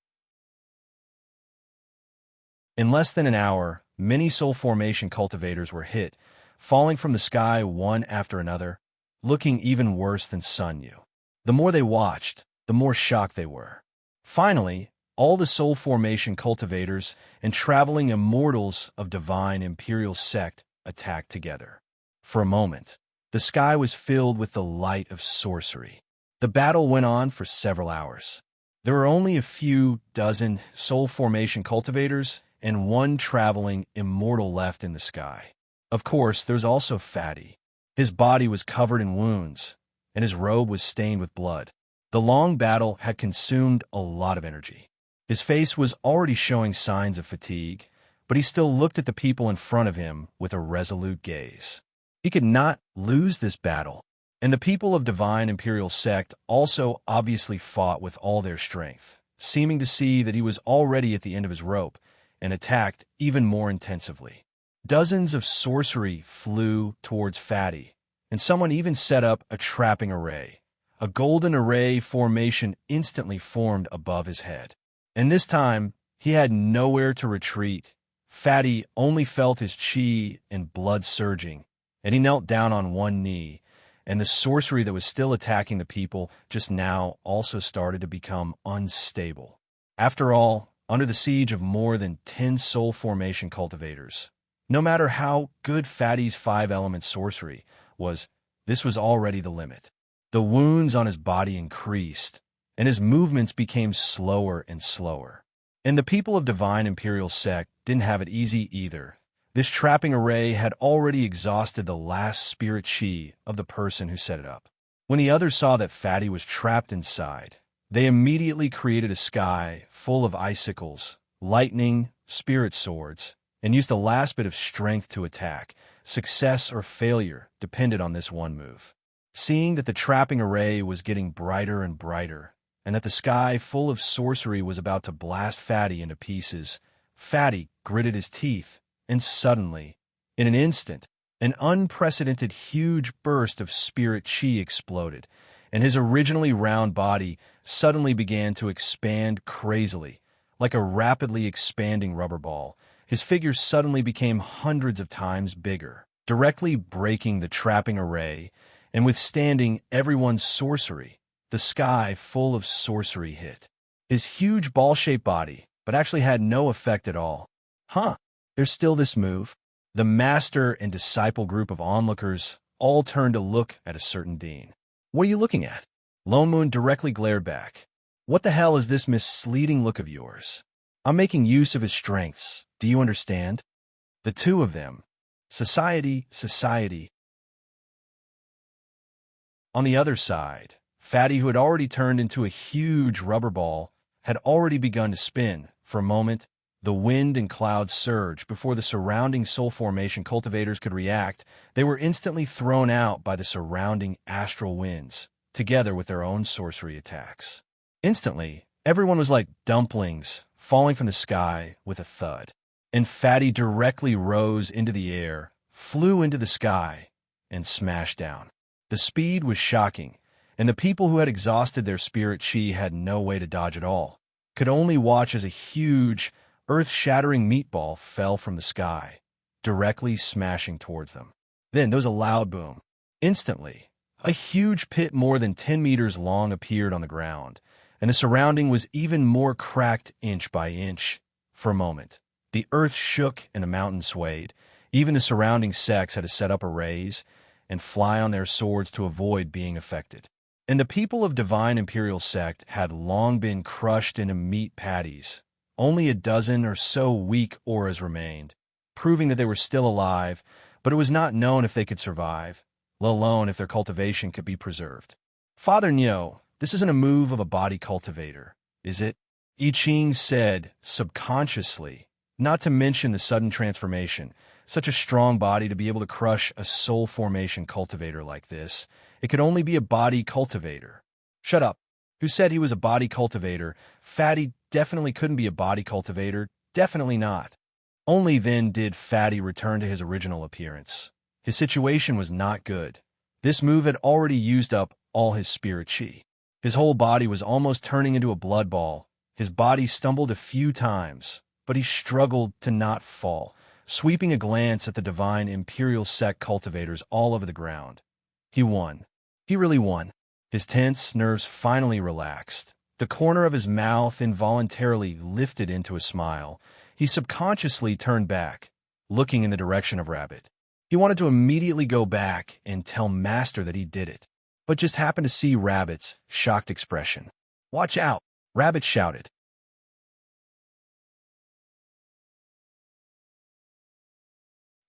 In less than an hour, many soul formation cultivators were hit, falling from the sky one after another, looking even worse than Sun Yu. The more they watched, the more shocked they were. Finally, all the soul formation cultivators and traveling immortals of divine imperial sect attacked together. For a moment, the sky was filled with the light of sorcery. The battle went on for several hours. There were only a few dozen soul formation cultivators and one traveling immortal left in the sky. Of course, there was also Fatty. His body was covered in wounds, and his robe was stained with blood. The long battle had consumed a lot of energy. His face was already showing signs of fatigue, but he still looked at the people in front of him with a resolute gaze. He could not lose this battle, and the people of Divine Imperial Sect also obviously fought with all their strength, seeming to see that he was already at the end of his rope, and attacked even more intensively. Dozens of sorcery flew towards Fatty, and someone even set up a trapping array. A golden array formation instantly formed above his head. And this time, he had nowhere to retreat. Fatty only felt his chi and blood surging, and he knelt down on one knee, and the sorcery that was still attacking the people just now also started to become unstable. After all, under the siege of more than 10 soul formation cultivators, no matter how good Fatty's 5-element sorcery was, this was already the limit. The wounds on his body increased, and his movements became slower and slower. And the people of Divine Imperial Sect didn't have it easy either. This trapping array had already exhausted the last spirit chi of the person who set it up. When the others saw that Fatty was trapped inside, they immediately created a sky full of icicles, lightning, spirit swords, and used the last bit of strength to attack. Success or failure depended on this one move. Seeing that the trapping array was getting brighter and brighter, and that the sky full of sorcery was about to blast Fatty into pieces, Fatty gritted his teeth, and suddenly, in an instant, an unprecedented huge burst of spirit chi exploded, and his originally round body suddenly began to expand crazily, like a rapidly expanding rubber ball. His figure suddenly became hundreds of times bigger, directly breaking the trapping array and withstanding everyone's sorcery. The sky full of sorcery hit his huge ball-shaped body, but actually had no effect at all. There's still this move. The master and disciple group of onlookers all turned to look at a certain Dean. What are you looking at? Lone Moon directly glared back. What the hell is this misleading look of yours? I'm making use of his strengths. Do you understand? The two of them. Society. On the other side, Fatty, who had already turned into a huge rubber ball, had already begun to spin. For a moment, the wind and clouds surged before the surrounding soul formation cultivators could react. They were instantly thrown out by the surrounding astral winds, together with their own sorcery attacks. Instantly, everyone was like dumplings falling from the sky with a thud. And Fatty directly rose into the air, flew into the sky, and smashed down. The speed was shocking, and the people who had exhausted their spirit chi had no way to dodge at all, could only watch as a huge, earth-shattering meatball fell from the sky, directly smashing towards them. Then there was a loud boom. Instantly, a huge pit more than 10 meters long appeared on the ground, and the surrounding was even more cracked inch by inch. For a moment, the earth shook and the mountain swayed. Even the surrounding sects had to set up arrays and fly on their swords to avoid being affected. And the people of Divine Imperial Sect had long been crushed into meat patties. Only a dozen or so weak auras remained, proving that they were still alive, but it was not known if they could survive, let alone if their cultivation could be preserved. Father Nyo, this isn't a move of a body cultivator, is it? I Ching said, subconsciously, not to mention the sudden transformation. Such a strong body to be able to crush a soul formation cultivator like this. It could only be a body cultivator. Shut up. Who said he was a body cultivator? Fatty definitely couldn't be a body cultivator. Definitely not. Only then did Fatty return to his original appearance. His situation was not good. This move had already used up all his spirit chi. His whole body was almost turning into a blood ball. His body stumbled a few times, but he struggled to not fall, sweeping a glance at the divine imperial sect cultivators all over the ground. He won. He really won. His tense nerves finally relaxed. The corner of his mouth involuntarily lifted into a smile. He subconsciously turned back, looking in the direction of Rabbit. He wanted to immediately go back and tell Master that he did it, but just happened to see Rabbit's shocked expression. "Watch out!" Rabbit shouted.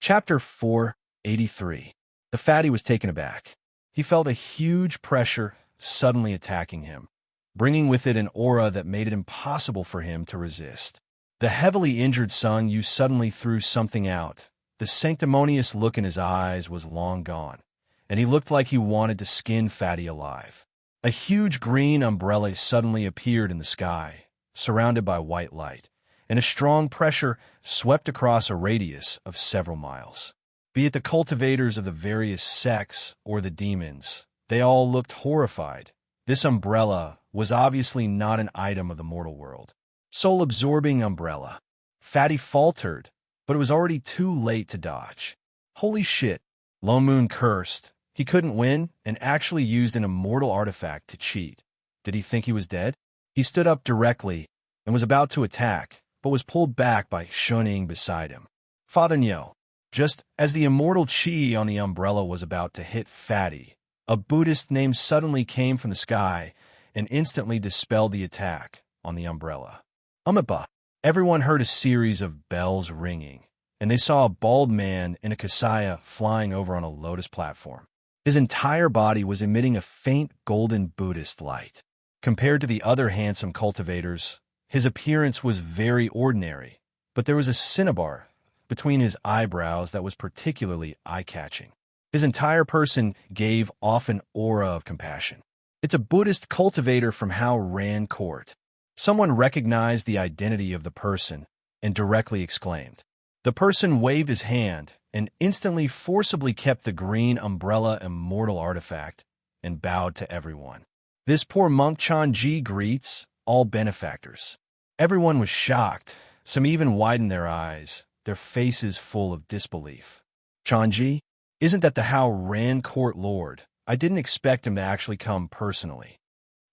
Chapter 483. The fatty was taken aback. He felt a huge pressure suddenly attacking him, bringing with it an aura that made it impossible for him to resist. The heavily injured son you suddenly threw something out. The sanctimonious look in his eyes was long gone, and he looked like he wanted to skin Fatty alive. A huge green umbrella suddenly appeared in the sky, surrounded by white light, and a strong pressure swept across a radius of several miles. Be it the cultivators of the various sects or the demons, they all looked horrified. This umbrella was obviously not an item of the mortal world. Soul-absorbing umbrella. Fatty faltered, but it was already too late to dodge. Holy shit, Lone Moon cursed. He couldn't win and actually used an immortal artifact to cheat. Did he think he was dead? He stood up directly and was about to attack, but was pulled back by Shuning beside him. Father Nyo. Just as the immortal chi on the umbrella was about to hit Fatty, a Buddhist name suddenly came from the sky and instantly dispelled the attack on the umbrella. Umipa. Everyone heard a series of bells ringing, and they saw a bald man in a kasaya flying over on a lotus platform. His entire body was emitting a faint golden Buddhist light. Compared to the other handsome cultivators, his appearance was very ordinary, but there was a cinnabar between his eyebrows that was particularly eye-catching. His entire person gave off an aura of compassion. It's a Buddhist cultivator from Hao Ran Court. Someone recognized the identity of the person and directly exclaimed. The person waved his hand and instantly forcibly kept the green umbrella immortal artifact and bowed to everyone. This poor monk Chanji greets all benefactors. Everyone was shocked. Some even widened their eyes, their faces full of disbelief. Chanji? Isn't that the Hao Ran Court Lord? I didn't expect him to actually come personally.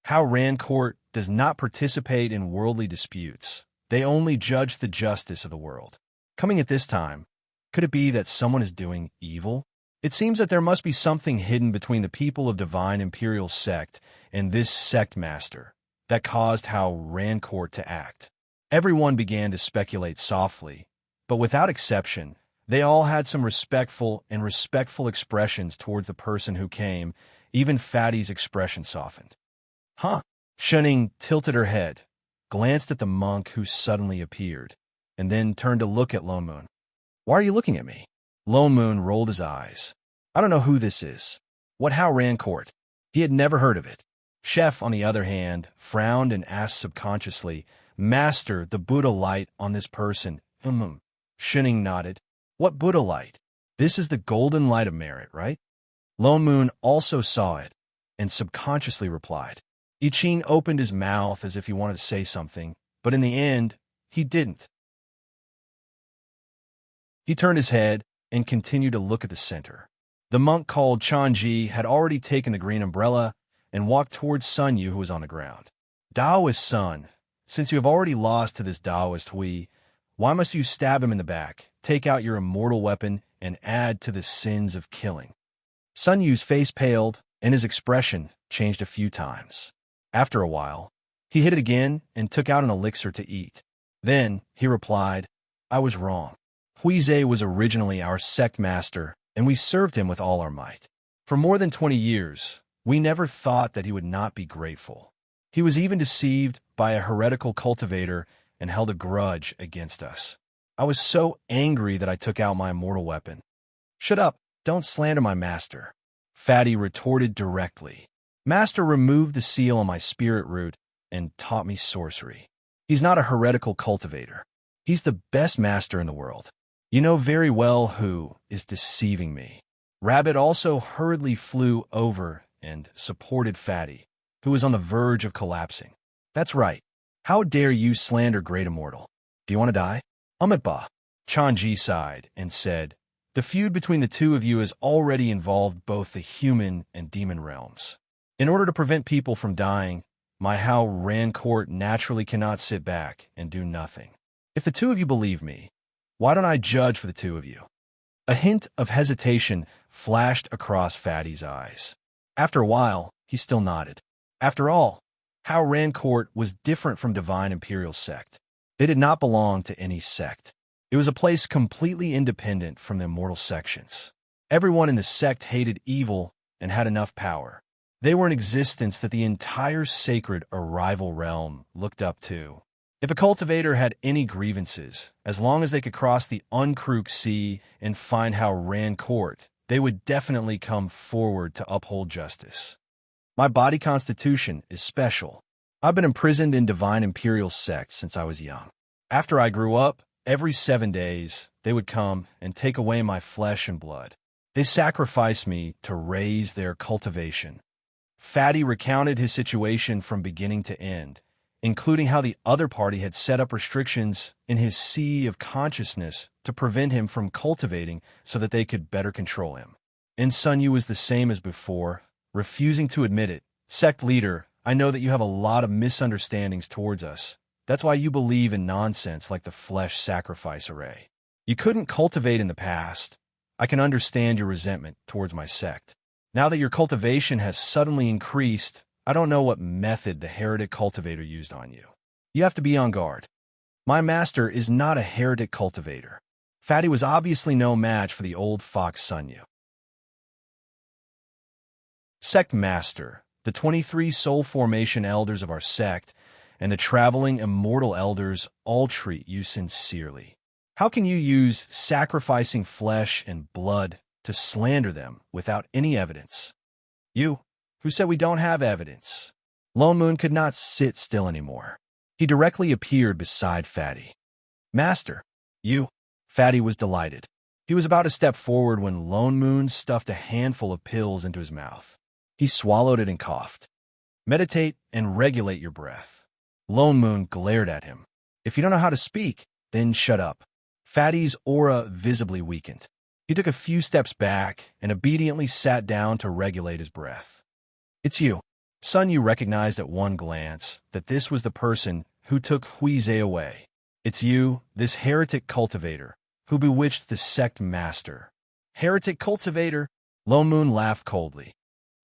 Hao Ran Court does not participate in worldly disputes. They only judge the justice of the world. Coming at this time, could it be that someone is doing evil? It seems that there must be something hidden between the people of Divine Imperial Sect and this sect master that caused Hao Ran Court to act. Everyone began to speculate softly, but without exception, they all had some respectful expressions towards the person who came. Even Fatty's expression softened. Huh? Shuning tilted her head, glanced at the monk who suddenly appeared, and then turned to look at Lone Moon. Why are you looking at me? Lone Moon rolled his eyes. I don't know who this is. What Hao Ran Court? He had never heard of it. Chef, on the other hand, frowned and asked subconsciously, Master, the Buddha light on this person. Shuning nodded. What Buddha light? This is the golden light of merit, right? Lone Moon also saw it and subconsciously replied. I Ching opened his mouth as if he wanted to say something, but in the end, he didn't. He turned his head and continued to look at the center. The monk called Chanji had already taken the green umbrella and walked towards Sun Yu, who was on the ground. Taoist son, since you have already lost to this Taoist Hui, why must you stab him in the back, take out your immortal weapon, and add to the sins of killing? Sun Yu's face paled, and his expression changed a few times. After a while, he hit it again and took out an elixir to eat. Then, he replied, I was wrong. Huize was originally our sect master, and we served him with all our might. For more than 20 years, we never thought that he would not be grateful. He was even deceived by a heretical cultivator and held a grudge against us. I was so angry that I took out my immortal weapon. Shut up, don't slander my master. Fatty retorted directly. Master removed the seal on my spirit root and taught me sorcery. He's not a heretical cultivator. He's the best master in the world. You know very well who is deceiving me. Rabbit also hurriedly flew over and supported Fatty, who was on the verge of collapsing. That's right. How dare you slander Great Immortal? Do you want to die? Umitba. Chanji sighed and said, "The feud between the two of you has already involved both the human and demon realms. In order to prevent people from dying, my Hao Ran court naturally cannot sit back and do nothing. If the two of you believe me, why don't I judge for the two of you?" A hint of hesitation flashed across Fatty's eyes. After a while, he still nodded. After all, Hao Ran court was different from Divine Imperial Sect. They did not belong to any sect. It was a place completely independent from the immortal sections. Everyone in the sect hated evil and had enough power. They were an existence that the entire sacred Arrival realm looked up to. If a cultivator had any grievances, as long as they could cross the Uncrook Sea and find Hao Ran court, they would definitely come forward to uphold justice. My body constitution is special. I've been imprisoned in Divine Imperial Sect since I was young. After I grew up, every 7 days, they would come and take away my flesh and blood. They sacrificed me to raise their cultivation. Fatty recounted his situation from beginning to end, including how the other party had set up restrictions in his sea of consciousness to prevent him from cultivating so that they could better control him. And Sun Yu was the same as before, refusing to admit it. "Sect leader, I know that you have a lot of misunderstandings towards us. That's why you believe in nonsense like the flesh sacrifice array. You couldn't cultivate in the past. I can understand your resentment towards my sect. Now that your cultivation has suddenly increased, I don't know what method the heretic cultivator used on you. You have to be on guard. My master is not a heretic cultivator." Fatty was obviously no match for the old fox Sun Yu. Sect Master, the 23 soul formation elders of our sect, and the traveling immortal elders all treat you sincerely. How can you use sacrificing flesh and blood to slander them without any evidence? You, who said we don't have evidence. Lone Moon could not sit still anymore. He directly appeared beside Fatty. "Master, you." Fatty was delighted. He was about to step forward when Lone Moon stuffed a handful of pills into his mouth. He swallowed it and coughed. "Meditate and regulate your breath." Lone Moon glared at him. "If you don't know how to speak, then shut up." Fatty's aura visibly weakened. He took a few steps back and obediently sat down to regulate his breath. "It's you." Sun Yu recognized at one glance that this was the person who took Huize away. "It's you, this heretic cultivator, who bewitched the sect master." "Heretic cultivator?" Lone Moon laughed coldly.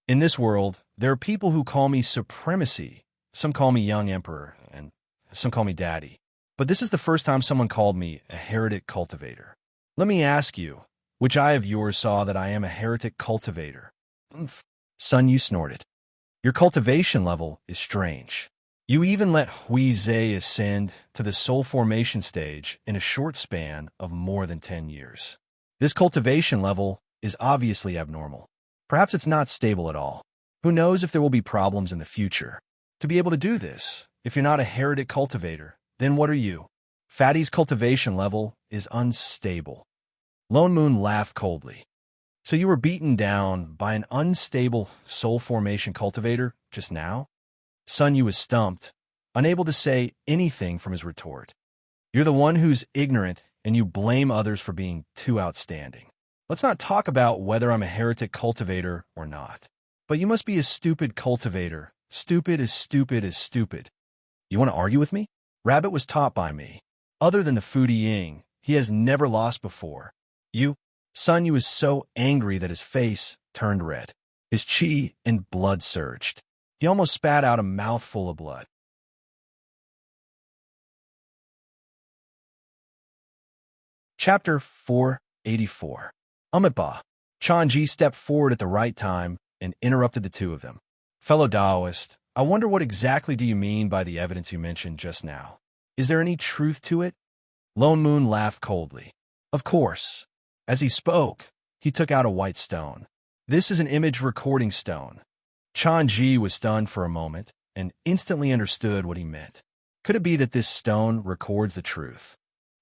"In this world, there are people who call me supremacy. Some call me young emperor, and some call me daddy. But this is the first time someone called me a heretic cultivator. Let me ask you, which eye of yours saw that I am a heretic cultivator?" Sun Yu snorted. "Your cultivation level is strange. You even let Huize ascend to the soul formation stage in a short span of more than 10 years. This cultivation level is obviously abnormal. Perhaps it's not stable at all. Who knows if there will be problems in the future? To be able to do this, if you're not a heretic cultivator, then what are you?" Fatty's cultivation level is unstable. Lone Moon laughed coldly. "So you were beaten down by an unstable soul formation cultivator just now?" Sun Yu was stumped, unable to say anything from his retort. "You're the one who's ignorant, and you blame others for being too outstanding. Let's not talk about whether I'm a heretic cultivator or not. But you must be a stupid cultivator. Stupid as stupid as stupid. You want to argue with me?" Rabbit was taught by me. Other than the Foodie Ying, he has never lost before. "You?" Sun Yu was so angry that his face turned red. His chi and blood surged. He almost spat out a mouthful of blood. Chapter 484. Amitba. Chanji stepped forward at the right time and interrupted the two of them. "Fellow Taoist, I wonder what exactly do you mean by the evidence you mentioned just now? Is there any truth to it?" Lone Moon laughed coldly. "Of course." As he spoke, he took out a white stone. "This is an image recording stone." Chanji was stunned for a moment and instantly understood what he meant. Could it be that this stone records the truth?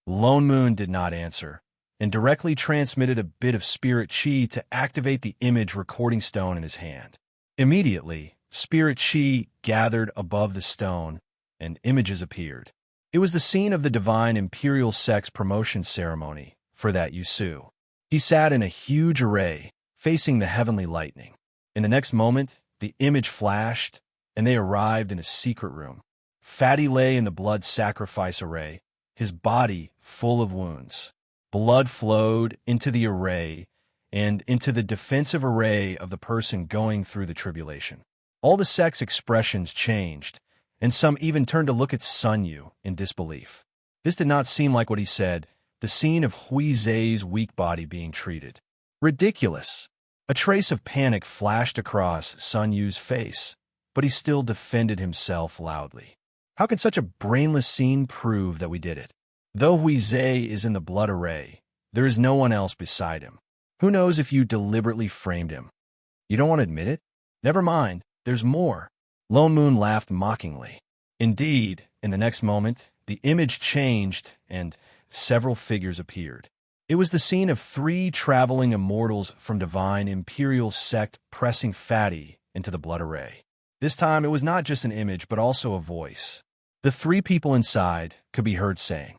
Lone Moon did not answer, and directly transmitted a bit of spirit chi to activate the image recording stone in his hand. Immediately, spirit chi gathered above the stone, and images appeared. It was the scene of the divine imperial sex promotion ceremony for that Yusu. He sat in a huge array, facing the heavenly lightning. In the next moment, the image flashed, and they arrived in a secret room. Fatty lay in the blood sacrifice array, his body full of wounds. Blood flowed into the array and into the defensive array of the person going through the tribulation. All the sex expressions changed, and some even turned to look at Sun Yu in disbelief. This did not seem like what he said, the scene of Hui Zhe's weak body being treated. Ridiculous! A trace of panic flashed across Sun Yu's face, but he still defended himself loudly. How can such a brainless scene prove that we did it? Though Hui Zhe is in the blood array, there is no one else beside him. Who knows if you deliberately framed him? You don't want to admit it? Never mind, there's more. Lone Moon laughed mockingly. Indeed, in the next moment, the image changed and several figures appeared. It was the scene of 3 traveling immortals from divine imperial sect pressing Fatty into the blood array. This time it was not just an image but also a voice. The 3 people inside could be heard saying,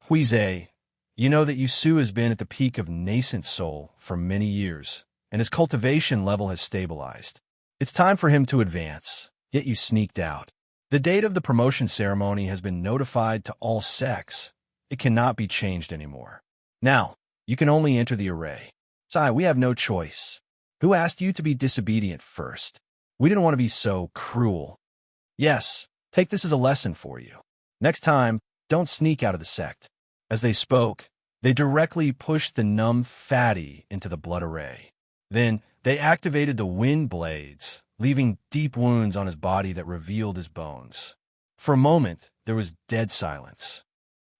Hui Zhe, you know that Yusu has been at the peak of nascent soul for many years, and his cultivation level has stabilized. It's time for him to advance, yet you sneaked out. The date of the promotion ceremony has been notified to all sects. It cannot be changed anymore. Now, you can only enter the array. Sai, we have no choice. Who asked you to be disobedient first? We didn't want to be so cruel. Yes, take this as a lesson for you. Next time, don't sneak out of the sect. As they spoke, they directly pushed the numb Fatty into the blood array. Then, they activated the wind blades, leaving deep wounds on his body that revealed his bones. For a moment, there was dead silence.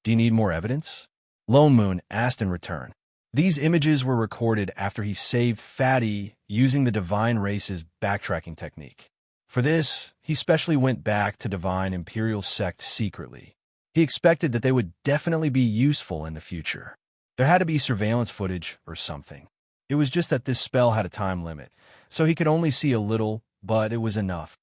Do you need more evidence? Lone Moon asked in return. These images were recorded after he saved Fatty using the Divine Race's backtracking technique. For this, he specially went back to Divine Imperial Sect secretly. He expected that they would definitely be useful in the future. There had to be surveillance footage or something. It was just that this spell had a time limit, so he could only see a little, but it was enough.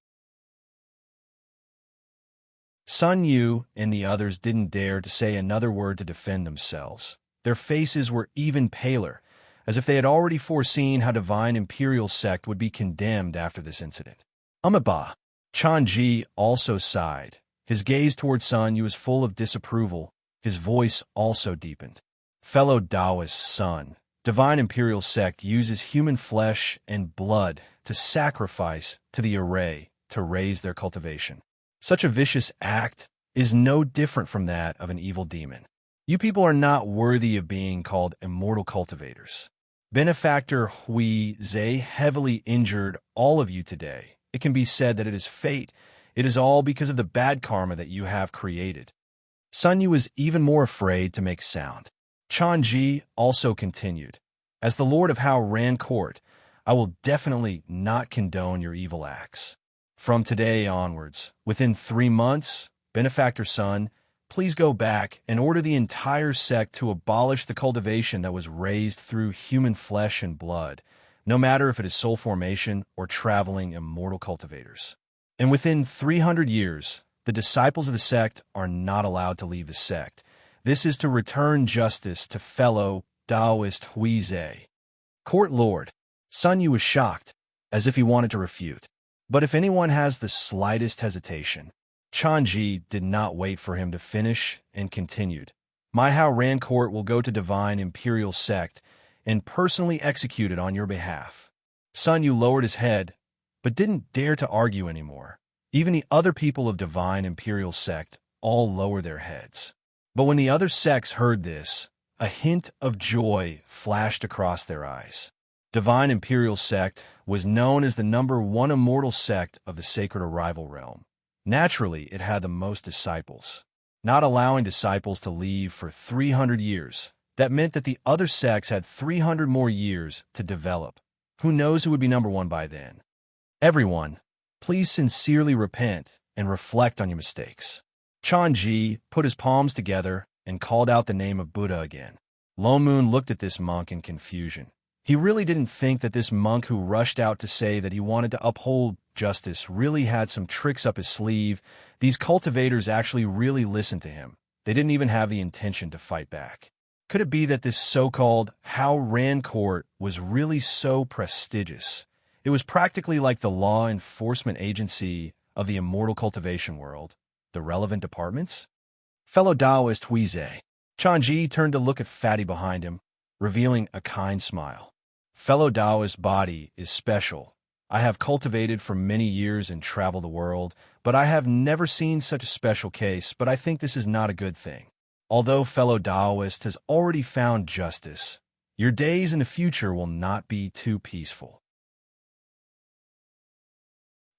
Sun Yu and the others didn't dare to say another word to defend themselves. Their faces were even paler, as if they had already foreseen how Divine Imperial Sect would be condemned after this incident. Umaba. Chanji also sighed. His gaze toward Sun Yu was full of disapproval. His voice also deepened. Fellow Taoist son, Divine Imperial Sect uses human flesh and blood to sacrifice to the array to raise their cultivation. Such a vicious act is no different from that of an evil demon. You people are not worthy of being called immortal cultivators. Benefactor Hui Zhe heavily injured all of you today. It can be said that it is fate. It is all because of the bad karma that you have created. Sun Yu was even more afraid to make sound. Chanji also continued, as the Lord of Hao Ran Court, I will definitely not condone your evil acts. From today onwards, within 3 months, Benefactor Sun, please go back and order the entire sect to abolish the cultivation that was raised through human flesh and blood, no matter if it is soul formation or traveling immortal cultivators. And within 300 years, the disciples of the sect are not allowed to leave the sect. This is to return justice to fellow Taoist Hui Zhe. Court Lord, Sun Yu was shocked, as if he wanted to refute. But if anyone has the slightest hesitation, Chanji did not wait for him to finish and continued. My Hao Ran Court will go to Divine Imperial Sect and personally execute it on your behalf. Sun Yu lowered his head, but didn't dare to argue anymore. Even the other people of Divine Imperial Sect all lowered their heads. But when the other sects heard this, a hint of joy flashed across their eyes. Divine Imperial Sect was known as the #1 immortal sect of the Sacred Arrival Realm. Naturally, it had the most disciples. Not allowing disciples to leave for 300 years, that meant that the other sects had 300 more years to develop. Who knows who would be #1 by then? Everyone, please sincerely repent and reflect on your mistakes. Chanji put his palms together and called out the name of Buddha again. Lone Moon looked at this monk in confusion. He really didn't think that this monk who rushed out to say that he wanted to uphold justice really had some tricks up his sleeve. These cultivators actually really listened to him. They didn't even have the intention to fight back. Could it be that this so-called How Ran Court was really so prestigious? It was practically like the law enforcement agency of the immortal cultivation world. The relevant departments? Fellow Taoist Huizhe. Chanji turned to look at Fatty behind him, revealing a kind smile. Fellow Taoist body is special. I have cultivated for many years and traveled the world, but I have never seen such a special case, but I think this is not a good thing. Although fellow Taoist has already found justice, your days in the future will not be too peaceful.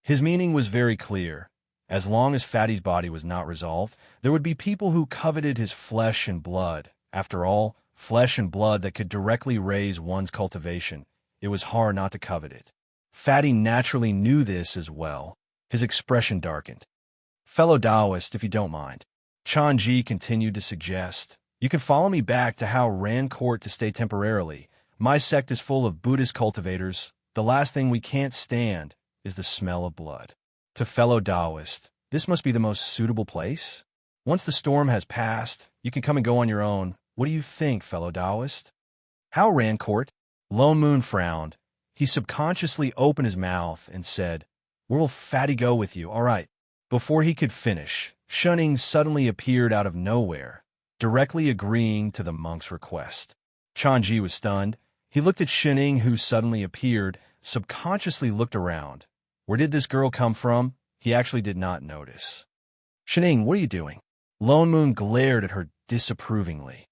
His meaning was very clear. As long as Fatty's body was not resolved, there would be people who coveted his flesh and blood. After all, flesh and blood that could directly raise one's cultivation. It was hard not to covet it. Fatty naturally knew this as well. His expression darkened. Fellow Taoist, if you don't mind. Chanji continued to suggest, you can follow me back to How Ran Court to stay temporarily. My sect is full of Buddhist cultivators. The last thing we can't stand is the smell of blood. To fellow Taoist, this must be the most suitable place? Once the storm has passed, you can come and go on your own. What do you think, fellow Taoist? How Ran Court? Lone Moon frowned. He subconsciously opened his mouth and said, where will Fatty go with you? All right. Before he could finish, Shuning suddenly appeared out of nowhere, directly agreeing to the monk's request. Chanji was stunned. He looked at Shuning, who suddenly appeared, subconsciously looked around. Where did this girl come from? He actually did not notice. Shuning, what are you doing? Lone Moon glared at her disapprovingly.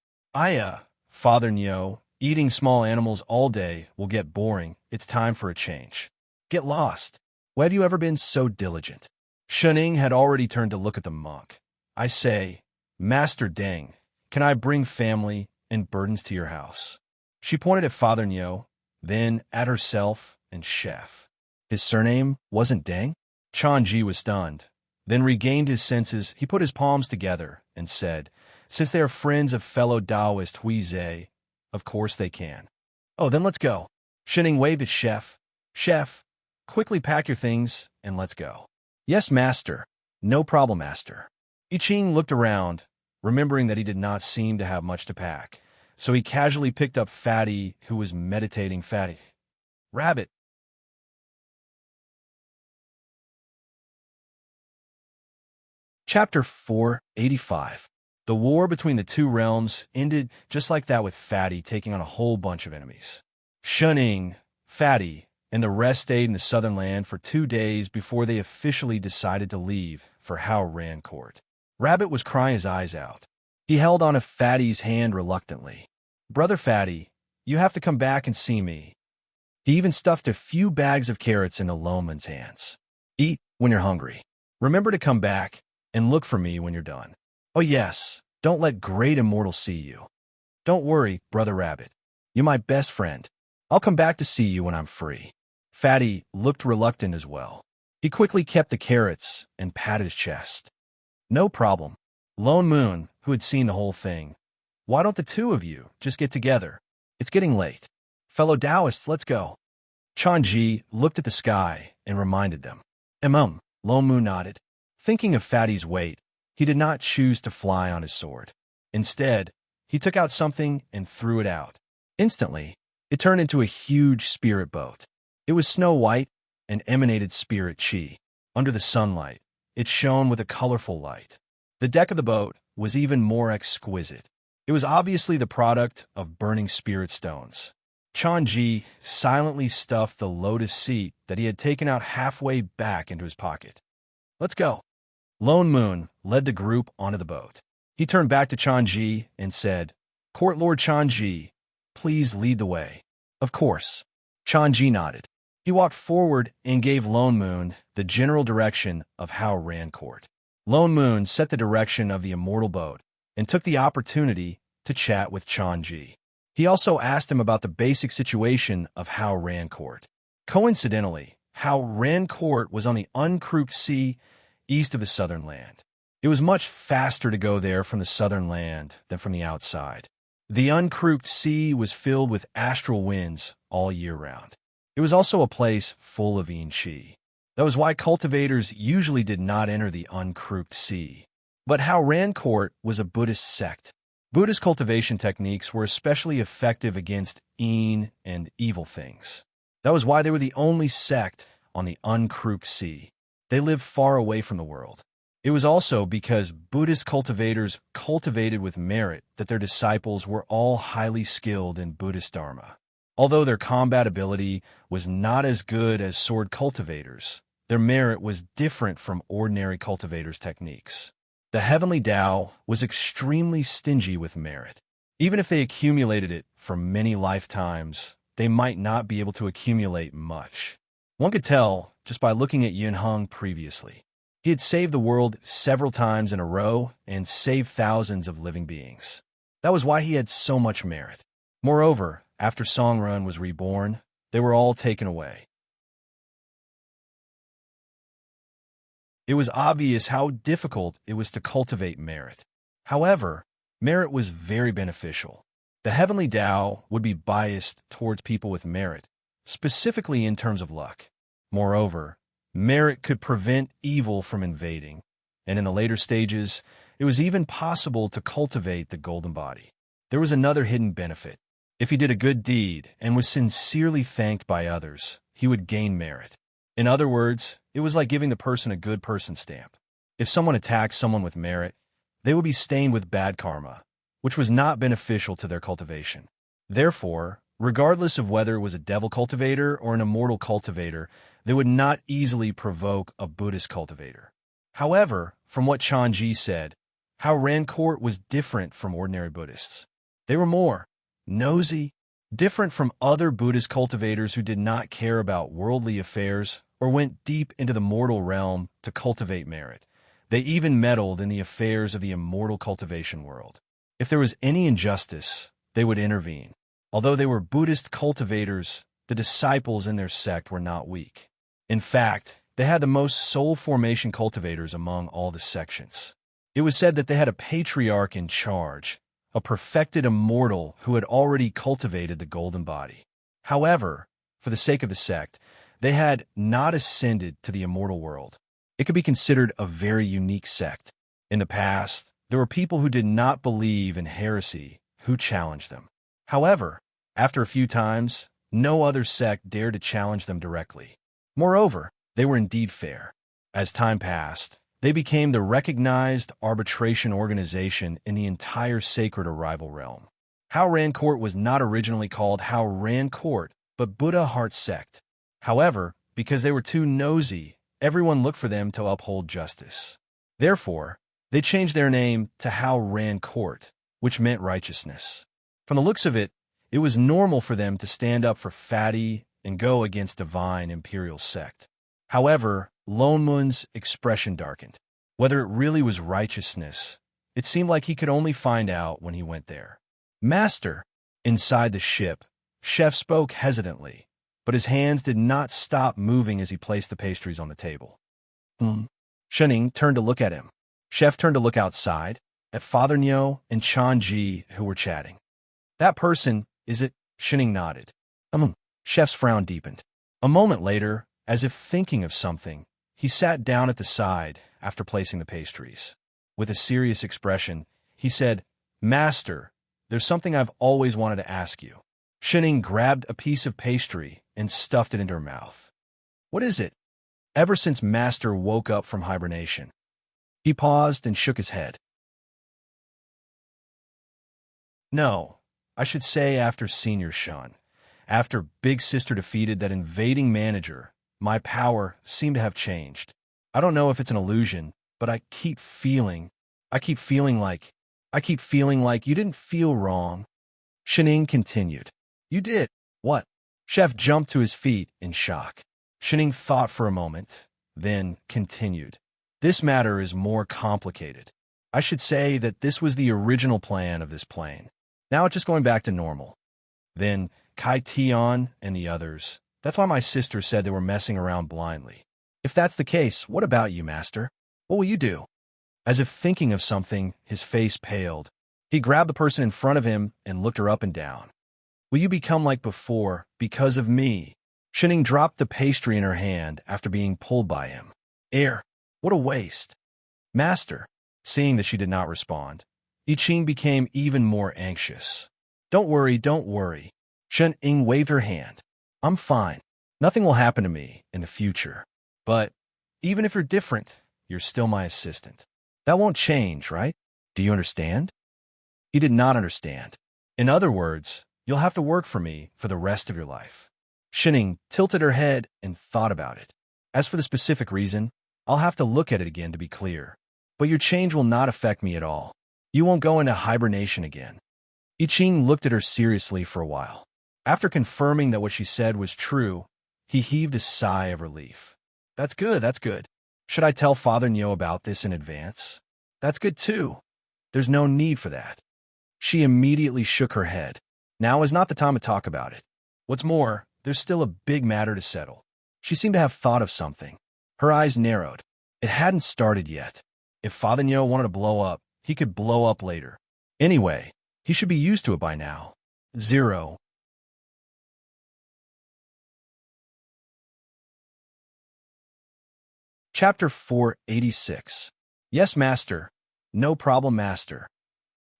Father Nyo, eating small animals all day will get boring. It's time for a change. Get lost. Why have you ever been so diligent? Shuning had already turned to look at the monk. I say, Master Deng, can I bring family and burdens to your house? She pointed at Father Nyo, then at herself and Chef. His surname wasn't Deng? Chanji was stunned. Then regained his senses, he put his palms together and said, since they are friends of fellow Taoist Huizhe, of course they can. Oh, then let's go. Shuning waved at Chef. Chef, quickly pack your things and let's go. Yes, master. No problem, master. I Ching looked around, remembering that he did not seem to have much to pack, so he casually picked up Fatty, who was meditating. Fatty. Rabbit. Chapter 485. The war between the two realms ended just like that, with Fatty taking on a whole bunch of enemies. Shuning, Fatty, and the rest stayed in the southern land for 2 days before they officially decided to leave for How Ran Court. Rabbit was crying his eyes out. He held on to Fatty's hand reluctantly. Brother Fatty, you have to come back and see me. He even stuffed a few bags of carrots into Loman's hands. Eat when you're hungry. Remember to come back and look for me when you're done. Oh yes, don't let great immortal see you. Don't worry, Brother Rabbit. You're my best friend. I'll come back to see you when I'm free. Fatty looked reluctant as well. He quickly kept the carrots and patted his chest. No problem. Lone Moon, who had seen the whole thing. Why don't the two of you just get together? It's getting late. Fellow Taoists, let's go. Chanji looked at the sky and reminded them. Lone Moon nodded. Thinking of Fatty's weight, he did not choose to fly on his sword. Instead, he took out something and threw it out. Instantly, it turned into a huge spirit boat. It was snow white and emanated spirit chi. Under the sunlight, it shone with a colorful light. The deck of the boat was even more exquisite. It was obviously the product of burning spirit stones. Chanji silently stuffed the lotus seat that he had taken out halfway back into his pocket. Let's go. Lone Moon led the group onto the boat. He turned back to Chanji and said, Court Lord Chanji, please lead the way. Of course. Chanji nodded. He walked forward and gave Lone Moon the general direction of How Ran Court. Lone Moon set the direction of the immortal boat and took the opportunity to chat with Chanji. He also asked him about the basic situation of How Ran Court. Coincidentally, How Ran Court was on the uncrooked sea east of the southern land. It was much faster to go there from the southern land than from the outside. The uncrooked sea was filled with astral winds all year round. It was also a place full of yin qi. That was why cultivators usually did not enter the uncrooked sea. But how Rancourt was a Buddhist sect. Buddhist cultivation techniques were especially effective against yin and evil things. That was why they were the only sect on the uncrooked sea. They lived far away from the world. It was also because Buddhist cultivators cultivated with merit that their disciples were all highly skilled in Buddhist Dharma. Although their combat ability was not as good as sword cultivators, their merit was different from ordinary cultivators' techniques. The heavenly Tao was extremely stingy with merit. Even if they accumulated it for many lifetimes, they might not be able to accumulate much. One could tell just by looking at Yun Hung previously. He had saved the world several times in a row and saved thousands of living beings. That was why he had so much merit. Moreover, after Songrun was reborn, they were all taken away. It was obvious how difficult it was to cultivate merit. However, merit was very beneficial. The heavenly Tao would be biased towards people with merit, specifically in terms of luck. Moreover, merit could prevent evil from invading, and in the later stages, it was even possible to cultivate the golden body. There was another hidden benefit. If he did a good deed and was sincerely thanked by others, he would gain merit. In other words, it was like giving the person a good person stamp. If someone attacked someone with merit, they would be stained with bad karma, which was not beneficial to their cultivation. Therefore, regardless of whether it was a devil cultivator or an immortal cultivator, they would not easily provoke a Buddhist cultivator. However, from what Chanji said, how Rancourt was different from ordinary Buddhists. They were more nosy, different from other Buddhist cultivators who did not care about worldly affairs or went deep into the mortal realm to cultivate merit. They even meddled in the affairs of the immortal cultivation world. If there was any injustice, they would intervene. Although they were Buddhist cultivators, the disciples in their sect were not weak. In fact, they had the most soul formation cultivators among all the sections. It was said that they had a patriarch in charge, a perfected immortal who had already cultivated the golden body. However, for the sake of the sect, they had not ascended to the immortal world. It could be considered a very unique sect. In the past, there were people who did not believe in heresy who challenged them. However, after a few times, no other sect dared to challenge them directly. Moreover, they were indeed fair. As time passed, they became the recognized arbitration organization in the entire sacred arrival realm. How Rancourt was not originally called How Rancourt, but Buddha Heart Sect. However, because they were too nosy, everyone looked for them to uphold justice. Therefore, they changed their name to How Rancourt, which meant righteousness. From the looks of it, it was normal for them to stand up for fatty and go against divine imperial sect. However, Lonemun's expression darkened. Whether it really was righteousness, it seemed like he could only find out when he went there. Master! Inside the ship, Chef spoke hesitantly, but his hands did not stop moving as he placed the pastries on the table. Shening turned to look at him. Chef turned to look outside, at Father Nyo and Chanji, who were chatting. That person, is it? Shening nodded. Chef's frown deepened. A moment later, as if thinking of something, he sat down at the side after placing the pastries. With a serious expression, he said, Master, there's something I've always wanted to ask you. Shening grabbed a piece of pastry and stuffed it into her mouth. What is it? Ever since Master woke up from hibernation. He paused and shook his head. No, I should say after Senior Shun. After Big Sister defeated that invading manager, my power seemed to have changed. I don't know if it's an illusion, but I keep feeling like you didn't feel wrong. Shening continued. You did. What? Chef jumped to his feet in shock. Shening thought for a moment, then continued. This matter is more complicated. I should say that this was the original plan of this plane. Now it's just going back to normal. Then Kai Tion and the others. That's why my sister said they were messing around blindly. If that's the case, what about you, Master? What will you do? As if thinking of something, his face paled. He grabbed the person in front of him and looked her up and down. Will you become like before, because of me? Shining dropped the pastry in her hand after being pulled by him. Air, what a waste. Master, seeing that she did not respond, Yiqing became even more anxious. Don't worry, don't worry. Shen Ying waved her hand. I'm fine. Nothing will happen to me in the future. But even if you're different, you're still my assistant. That won't change, right? Do you understand? He did not understand. In other words, you'll have to work for me for the rest of your life. Shining tilted her head and thought about it. As for the specific reason, I'll have to look at it again to be clear. But your change will not affect me at all. You won't go into hibernation again. Yiqing looked at her seriously for a while. After confirming that what she said was true, he heaved a sigh of relief. That's good, that's good. Should I tell Father Nyo about this in advance? That's good too. There's no need for that. She immediately shook her head. Now is not the time to talk about it. What's more, there's still a big matter to settle. She seemed to have thought of something. Her eyes narrowed. It hadn't started yet. If Father Nyo wanted to blow up, he could blow up later. Anyway, he should be used to it by now. 0. Chapter 486. Yes, Master. No problem, Master.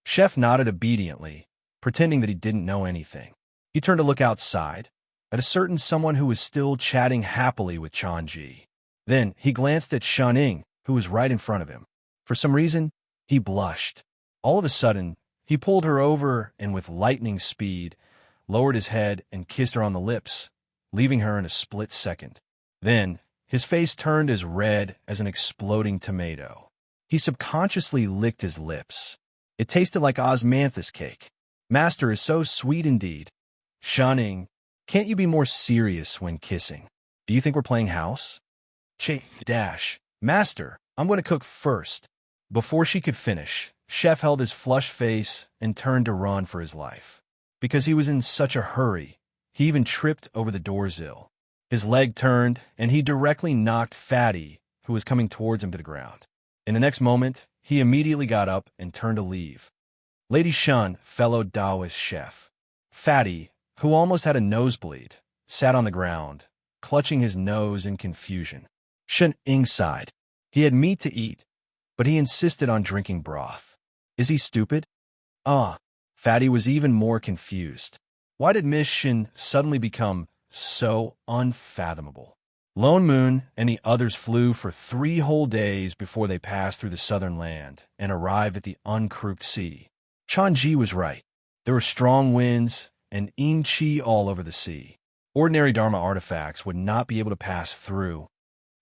Chef nodded obediently, pretending that he didn't know anything. He turned to look outside, at a certain someone who was still chatting happily with Chanji. Then he glanced at Shen Ying, who was right in front of him. For some reason, he blushed. All of a sudden, he pulled her over and with lightning speed, lowered his head and kissed her on the lips, leaving her in a split second. Then, his face turned as red as an exploding tomato. He subconsciously licked his lips. It tasted like osmanthus cake. Master is so sweet indeed. Shen Ying, can't you be more serious when kissing? Do you think we're playing house? Master, I'm going to cook first. Before she could finish, Chef held his flushed face and turned to run for his life. Because he was in such a hurry, he even tripped over the doorsill. His leg turned, and he directly knocked Fatty, who was coming towards him, to the ground. In the next moment, he immediately got up and turned to leave. Lady Shun followed Daoist Chef. Fatty, who almost had a nosebleed, sat on the ground, clutching his nose in confusion. Shen Ying sighed. He had meat to eat, but he insisted on drinking broth. Is he stupid? Fatty was even more confused. Why did Miss Shin suddenly become so unfathomable? Lone Moon and the others flew for 3 whole days before they passed through the southern land and arrived at the uncrooked sea. Chanji was right. There were strong winds and in-chi all over the sea. Ordinary Dharma artifacts would not be able to pass through.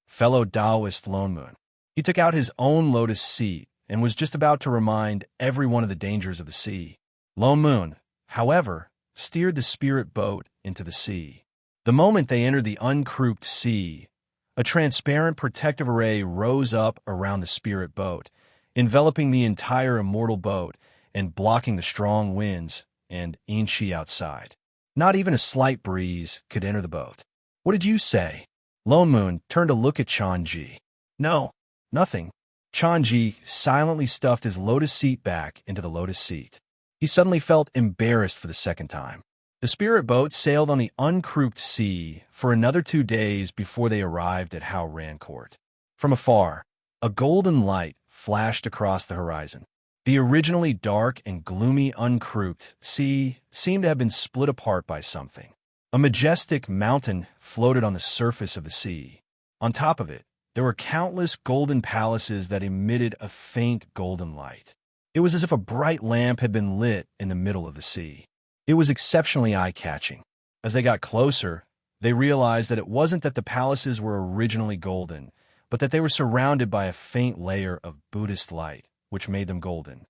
Fellow Taoist Lone Moon. He took out his own lotus seat and was just about to remind everyone of the dangers of the sea. Lone Moon, however, steered the spirit boat into the sea. The moment they entered the uncrooked sea, a transparent protective array rose up around the spirit boat, enveloping the entire immortal boat and blocking the strong winds and in-chi outside. Not even a slight breeze could enter the boat. What did you say? Lone Moon turned to look at Chanji. No, nothing. Chanji silently stuffed his lotus seat back into the lotus seat. He suddenly felt embarrassed for the second time. The spirit boat sailed on the uncrooked sea for another 2 days before they arrived at Hao Rancourt. From afar, a golden light flashed across the horizon. The originally dark and gloomy uncrooked sea seemed to have been split apart by something. A majestic mountain floated on the surface of the sea. On top of it, there were countless golden palaces that emitted a faint golden light. It was as if a bright lamp had been lit in the middle of the sea. It was exceptionally eye-catching. As they got closer, they realized that it wasn't that the palaces were originally golden, but that they were surrounded by a faint layer of Buddhist light, which made them golden.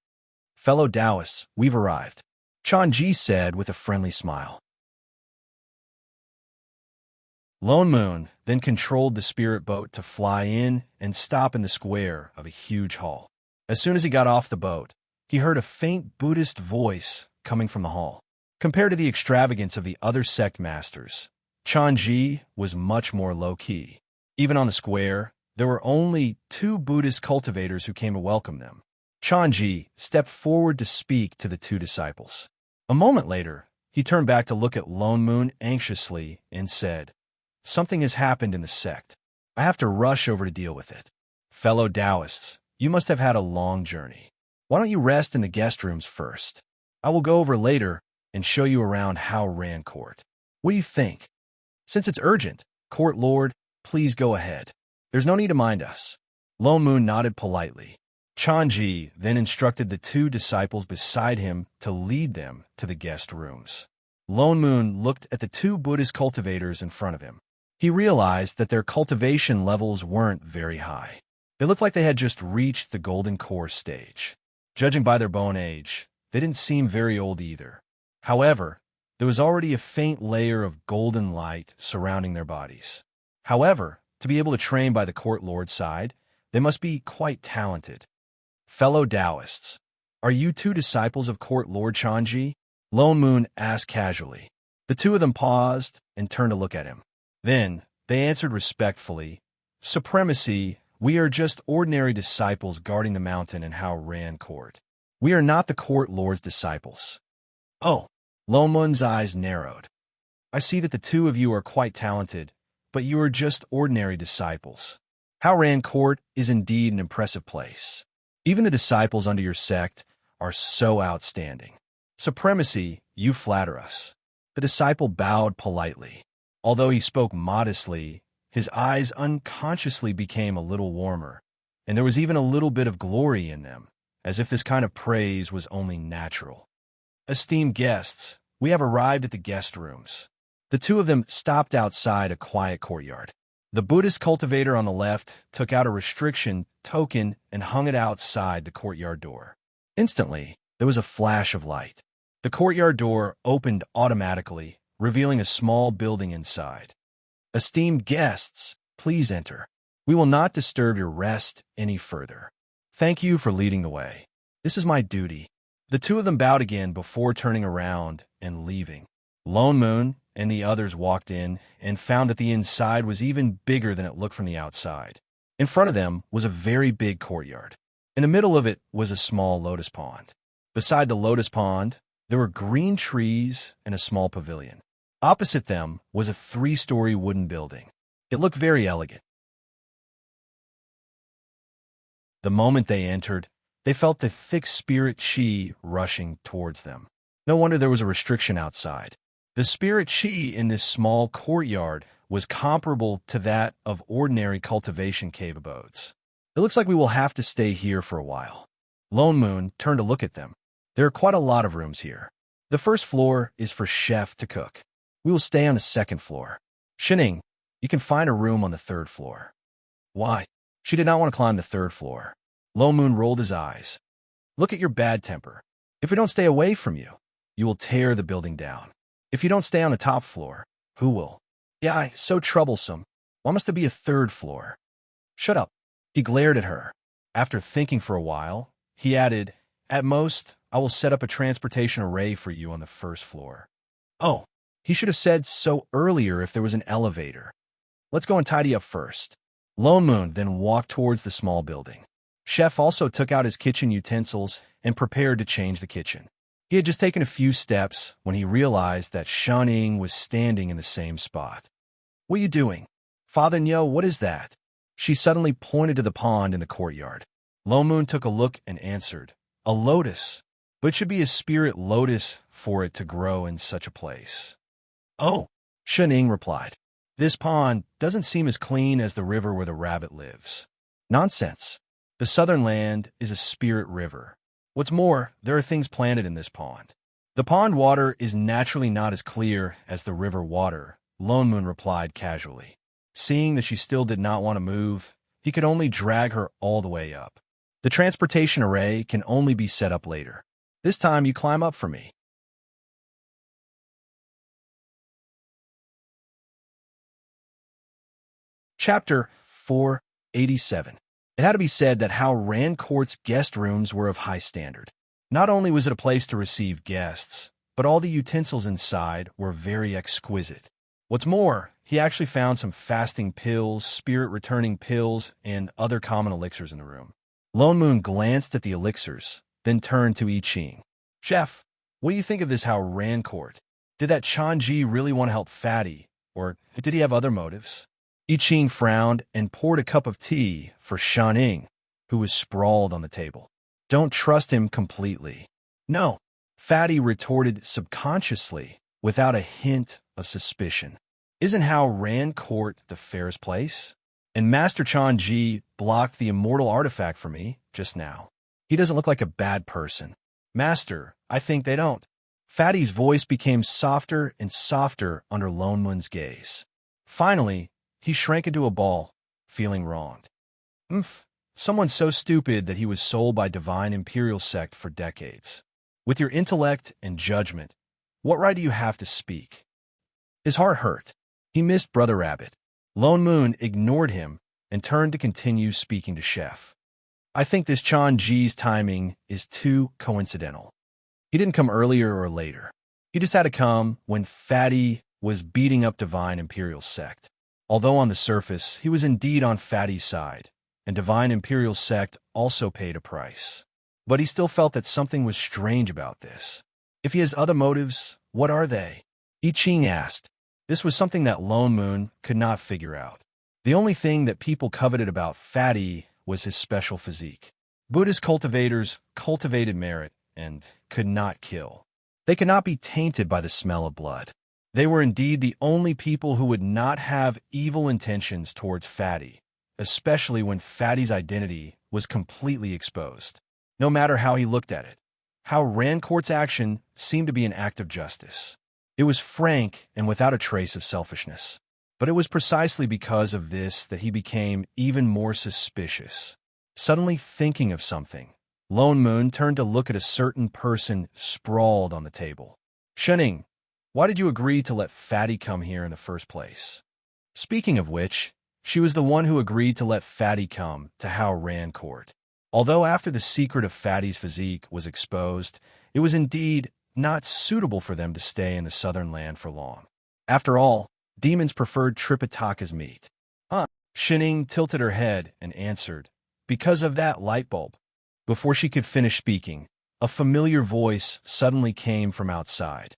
Fellow Taoists, we've arrived, Chanji said with a friendly smile. Lone Moon then controlled the spirit boat to fly in and stop in the square of a huge hall. As soon as he got off the boat, he heard a faint Buddhist voice coming from the hall. Compared to the extravagance of the other sect masters, Chanji was much more low-key. Even on the square, there were only 2 Buddhist cultivators who came to welcome them. Chanji stepped forward to speak to the two disciples. A moment later, he turned back to look at Lone Moon anxiously and said, "Something has happened in the sect. I have to rush over to deal with it. Fellow Taoists, you must have had a long journey. Why don't you rest in the guest rooms first? I will go over later and show you around Ran Court. What do you think? Since it's urgent, Court Lord, please go ahead. There's no need to mind us." Lone Moon nodded politely. Chanji then instructed the two disciples beside him to lead them to the guest rooms. Lone Moon looked at the two Buddhist cultivators in front of him. He realized that their cultivation levels weren't very high. They looked like they had just reached the golden core stage. Judging by their bone age, they didn't seem very old either. However, there was already a faint layer of golden light surrounding their bodies. However, to be able to train by the court lord's side, they must be quite talented. Fellow Taoists, are you two disciples of Court Lord Chanji? Lone Moon asked casually. The two of them paused and turned to look at him. Then, they answered respectfully, "Supremacy, we are just ordinary disciples guarding the mountain in Ran Court. We are not the Court Lord's disciples." "Oh." Lone Moon's eyes narrowed. "I see that the two of you are quite talented, but you are just ordinary disciples. Ran Court is indeed an impressive place. Even the disciples under your sect are so outstanding. Supremacy, you flatter us." The disciple bowed politely. Although he spoke modestly, his eyes unconsciously became a little warmer, and there was even a little bit of glory in them, as if this kind of praise was only natural. "Esteemed guests, we have arrived at the guest rooms." The two of them stopped outside a quiet courtyard. The Buddhist cultivator on the left took out a restriction token and hung it outside the courtyard door. Instantly, there was a flash of light. The courtyard door opened automatically, revealing a small building inside. "Esteemed guests, please enter. We will not disturb your rest any further. Thank you for leading the way. This is my duty." The two of them bowed again before turning around and leaving. Lone Moon and the others walked in and found that the inside was even bigger than it looked from the outside. In front of them was a very big courtyard. In the middle of it was a small lotus pond. Beside the lotus pond, there were green trees and a small pavilion. Opposite them was a 3-story wooden building. It looked very elegant. The moment they entered, they felt the thick spirit chi rushing towards them. No wonder there was a restriction outside. The spirit chi in this small courtyard was comparable to that of ordinary cultivation cave abodes. "It looks like we will have to stay here for a while." Lone Moon turned to look at them. "There are quite a lot of rooms here. The first floor is for chef to cook. We will stay on the second floor. Shining, you can find a room on the third floor." Why? She did not want to climb the third floor. Lone Moon rolled his eyes. "Look at your bad temper. If we don't stay away from you, you will tear the building down. If you don't stay on the top floor, who will? Yeah, so troublesome. Why must there be a third floor?" "Shut up." He glared at her. After thinking for a while, he added, "At most, I will set up a transportation array for you on the first floor." Oh, he should have said so earlier if there was an elevator. "Let's go and tidy up first." Lone Moon then walked towards the small building. Chef also took out his kitchen utensils and prepared to change the kitchen. He had just taken a few steps when he realized that Shan-Ning was standing in the same spot. "What are you doing?" "Father Nyo, what is that?" She suddenly pointed to the pond in the courtyard. Lone Moon took a look and answered, "A lotus. But it should be a spirit lotus for it to grow in such a place." "Oh," Shan-Ning replied. "This pond doesn't seem as clean as the river where the rabbit lives." "Nonsense. The southern land is a spirit river. What's more, there are things planted in this pond. The pond water is naturally not as clear as the river water," Lone Moon replied casually. Seeing that she still did not want to move, he could only drag her all the way up. "The transportation array can only be set up later. This time you climb up for me." Chapter 487. It had to be said that Ran Court's guest rooms were of high standard. Not only was it a place to receive guests, but all the utensils inside were very exquisite. What's more, he actually found some fasting pills, spirit-returning pills, and other common elixirs in the room. Lone Moon glanced at the elixirs, then turned to I Ching. Chef, what do you think of this Hao Rancourt? Did that Chanji really want to help Fatty, or did he have other motives? I Ching frowned and poured a cup of tea for Shanning, who was sprawled on the table. Don't trust him completely. No, Fatty retorted subconsciously, without a hint of suspicion. Isn't Hao Rancourt the fairest place? And Master Chanji blocked the immortal artifact for me just now. He doesn't look like a bad person. Master, I think they don't. Fatty's voice became softer and softer under Lone Moon's gaze. Finally, he shrank into a ball, feeling wronged. Someone so stupid that he was sold by Divine Imperial Sect for decades. With your intellect and judgment, what right do you have to speak? His heart hurt. He missed Brother Rabbit. Lone Moon ignored him and turned to continue speaking to Chef. I think this Chanji's timing is too coincidental. He didn't come earlier or later. He just had to come when Fatty was beating up Divine Imperial Sect. Although on the surface, he was indeed on Fatty's side, and Divine Imperial Sect also paid a price. But he still felt that something was strange about this. If he has other motives, what are they? I Ching asked. This was something that Lone Moon could not figure out. The only thing that people coveted about Fatty was his special physique. Buddhist cultivators cultivated merit and could not kill. They could not be tainted by the smell of blood. They were indeed the only people who would not have evil intentions towards Fatty, especially when Fatty's identity was completely exposed. No matter how he looked at it, Hao Rancourt's action seemed to be an act of justice. It was frank and without a trace of selfishness. But it was precisely because of this that he became even more suspicious. Suddenly thinking of something, Lone Moon turned to look at a certain person sprawled on the table. Shanning, why did you agree to let Fatty come here in the first place? Speaking of which, she was the one who agreed to let Fatty come to Hao Rancourt. Although after the secret of Fatty's physique was exposed, it was indeed not suitable for them to stay in the southern land for long. After all, demons preferred Tripitaka's meat. Shanning tilted her head and answered, because of that light bulb. Before she could finish speaking, a familiar voice suddenly came from outside.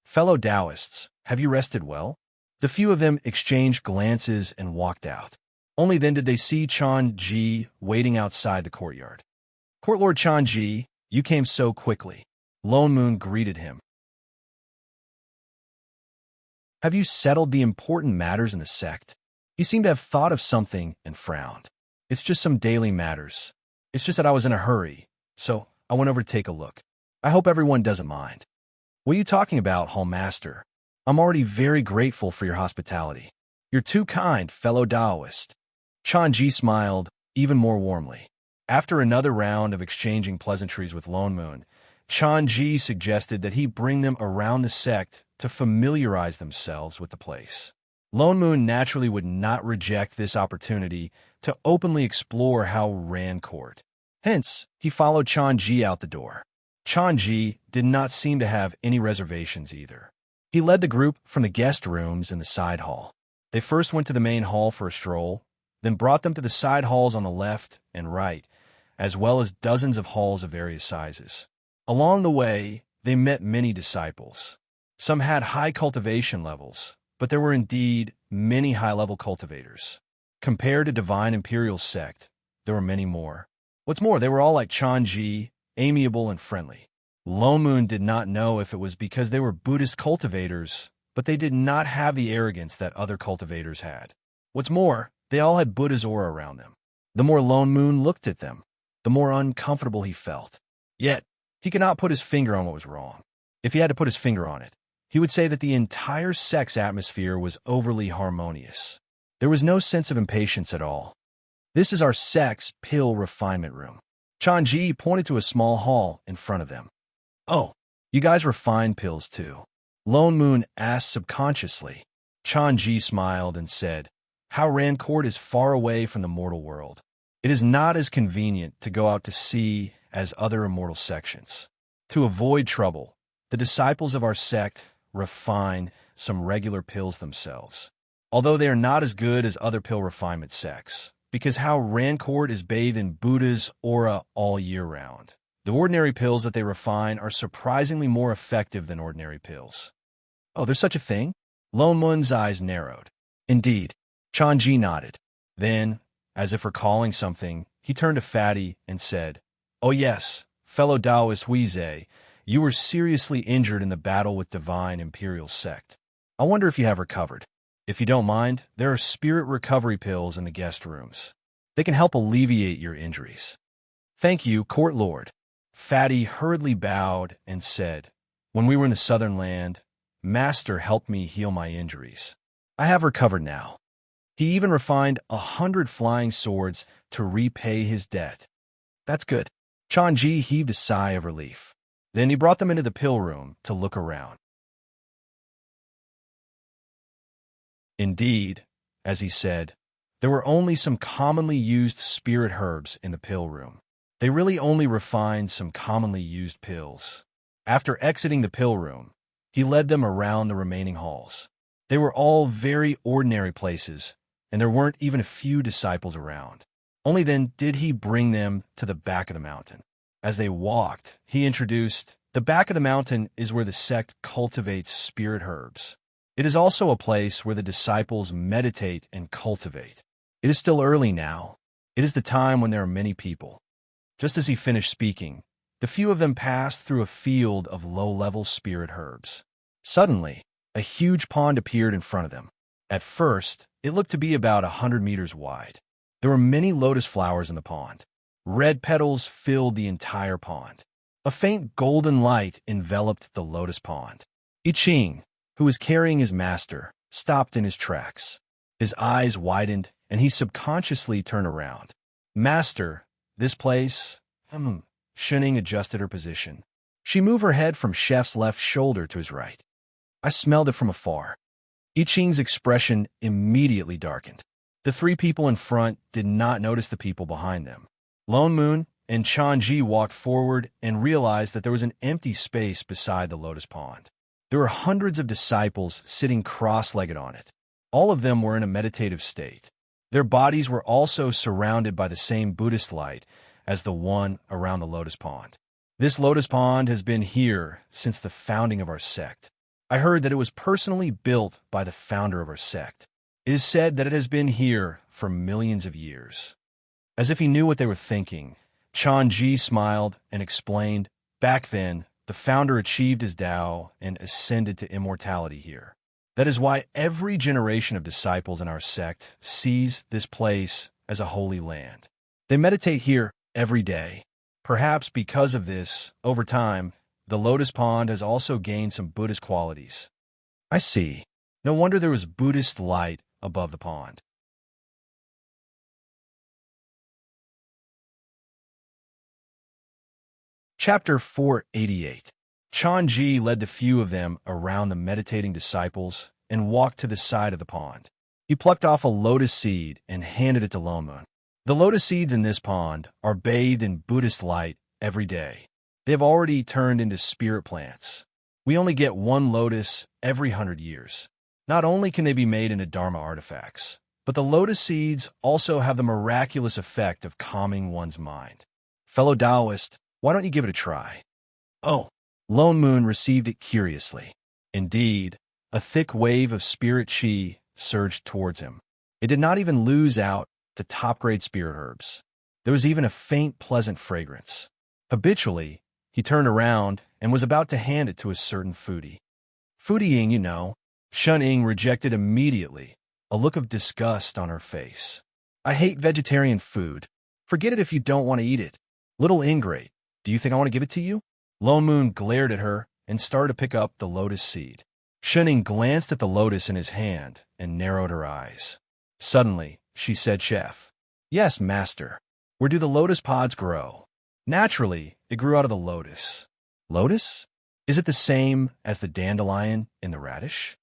Fellow Taoists, have you rested well? The few of them exchanged glances and walked out. Only then did they see Chanji waiting outside the courtyard. Court Lord Chanji, you came so quickly. Lone Moon greeted him. Have you settled the important matters in the sect? He seemed to have thought of something and frowned. It's just some daily matters. It's just that I was in a hurry, so I went over to take a look. I hope everyone doesn't mind. What are you talking about, Hall Master? I'm already very grateful for your hospitality. You're too kind, fellow Taoist. Chanji smiled even more warmly. After another round of exchanging pleasantries with Lone Moon, Chanji suggested that he bring them around the sect to familiarize themselves with the place. Lone Moon naturally would not reject this opportunity to openly explore Hao Rancourt. Hence, he followed Chanji out the door. Chanji did not seem to have any reservations either. He led the group from the guest rooms in the side hall. They first went to the main hall for a stroll, then brought them to the side halls on the left and right, as well as dozens of halls of various sizes. Along the way, they met many disciples. Some had high cultivation levels, but there were indeed many high-level cultivators. Compared to Divine Imperial Sect, there were many more. What's more, they were all like Chanji, amiable and friendly. Lone Moon did not know if it was because they were Buddhist cultivators, but they did not have the arrogance that other cultivators had. What's more, they all had Buddha's aura around them. The more Lone Moon looked at them, the more uncomfortable he felt. Yet, he could not put his finger on what was wrong. If he had to put his finger on it, he would say that the entire sect's atmosphere was overly harmonious. There was no sense of impatience at all. This is our sect's pill refinement room. Chanji pointed to a small hall in front of them. Oh, you guys refine pills too? Lone Moon asked subconsciously. Chanji smiled and said, Hao Rancourt is far away from the mortal world. It is not as convenient to go out to sea as other immortal sections. To avoid trouble, the disciples of our sect refine some regular pills themselves. Although they are not as good as other pill refinement sects, because how Rancourt is bathed in Buddha's aura all year round. The ordinary pills that they refine are surprisingly more effective than ordinary pills. Oh, there's such a thing? Lone Mun's eyes narrowed. Indeed. Chanji nodded. Then, as if recalling something, he turned to Fatty and said, "Oh yes, fellow Taoist Huize, you were seriously injured in the battle with Divine Imperial Sect. I wonder if you have recovered. If you don't mind, there are spirit recovery pills in the guest rooms. They can help alleviate your injuries." "Thank you, Court Lord." Fatty hurriedly bowed and said, "When we were in the Southern Land, Master helped me heal my injuries. I have recovered now." He even refined 100 flying swords to repay his debt. "That's good." Chanji heaved a sigh of relief. Then he brought them into the pill room to look around. Indeed, as he said, there were only some commonly used spirit herbs in the pill room. They really only refined some commonly used pills. After exiting the pill room, he led them around the remaining halls. They were all very ordinary places, and there weren't even a few disciples around. Only then did he bring them to the back of the mountain. As they walked, he introduced, "The back of the mountain is where the sect cultivates spirit herbs. It is also a place where the disciples meditate and cultivate. It is still early now. It is the time when there are many people." Just as he finished speaking, the few of them passed through a field of low-level spirit herbs. Suddenly, a huge pond appeared in front of them. At first, it looked to be about 100 meters wide. There were many lotus flowers in the pond. Red petals filled the entire pond. A faint golden light enveloped the lotus pond. I Ching, who was carrying his master, stopped in his tracks. His eyes widened, and he subconsciously turned around. "Master, this place..." Shuning adjusted her position. She moved her head from Chef's left shoulder to his right. "I smelled it from afar." I Ching's expression immediately darkened. The three people in front did not notice the people behind them. Lone Moon and Chanji walked forward and realized that there was an empty space beside the lotus pond. There were hundreds of disciples sitting cross-legged on it. All of them were in a meditative state. Their bodies were also surrounded by the same Buddhist light as the one around the lotus pond. "This lotus pond has been here since the founding of our sect. I heard that it was personally built by the founder of our sect. It is said that it has been here for millions of years." As if he knew what they were thinking, Chanji smiled and explained, "Back then, the founder achieved his Tao and ascended to immortality here. That is why every generation of disciples in our sect sees this place as a holy land. They meditate here every day. Perhaps because of this, over time, the lotus pond has also gained some Buddhist qualities." "I see. No wonder there was Buddhist light above the pond." Chapter 488. Chanji led the few of them around the meditating disciples and walked to the side of the pond. He plucked off a lotus seed and handed it to Lone Moon. "The lotus seeds in this pond are bathed in Buddhist light every day. They have already turned into spirit plants. We only get one lotus every 100 years. Not only can they be made into Dharma artifacts, but the lotus seeds also have the miraculous effect of calming one's mind. Fellow Taoist, why don't you give it a try?" "Oh." Lone Moon received it curiously. Indeed, a thick wave of spirit chi surged towards him. It did not even lose out to top-grade spirit herbs. There was even a faint, pleasant fragrance. Habitually, he turned around and was about to hand it to a certain foodie. "Foodieing, you know." Shun-Ing rejected immediately, a look of disgust on her face. "I hate vegetarian food. Forget it if you don't want to eat it. Little ingrate, do you think I want to give it to you?" Lone Moon glared at her and started to pick up the lotus seed. Shun-Ing glanced at the lotus in his hand and narrowed her eyes. Suddenly, she said, "Chef." "Yes, master. Where do the lotus pods grow?" "Naturally, it grew out of the lotus." "Lotus? Is it the same as the dandelion in the radish?"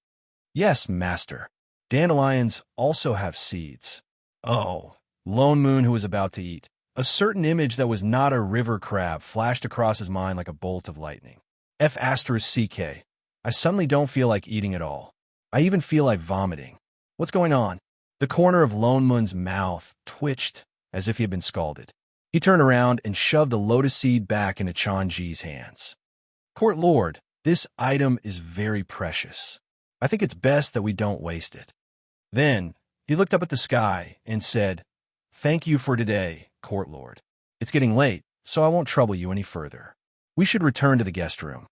"Yes, master. Dandelions also have seeds." "Oh." Lone Moon, who was about to eat. A certain image that was not a river crab flashed across his mind like a bolt of lightning. F***CK. I suddenly don't feel like eating at all. I even feel like vomiting. What's going on? The corner of Lone Moon's mouth twitched as if he had been scalded. He turned around and shoved the lotus seed back into Chanji's hands. Court Lord, this item is very precious. I think it's best that we don't waste it. Then he looked up at the sky and said, "Thank you for today, Court Lord. It's getting late, so I won't trouble you any further. We should return to the guest room."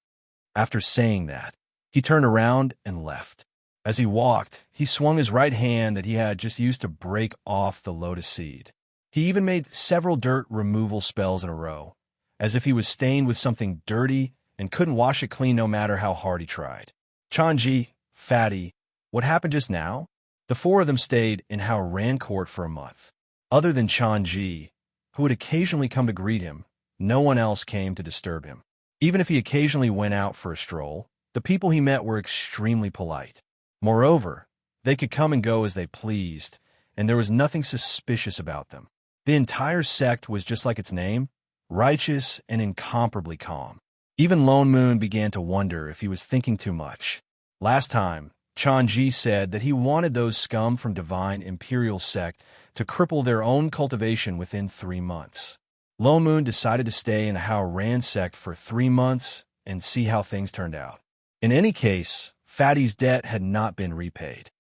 After saying that, he turned around and left. As he walked, he swung his right hand that he had just used to break off the lotus seed. He even made several dirt removal spells in a row, as if he was stained with something dirty and couldn't wash it clean no matter how hard he tried. Chanji, Fatty, what happened just now? The four of them stayed in Hao Ran Court for a month. Other than Chanji, who would occasionally come to greet him, no one else came to disturb him. Even if he occasionally went out for a stroll, the people he met were extremely polite. Moreover, they could come and go as they pleased, and there was nothing suspicious about them. The entire sect was just like its name, righteous and incomparably calm. Even Lone Moon began to wonder if he was thinking too much. Last time, Chanji said that he wanted those scum from Divine Imperial Sect to cripple their own cultivation within 3 months. Lone Moon decided to stay in the Hao Ran sect for 3 months and see how things turned out. In any case, Fatty's debt had not been repaid.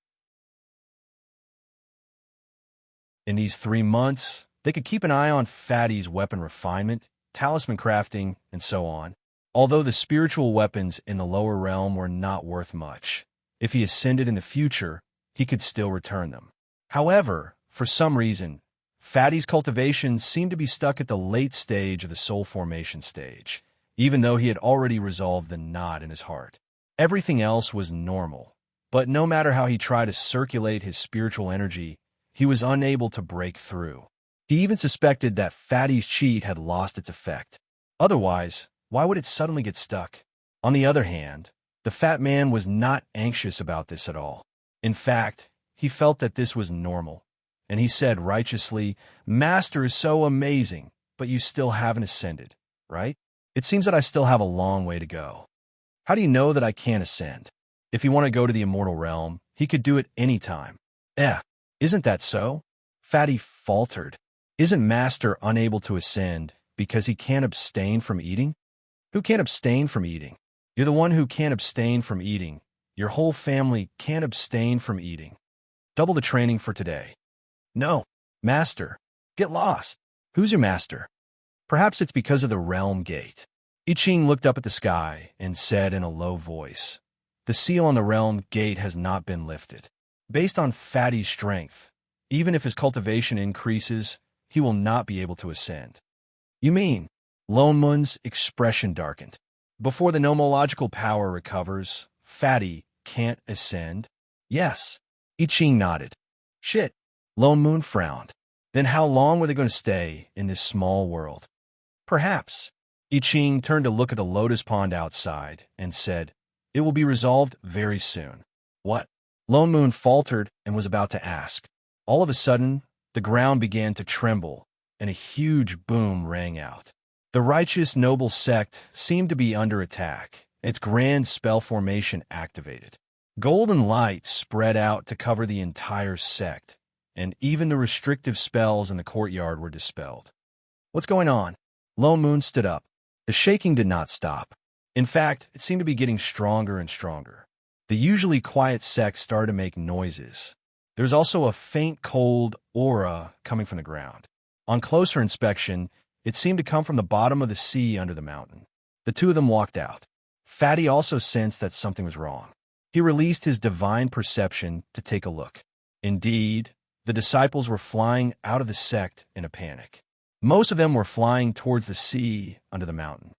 In these 3 months, they could keep an eye on Fatty's weapon refinement, talisman crafting, and so on, although the spiritual weapons in the lower realm were not worth much. If he ascended in the future, he could still return them. However, for some reason, Fatty's cultivation seemed to be stuck at the late stage of the soul formation stage, even though he had already resolved the knot in his heart. Everything else was normal, but no matter how he tried to circulate his spiritual energy, he was unable to break through. He even suspected that Fatty's cheat had lost its effect. Otherwise, why would it suddenly get stuck? On the other hand, the fat man was not anxious about this at all. In fact, he felt that this was normal, and he said righteously, "Master is so amazing, but you still haven't ascended, right? It seems that I still have a long way to go. How do you know that I can't ascend? If he wanted to go to the immortal realm, he could do it any time." Isn't that so? Fatty faltered. Isn't Master unable to ascend because he can't abstain from eating? Who can't abstain from eating? You're the one who can't abstain from eating. Your whole family can't abstain from eating. Double the training for today. No, Master. Get lost. Who's your master? Perhaps it's because of the realm gate. I Ching looked up at the sky and said in a low voice, "The seal on the realm gate has not been lifted. Based on Fatty's strength, even if his cultivation increases, he will not be able to ascend." You mean? Lone Moon's expression darkened. Before the nomological power recovers, Fatty can't ascend? Yes. I Ching nodded. Shit. Lone Moon frowned. Then how long were they going to stay in this small world? Perhaps. I Ching turned to look at the lotus pond outside and said, "It will be resolved very soon." What? Lone Moon faltered and was about to ask. All of a sudden, the ground began to tremble, and a huge boom rang out. The righteous noble sect seemed to be under attack. Its grand spell formation activated. Golden light spread out to cover the entire sect, and even the restrictive spells in the courtyard were dispelled. What's going on? Lone Moon stood up. The shaking did not stop. In fact, it seemed to be getting stronger and stronger. The usually quiet sect started to make noises. There was also a faint cold aura coming from the ground. On closer inspection, it seemed to come from the bottom of the sea under the mountain. The two of them walked out. Fatty also sensed that something was wrong. He released his divine perception to take a look. Indeed, the disciples were flying out of the sect in a panic. Most of them were flying towards the sea under the mountain.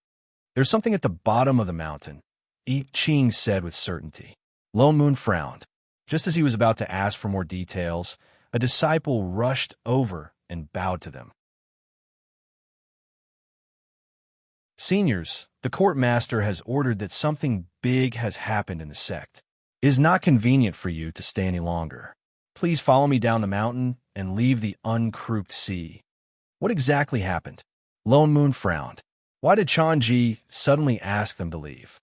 "There's something at the bottom of the mountain," I Ching said with certainty. Lone Moon frowned. Just as he was about to ask for more details, a disciple rushed over and bowed to them. "Seniors, the court master has ordered that something big has happened in the sect. It is not convenient for you to stay any longer. Please follow me down the mountain and leave the uncrooked sea." What exactly happened? Lone Moon frowned. Why did Chanji suddenly ask them to leave?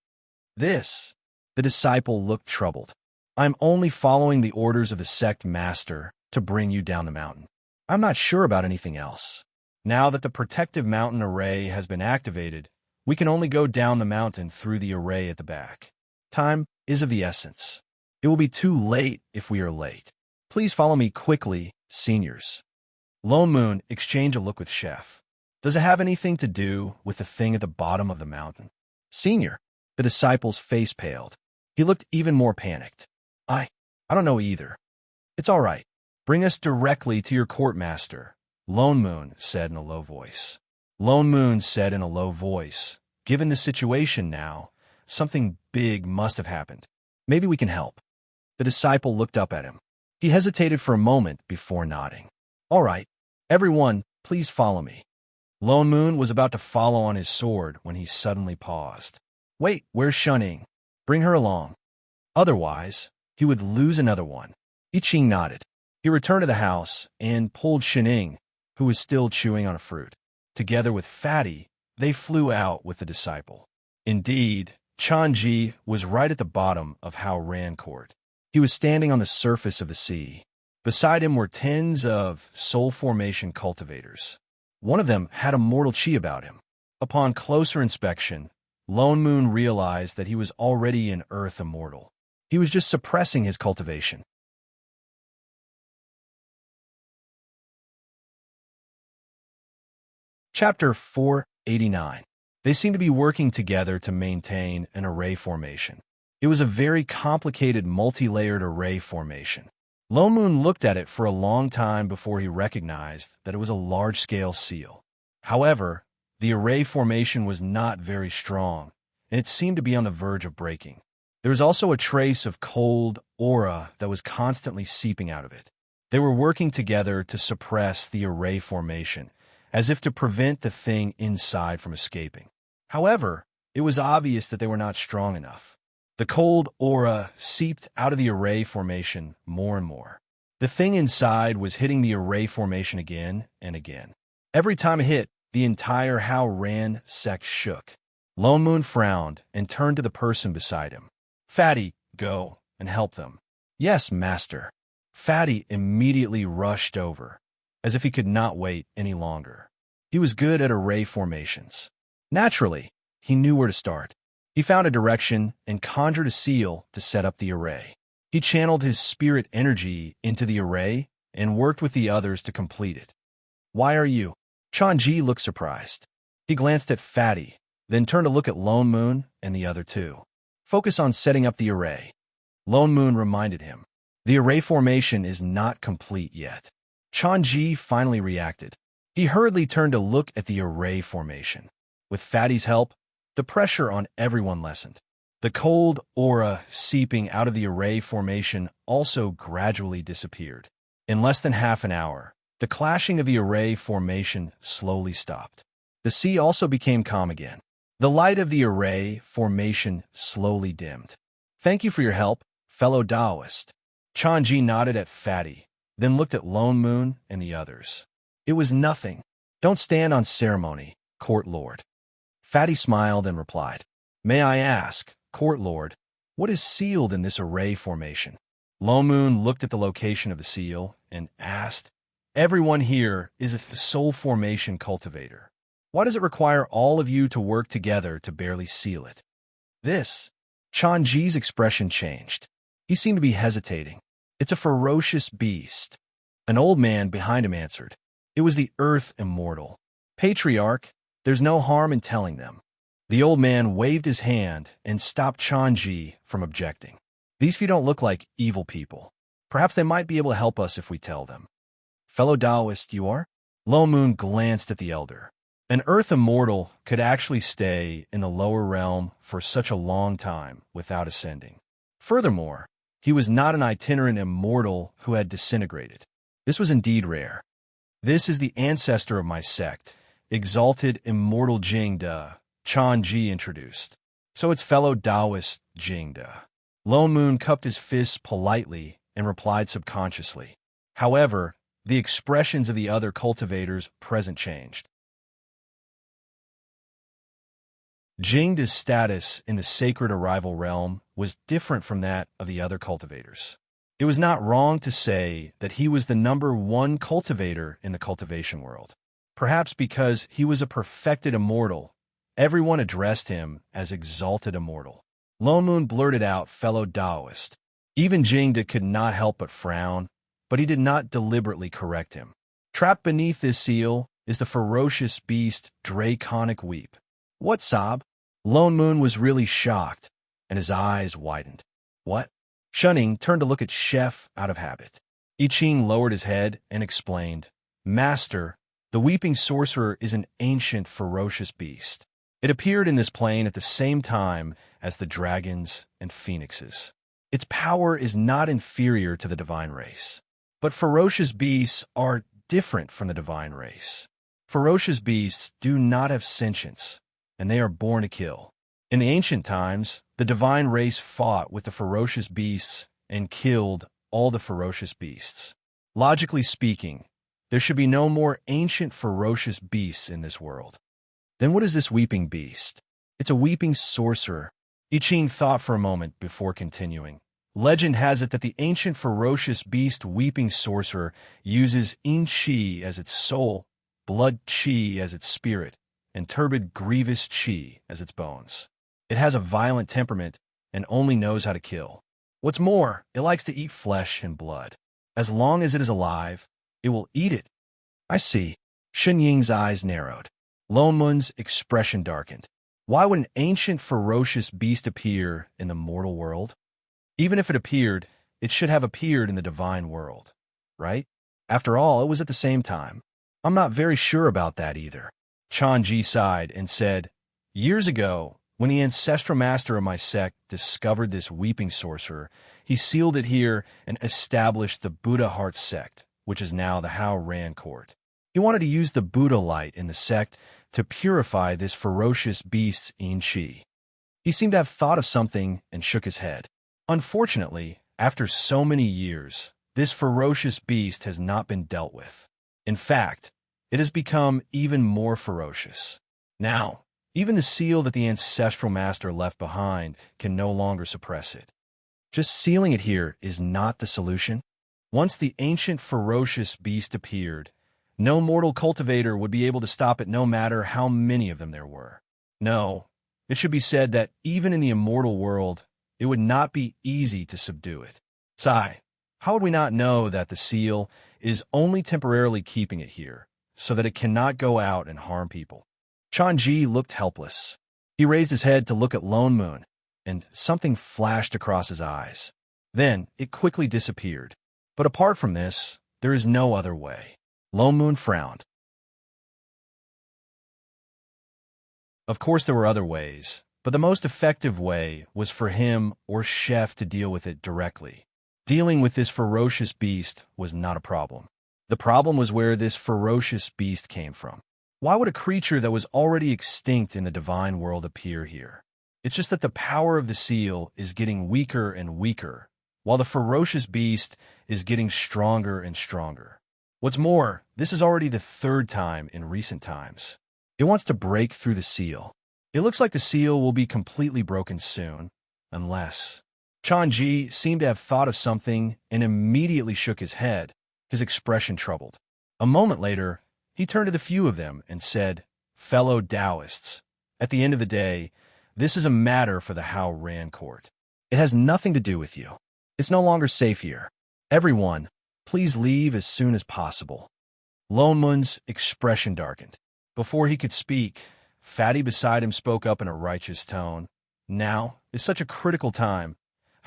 This. The disciple looked troubled. "I'm only following the orders of the sect master," to bring you down the mountain. I'm not sure about anything else. Now that the protective mountain array has been activated, we can only go down the mountain through the array at the back. Time is of the essence. It will be too late if we are late. Please follow me quickly, seniors. Lone Moon exchanged a look with Chef. Does it have anything to do with the thing at the bottom of the mountain? Senior. The disciple's face paled. He looked even more panicked. I don't know either. It's all right. Bring us directly to your courtmaster, Lone Moon said in a low voice. Lone Moon said in a low voice, given the situation now, something big must have happened. Maybe we can help. The disciple looked up at him. He hesitated for a moment before nodding. All right, everyone, please follow me. Lone Moon was about to follow on his sword when he suddenly paused. Wait, where's Shunning? Bring her along. Otherwise, he would lose another one. I Ching nodded. He returned to the house and pulled Shunning, who was still chewing on a fruit. Together with Fatty, they flew out with the disciple. Indeed, Chanji was right at the bottom of Hao Ran Court. He was standing on the surface of the sea. Beside him were tens of soul formation cultivators. One of them had immortal chi about him. Upon closer inspection, Lone Moon realized that he was already an earth immortal. He was just suppressing his cultivation. Chapter 489. They seemed to be working together to maintain an array formation. It was a very complicated multi-layered array formation. Lone Moon looked at it for a long time before he recognized that it was a large-scale seal. However, the array formation was not very strong, and it seemed to be on the verge of breaking. There was also a trace of cold aura that was constantly seeping out of it. They were working together to suppress the array formation, as if to prevent the thing inside from escaping. However, it was obvious that they were not strong enough. The cold aura seeped out of the array formation more and more. The thing inside was hitting the array formation again and again. Every time it hit, the entire Hao Ran sect shook. Lone Moon frowned and turned to the person beside him. Fatty, go and help them. Yes, master. Fatty immediately rushed over, as if he could not wait any longer. He was good at array formations. Naturally, he knew where to start. He found a direction and conjured a seal to set up the array. He channeled his spirit energy into the array and worked with the others to complete it. Why are you? Chanji looked surprised. He glanced at Fatty, then turned to look at Lone Moon and the other two. Focus on setting up the array. Lone Moon reminded him. The array formation is not complete yet. Chanji finally reacted. He hurriedly turned to look at the array formation. With Fatty's help, the pressure on everyone lessened. The cold aura seeping out of the array formation also gradually disappeared. In less than half an hour, the clashing of the array formation slowly stopped. The sea also became calm again. The light of the array formation slowly dimmed. Thank you for your help, fellow Taoist. Chanji nodded at Fatty, then looked at Lone Moon and the others. It was nothing. Don't stand on ceremony, Court Lord. Fatty smiled and replied, May I ask, Court Lord, what is sealed in this array formation? Lone Moon looked at the location of the seal and asked, Everyone here is a soul formation cultivator. Why does it require all of you to work together to barely seal it? This. Chanji's expression changed. He seemed to be hesitating. It's a ferocious beast. An old man behind him answered. It was the Earth Immortal. Patriarch, there's no harm in telling them. The old man waved his hand and stopped Chanji from objecting. These few don't look like evil people. Perhaps they might be able to help us if we tell them. Fellow Taoist, you are? Lone Moon glanced at the elder. An Earth Immortal could actually stay in the lower realm for such a long time without ascending. Furthermore, he was not an itinerant immortal who had disintegrated. This was indeed rare. This is the ancestor of my sect, Exalted Immortal Jingda, Chanji introduced. So it's fellow Taoist Jingda. Lone Moon cupped his fists politely and replied subconsciously. However, the expressions of the other cultivators present changed. Jingda's status in the sacred arrival realm was different from that of the other cultivators. It was not wrong to say that he was the #1 cultivator in the cultivation world. Perhaps because he was a perfected immortal, everyone addressed him as exalted immortal. Lone Moon blurted out, "Fellow Taoist." Even Jingda could not help but frown, but he did not deliberately correct him. Trapped beneath this seal is the ferocious beast Draconic Weep. What, Sob? Lone Moon was really shocked, and his eyes widened. What? Shunning turned to look at Chef out of habit. I Ching lowered his head and explained, "Master, the Weeping Sorcerer is an ancient, ferocious beast. It appeared in this plane at the same time as the dragons and phoenixes. Its power is not inferior to the divine race. But ferocious beasts are different from the divine race. Ferocious beasts do not have sentience, and they are born to kill. In the ancient times, the divine race fought with the ferocious beasts and killed all the ferocious beasts. Logically speaking, there should be no more ancient ferocious beasts in this world. Then what is this weeping beast? It's a weeping sorcerer." I Ching thought for a moment before continuing. "Legend has it that the ancient ferocious beast weeping sorcerer uses yin qi as its soul, blood qi as its spirit, and turbid grievous qi as its bones. It has a violent temperament and only knows how to kill. What's more, it likes to eat flesh and blood. As long as it is alive, it will eat it." "I see." Shen Ying's eyes narrowed. Lone Moon's expression darkened. Why would an ancient ferocious beast appear in the mortal world? Even if it appeared, it should have appeared in the divine world, right? After all, it was at the same time. "I'm not very sure about that either." Chanji sighed and said, "Years ago, when the ancestral master of my sect discovered this weeping sorcerer, he sealed it here and established the Buddha Heart sect, which is now the Hao Ran court. He wanted to use the Buddha light in the sect to purify this ferocious beast's yin qi." He seemed to have thought of something and shook his head. "Unfortunately, after so many years, this ferocious beast has not been dealt with. In fact, it has become even more ferocious. Now, even the seal that the ancestral master left behind can no longer suppress it. Just sealing it here is not the solution. Once the ancient ferocious beast appeared, no mortal cultivator would be able to stop it no matter how many of them there were. No, it should be said that even in the immortal world, it would not be easy to subdue it. Sai, how would we not know that the seal is only temporarily keeping it here, so that it cannot go out and harm people?" Chanji looked helpless. He raised his head to look at Lone Moon, and something flashed across his eyes. Then it quickly disappeared. But apart from this, there is no other way. Lone Moon frowned. Of course there were other ways, but the most effective way was for him or Chef to deal with it directly. Dealing with this ferocious beast was not a problem. The problem was where this ferocious beast came from. Why would a creature that was already extinct in the divine world appear here? It's just that the power of the seal is getting weaker and weaker, while the ferocious beast is getting stronger and stronger. What's more, this is already the 3rd time in recent times. It wants to break through the seal. It looks like the seal will be completely broken soon, unless... Chanji seemed to have thought of something and immediately shook his head, his expression troubled. A moment later, he turned to the few of them and said, "Fellow Taoists, at the end of the day, this is a matter for the Hao Ran court. It has nothing to do with you. It's no longer safe here. Everyone, please leave as soon as possible." Lone Moon's expression darkened. Before he could speak, Fatty beside him spoke up in a righteous tone. "Now is such a critical time.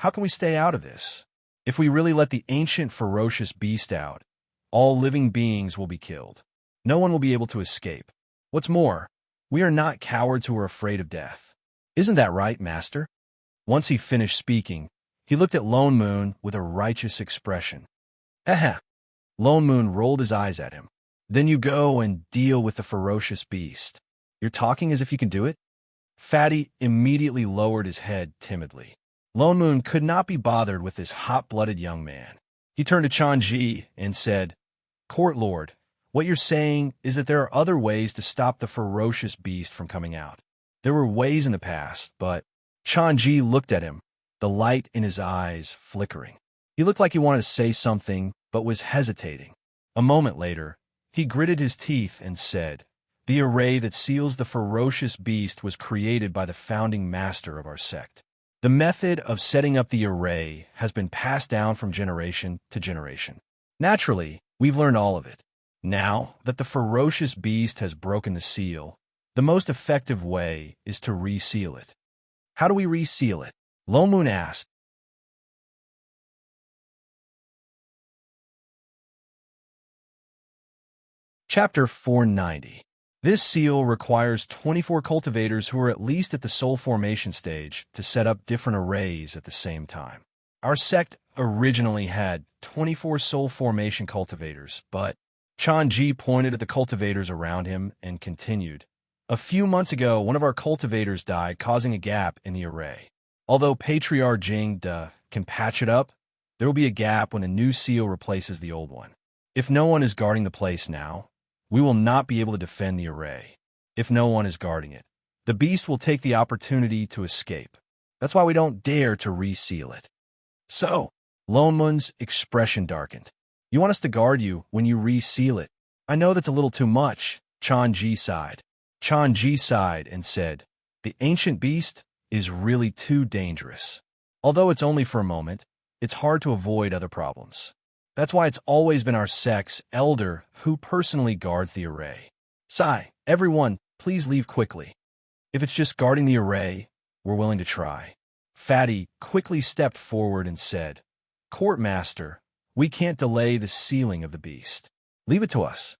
How can we stay out of this? If we really let the ancient ferocious beast out, all living beings will be killed. No one will be able to escape. What's more, we are not cowards who are afraid of death. Isn't that right, Master?" Once he finished speaking, he looked at Lone Moon with a righteous expression. "Eh." Lone Moon rolled his eyes at him. "Then you go and deal with the ferocious beast. You're talking as if you can do it?" Fatty immediately lowered his head timidly. Lone Moon could not be bothered with this hot-blooded young man. He turned to Chanji and said, "Court Lord, what you're saying is that there are other ways to stop the ferocious beast from coming out. There were ways in the past, but..." Chanji looked at him, the light in his eyes flickering. He looked like he wanted to say something, but was hesitating. A moment later, he gritted his teeth and said, "The array that seals the ferocious beast was created by the founding master of our sect. The method of setting up the array has been passed down from generation to generation. Naturally, we've learned all of it. Now that the ferocious beast has broken the seal, the most effective way is to reseal it." "How do we reseal it?" Lone Moon asked. Chapter 490. This seal requires 24 cultivators who are at least at the soul formation stage to set up different arrays at the same time. Our sect originally had 24 soul formation cultivators, but Chanji pointed at the cultivators around him and continued, "A few months ago, one of our cultivators died, causing a gap in the array. Although Patriarch Jing De can patch it up, there will be a gap when a new seal replaces the old one. If no one is guarding the place now, we will not be able to defend the array. If no one is guarding it, the beast will take the opportunity to escape. That's why we don't dare to reseal it." "So," Lone Moon's expression darkened, "you want us to guard you when you reseal it? I know that's a little too much." Chanji sighed. Chanji sighed and said, "The ancient beast is really too dangerous. Although it's only for a moment, it's hard to avoid other problems. That's why it's always been our sect's elder who personally guards the array. Sai, everyone, please leave quickly. If it's just guarding the array, we're willing to try." Fatty quickly stepped forward and said, "Courtmaster, we can't delay the sealing of the beast. Leave it to us."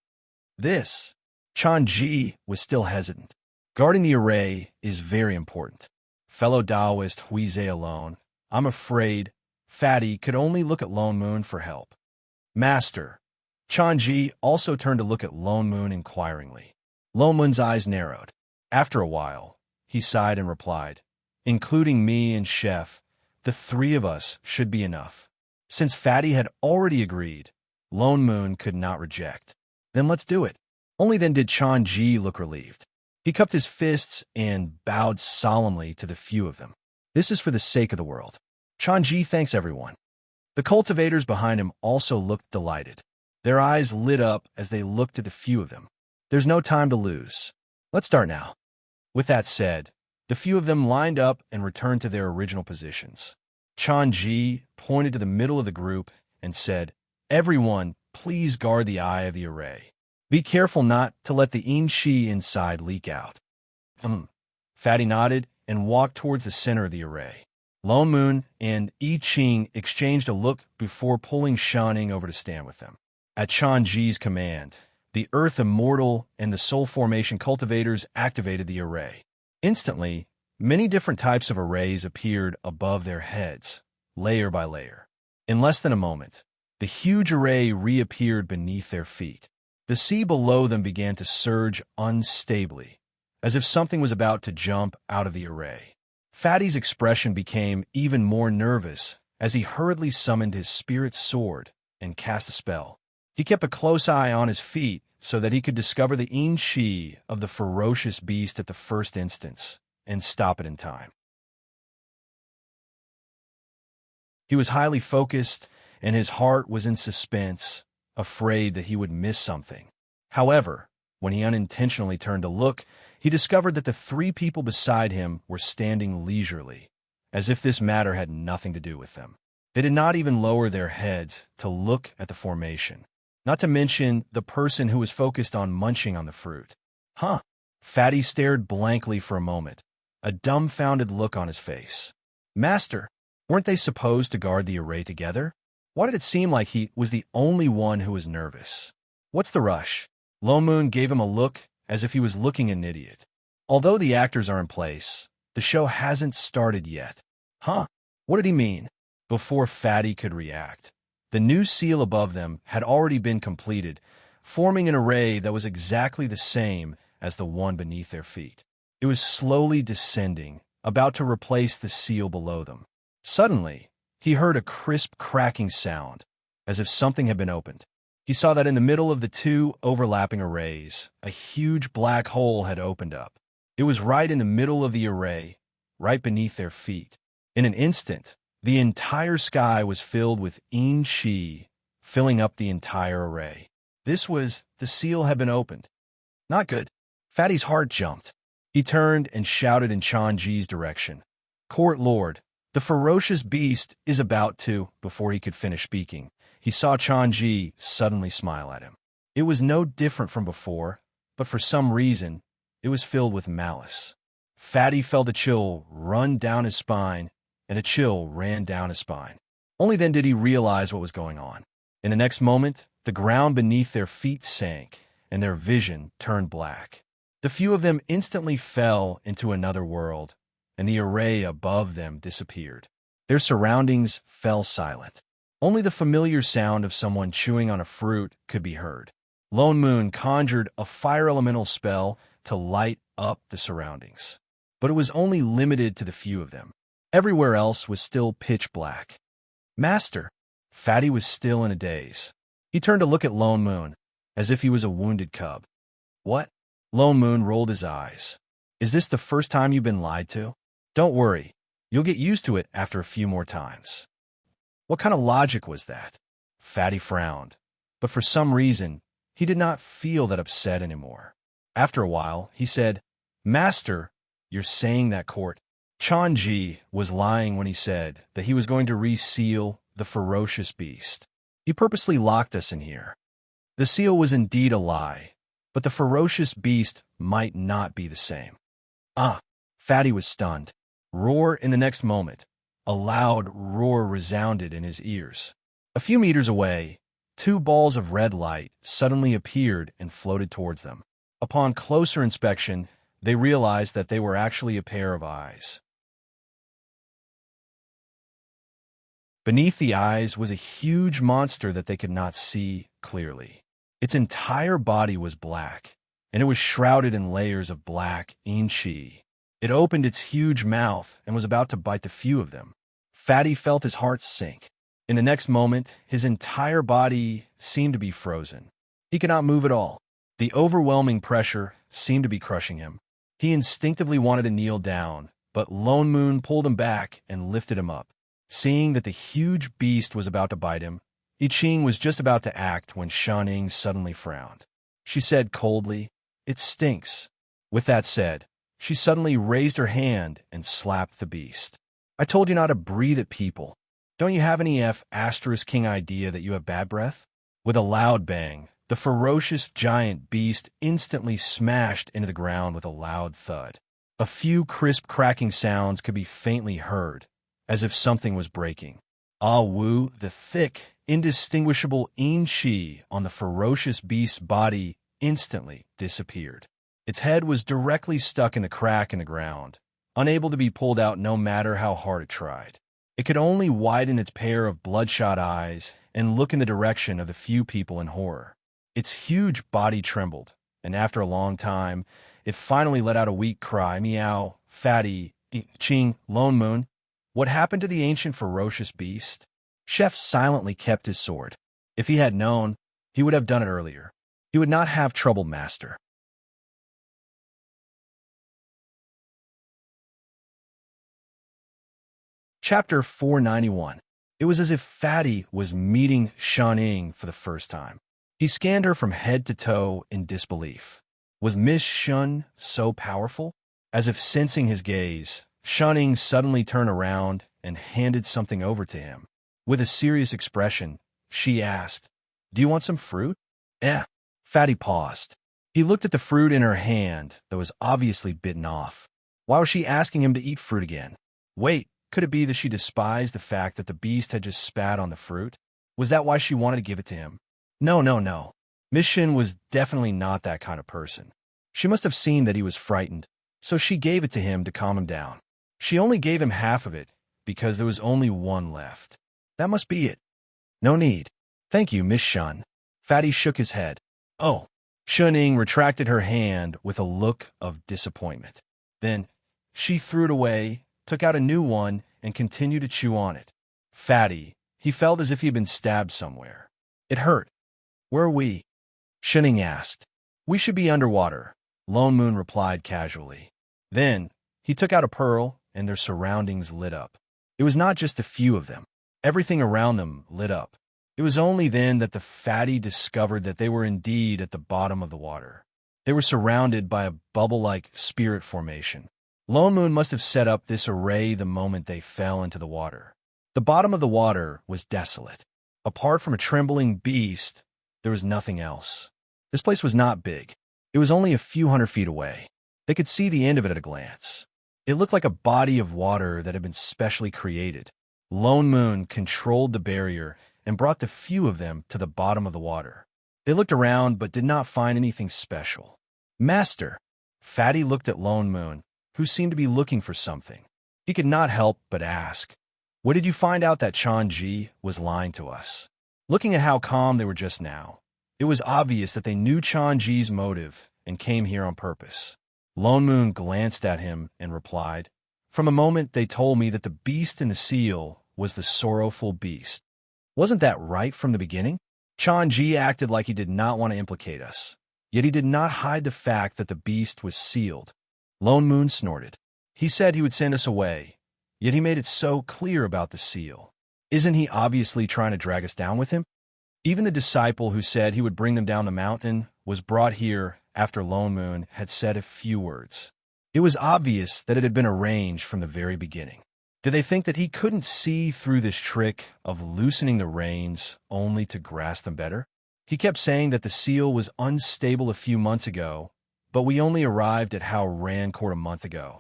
This, Chanji was still hesitant. Guarding the array is very important. Fellow Taoist Huize alone, I'm afraid Fatty could only look at Lone Moon for help. "Master." Chanji also turned to look at Lone Moon inquiringly. Lone Moon's eyes narrowed. After a while, he sighed and replied, "Including me and Chef, the three of us should be enough." Since Fatty had already agreed, Lone Moon could not reject. "Then let's do it." Only then did Chanji look relieved. He cupped his fists and bowed solemnly to the few of them. "This is for the sake of the world." Chanji thanks everyone. The cultivators behind him also looked delighted. Their eyes lit up as they looked at the few of them. "There's no time to lose. Let's start now." With that said, the few of them lined up and returned to their original positions. Chanji pointed to the middle of the group and said, "Everyone, please guard the eye of the array. Be careful not to let the Yin-Shi inside leak out." Fatty nodded and walked towards the center of the array. Lone Moon and I Ching exchanged a look before pulling Shanning over to stand with them. At Chanji's command, the Earth Immortal and the Soul Formation cultivators activated the array. Instantly, many different types of arrays appeared above their heads, layer by layer. In less than a moment, the huge array reappeared beneath their feet. The sea below them began to surge unstably, as if something was about to jump out of the array. Fatty's expression became even more nervous as he hurriedly summoned his spirit sword and cast a spell. He kept a close eye on his feet so that he could discover the Yin-Shi of the ferocious beast at the first instance and stop it in time. He was highly focused, and his heart was in suspense, afraid that he would miss something. However, when he unintentionally turned to look, he discovered that the three people beside him were standing leisurely, as if this matter had nothing to do with them. They did not even lower their heads to look at the formation, not to mention the person who was focused on munching on the fruit. Fatty stared blankly for a moment, a dumbfounded look on his face. "Master, weren't they supposed to guard the array together? Why did it seem like he was the only one who was nervous? What's the rush?" Lone Moon gave him a look as if he was looking an idiot. "Although the actors are in place, the show hasn't started yet." What did he mean? Before Fatty could react, the new seal above them had already been completed, forming an array that was exactly the same as the one beneath their feet. It was slowly descending, about to replace the seal below them. Suddenly, he heard a crisp cracking sound, as if something had been opened. He saw that in the middle of the two overlapping arrays, a huge black hole had opened up. It was right in the middle of the array, right beneath their feet. In an instant, The entire sky was filled with enrich, filling up the entire array. The seal had been opened. Not good. Fatty's heart jumped. He turned and shouted in Chanji's direction. Court Lord, the ferocious beast is about to. Before he could finish speaking, he saw Chanji suddenly smile at him. It was no different from before, but for some reason, it was filled with malice. Fatty felt a chill run down his spine, and a chill ran down his spine. Only then did he realize what was going on. In the next moment, the ground beneath their feet sank, and their vision turned black. The few of them instantly fell into another world, and the array above them disappeared. Their surroundings fell silent. Only the familiar sound of someone chewing on a fruit could be heard. Lone Moon conjured a fire elemental spell to light up the surroundings, but it was only limited to the few of them. Everywhere else was still pitch black. Master! Fatty was still in a daze. He turned to look at Lone Moon, as if he was a wounded cub. What? Lone Moon rolled his eyes. Is this the first time you've been lied to? Don't worry. You'll get used to it after a few more times. What kind of logic was that? Fatty frowned, but for some reason, he did not feel that upset anymore. After a while, he said, Master, you're saying that court. Chanji was lying when he said that he was going to reseal the ferocious beast. He purposely locked us in here. The seal was indeed a lie, but the ferocious beast might not be the same. Fatty was stunned. Roar in the next moment. A loud roar resounded in his ears. A few meters away, two balls of red light suddenly appeared and floated towards them. Upon closer inspection, they realized that they were actually a pair of eyes. Beneath the eyes was a huge monster that they could not see clearly. Its entire body was black, and it was shrouded in layers of black enrich. It opened its huge mouth and was about to bite the few of them. Fatty felt his heart sink. In the next moment, his entire body seemed to be frozen. He could not move at all. The overwhelming pressure seemed to be crushing him. He instinctively wanted to kneel down, but Lone Moon pulled him back and lifted him up. Seeing that the huge beast was about to bite him, I Ching was just about to act when Shanning suddenly frowned. She said coldly, It stinks. With that said, she suddenly raised her hand and slapped the beast. I told you not to breathe at people. Don't you have any *King idea that you have bad breath? With a loud bang, the ferocious giant beast instantly smashed into the ground with a loud thud. A few crisp cracking sounds could be faintly heard, as if something was breaking. Ah Wu, the thick, indistinguishable enrich on the ferocious beast's body instantly disappeared. Its head was directly stuck in the crack in the ground, unable to be pulled out no matter how hard it tried. It could only widen its pair of bloodshot eyes and look in the direction of the few people in horror. Its huge body trembled, and after a long time, it finally let out a weak cry. Meow, Fatty, Ching, Lone Moon. What happened to the ancient ferocious beast? Chef silently kept his sword. If he had known, he would have done it earlier. He would not have troubled Master. Chapter 491. It was as if Fatty was meeting Shanning for the first time. He scanned her from head to toe in disbelief. Was Miss Shun so powerful? As if sensing his gaze, Shanning suddenly turned around and handed something over to him. With a serious expression, she asked, Do you want some fruit? Fatty paused. He looked at the fruit in her hand that was obviously bitten off. Why was she asking him to eat fruit again? Wait. Could it be that she despised the fact that the beast had just spat on the fruit? Was that why she wanted to give it to him? No. Miss Shin was definitely not that kind of person. She must have seen that he was frightened, so she gave it to him to calm him down. She only gave him half of it because there was only one left. That must be it. No need. Thank you, Miss Shun. Fatty shook his head. Oh. Shuning retracted her hand with a look of disappointment. Then she threw it away, took out a new one, and continued to chew on it. Fatty, he felt as if he had been stabbed somewhere. It hurt. Where are we? Shuning asked. We should be underwater, Lone Moon replied casually. Then, he took out a pearl, and their surroundings lit up. It was not just a few of them. Everything around them lit up. It was only then that the fatty discovered that they were indeed at the bottom of the water. They were surrounded by a bubble-like spirit formation. Lone Moon must have set up this array the moment they fell into the water. The bottom of the water was desolate. Apart from a trembling beast, there was nothing else. This place was not big. It was only a few hundred feet away. They could see the end of it at a glance. It looked like a body of water that had been specially created. Lone Moon controlled the barrier and brought the few of them to the bottom of the water. They looked around but did not find anything special. Master, Fatty looked at Lone Moon, who seemed to be looking for something. He could not help but ask, "What did you find out that Chan-ji was lying to us?" Looking at how calm they were just now, it was obvious that they knew Chan-ji's motive and came here on purpose. Lone Moon glanced at him and replied, "From a moment they told me that the beast in the seal was the sorrowful beast. Wasn't that right from the beginning?" Chan-ji acted like he did not want to implicate us, yet he did not hide the fact that the beast was sealed. Lone Moon snorted. He said he would send us away, yet he made it so clear about the seal. Isn't he obviously trying to drag us down with him? Even the disciple who said he would bring them down the mountain was brought here after Lone Moon had said a few words. It was obvious that it had been arranged from the very beginning. Did they think that he couldn't see through this trick of loosening the reins only to grasp them better? He kept saying that the seal was unstable a few months ago, but we only arrived at Reincarnation a month ago.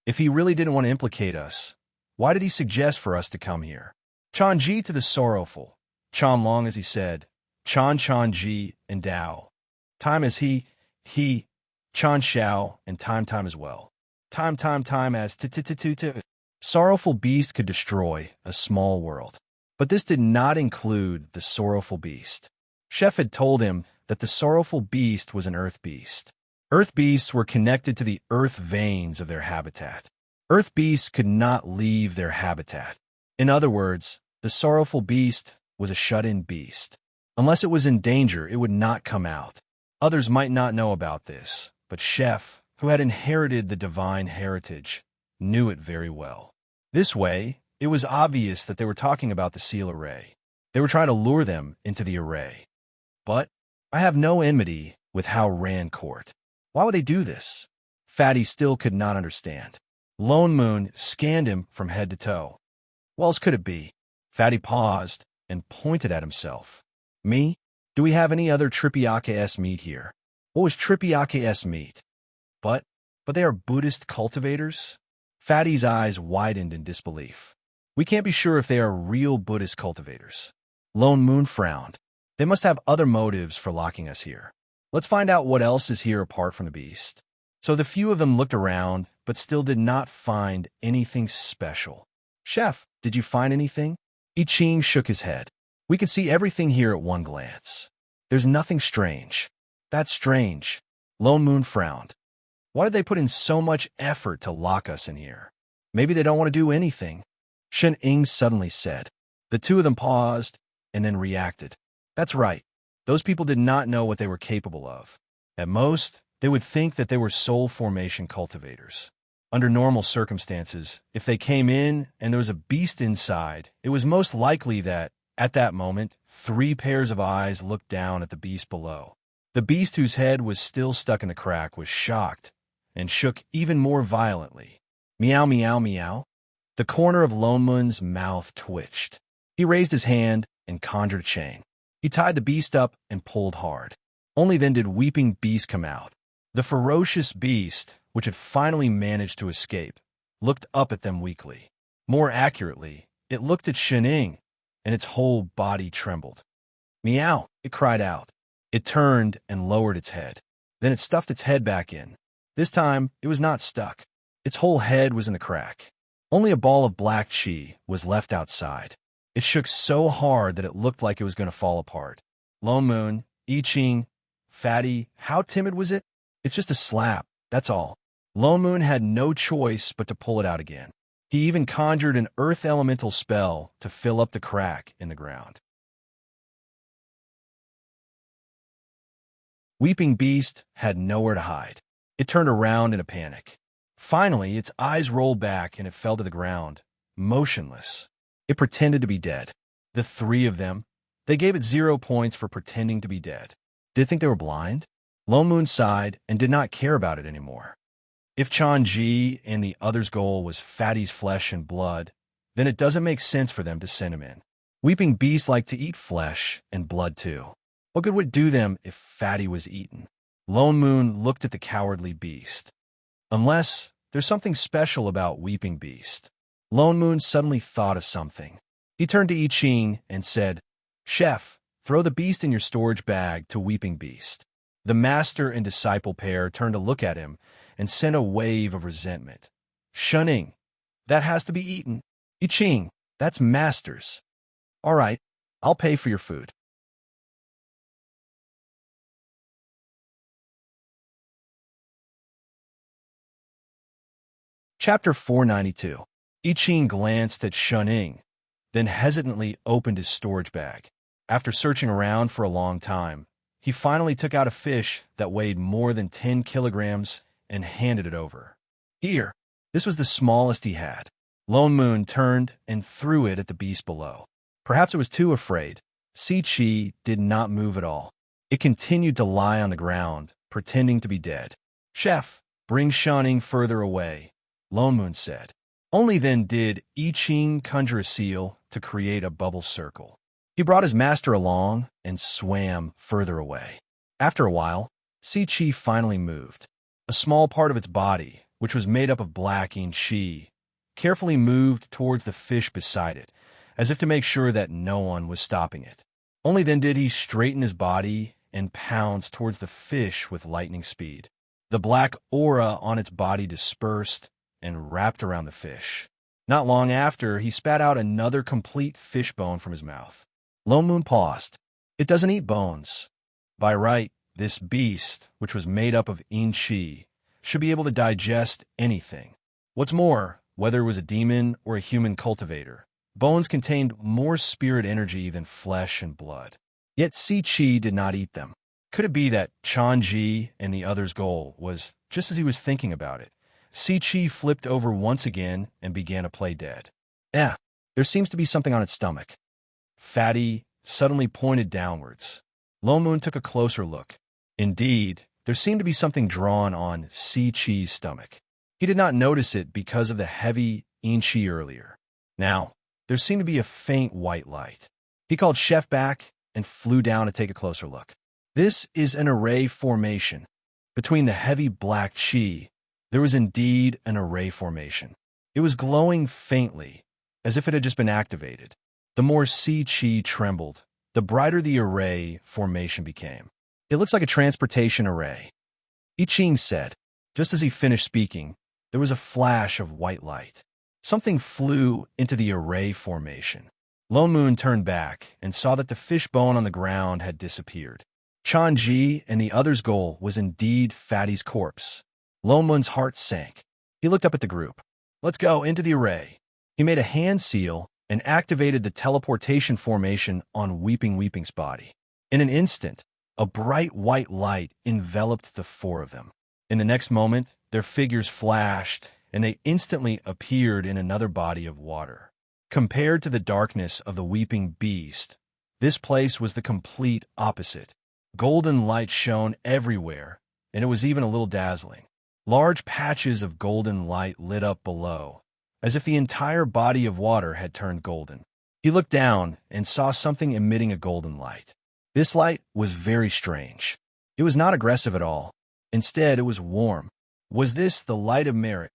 If he really didn't want to implicate us, why did he suggest for us to come here? Chan-ji to the sorrowful, Chan Long as he said, Chan-ji and Dao. Time as he, Chan Xiao, and time as well. Time as t. Sorrowful beast could destroy a small world. But this did not include the sorrowful beast. Chef had told him that the sorrowful beast was an earth beast. Earth beasts were connected to the earth veins of their habitat. Earth beasts could not leave their habitat. In other words, the sorrowful beast was a shut-in beast. Unless it was in danger, it would not come out. Others might not know about this, but Chef, who had inherited the divine heritage, knew it very well. This way, it was obvious that they were talking about the seal array. They were trying to lure them into the array. But I have no enmity with Reincarnation. Why would they do this? Fatty still could not understand. Lone Moon scanned him from head to toe. What else could it be? Fatty paused and pointed at himself. Me? Do we have any other Trippiake-S meat here? What was Trippiake-S meat? But they are Buddhist cultivators? Fatty's eyes widened in disbelief. We can't be sure if they are real Buddhist cultivators. Lone Moon frowned. They must have other motives for locking us here. Let's find out what else is here apart from the beast. So the few of them looked around, but still did not find anything special. Chef, did you find anything? I Ching shook his head. We could see everything here at one glance. There's nothing strange. That's strange. Lone Moon frowned. Why did they put in so much effort to lock us in here? Maybe they don't want to do anything. Shen Ying suddenly said. The two of them paused and then reacted. That's right. Those people did not know what they were capable of. At most, they would think that they were soul formation cultivators. Under normal circumstances, if they came in and there was a beast inside, it was most likely that, at that moment, 3 pairs of eyes looked down at the beast below. The beast whose head was still stuck in the crack was shocked and shook even more violently. Meow, meow, meow. The corner of Lone Moon's mouth twitched. He raised his hand and conjured a chain. He tied the beast up and pulled hard. Only then did Weeping Beast come out. The ferocious beast, which had finally managed to escape, looked up at them weakly. More accurately, it looked at Shen Ying, and its whole body trembled. Meow, it cried out. It turned and lowered its head. Then it stuffed its head back in. This time, it was not stuck. Its whole head was in the crack. Only a ball of black chi was left outside. It shook so hard that it looked like it was going to fall apart. Lone Moon, I Ching, Fatty, how timid was it? It's just a slap, that's all. Lone Moon had no choice but to pull it out again. He even conjured an earth elemental spell to fill up the crack in the ground. Weeping Beast had nowhere to hide. It turned around in a panic. Finally, its eyes rolled back and it fell to the ground, motionless. It pretended to be dead. The three of them, they gave it 0 points for pretending to be dead. Did it think they were blind? Lone Moon sighed and did not care about it anymore. If Chan-Ji and the other's goal was Fatty's flesh and blood, then it doesn't make sense for them to send him in. Weeping beasts like to eat flesh and blood too. What good would it do them if Fatty was eaten? Lone Moon looked at the cowardly beast. Unless there's something special about Weeping Beast. Lone Moon suddenly thought of something. He turned to I Ching and said, "Chef, throw the beast in your storage bag to Weeping Beast." The master and disciple pair turned to look at him and sent a wave of resentment. "Shunning, that has to be eaten." "I Ching, that's master's." "All right, I'll pay for your food." Chapter 492. I Ching glanced at Shunning, then hesitantly opened his storage bag. After searching around for a long time, he finally took out a fish that weighed more than 10 kilograms and handed it over. "Here." This was the smallest he had. Lone Moon turned and threw it at the beast below. Perhaps it was too afraid. Si-Chi did not move at all. It continued to lie on the ground, pretending to be dead. "Chef, bring Shunning further away," Lone Moon said. Only then did I Ching conjure a seal to create a bubble circle. He brought his master along and swam further away. After a while, Si-Chi finally moved. A small part of its body, which was made up of black I-Chi, carefully moved towards the fish beside it, as if to make sure that no one was stopping it. Only then did he straighten his body and pounce towards the fish with lightning speed. The black aura on its body dispersed and wrapped around the fish. Not long after, he spat out another complete fish bone from his mouth. Lone Moon paused. It doesn't eat bones. By right, this beast, which was made up of In-Chi, should be able to digest anything. What's more, whether it was a demon or a human cultivator, bones contained more spirit energy than flesh and blood. Yet Si-Chi did not eat them. Could it be that Chan-Ji and the other's goal was just as he was thinking about it? Si-Chi flipped over once again and began to play dead. There seems to be something on its stomach. Fatty suddenly pointed downwards. Lone Moon took a closer look. Indeed, there seemed to be something drawn on Si-Chi's stomach. He did not notice it because of the heavy In-Chi earlier. Now, there seemed to be a faint white light. He called Chef back and flew down to take a closer look. This is an array formation. Between the heavy black chi, there was indeed an array formation. It was glowing faintly, as if it had just been activated. The more Si-Chi trembled, the brighter the array formation became. "It looks like a transportation array," I Ching said. Just as he finished speaking, there was a flash of white light. Something flew into the array formation. Lone Moon turned back and saw that the fish bone on the ground had disappeared. Chan-Ji and the other's goal was indeed Fatty's corpse. Lone Moon's heart sank. He looked up at the group. "Let's go into the array." He made a hand seal and activated the teleportation formation on Weeping's body. In an instant, a bright white light enveloped the four of them. In the next moment, their figures flashed, and they instantly appeared in another body of water. Compared to the darkness of the Weeping Beast, this place was the complete opposite. Golden light shone everywhere, and it was even a little dazzling. Large patches of golden light lit up below, as if the entire body of water had turned golden. He looked down and saw something emitting a golden light. This light was very strange. It was not aggressive at all. Instead, it was warm. Was this the light of merit?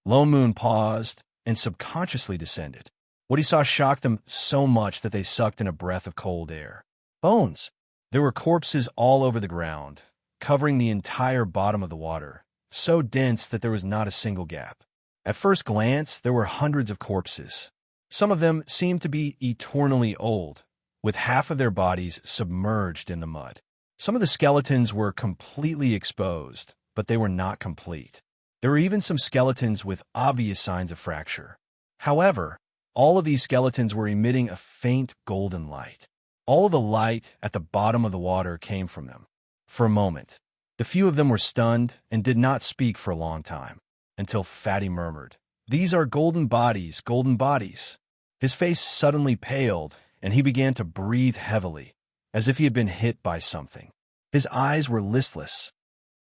Lone Moon paused and subconsciously descended. What he saw shocked them so much that they sucked in a breath of cold air. Bones! There were corpses all over the ground, covering the entire bottom of the water, so dense that there was not a single gap. At first glance, there were hundreds of corpses. Some of them seemed to be eternally old, with half of their bodies submerged in the mud. Some of the skeletons were completely exposed, but they were not complete. There were even some skeletons with obvious signs of fracture. However, all of these skeletons were emitting a faint golden light. All of the light at the bottom of the water came from them. For a moment, The few of them were stunned and did not speak for a long time, until Fatty murmured, "These are golden bodies, golden bodies." His face suddenly paled, and he began to breathe heavily, as if he had been hit by something. His eyes were listless.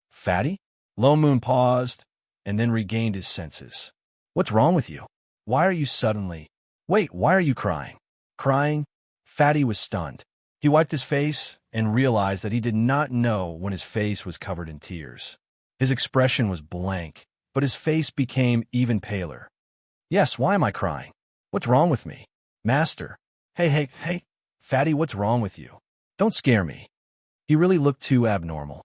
"Fatty?" Lone Moon paused, and then regained his senses. "What's wrong with you? Why are you suddenly— Wait, why are you crying?" Crying? Fatty was stunned. He wiped his face and realized that he did not know when his face was covered in tears. His expression was blank, but his face became even paler. "Yes, why am I crying? What's wrong with me? Master." Hey. Fatty, what's wrong with you? Don't scare me." He really looked too abnormal.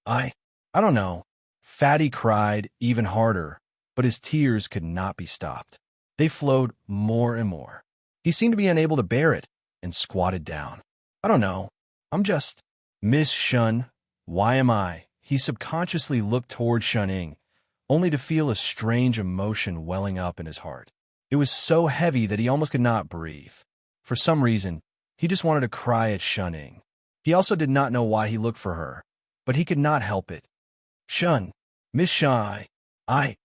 I don't know." Fatty cried even harder, but his tears could not be stopped. They flowed more and more. He seemed to be unable to bear it and squatted down. "I don't know. I'm just— Miss Shun, why am I?" He subconsciously looked toward Shun-Ing, only to feel a strange emotion welling up in his heart. It was so heavy that he almost could not breathe. For some reason, he just wanted to cry at Shun-Ing. He also did not know why he looked for her, but he could not help it. "Shun, Miss Shun, I—"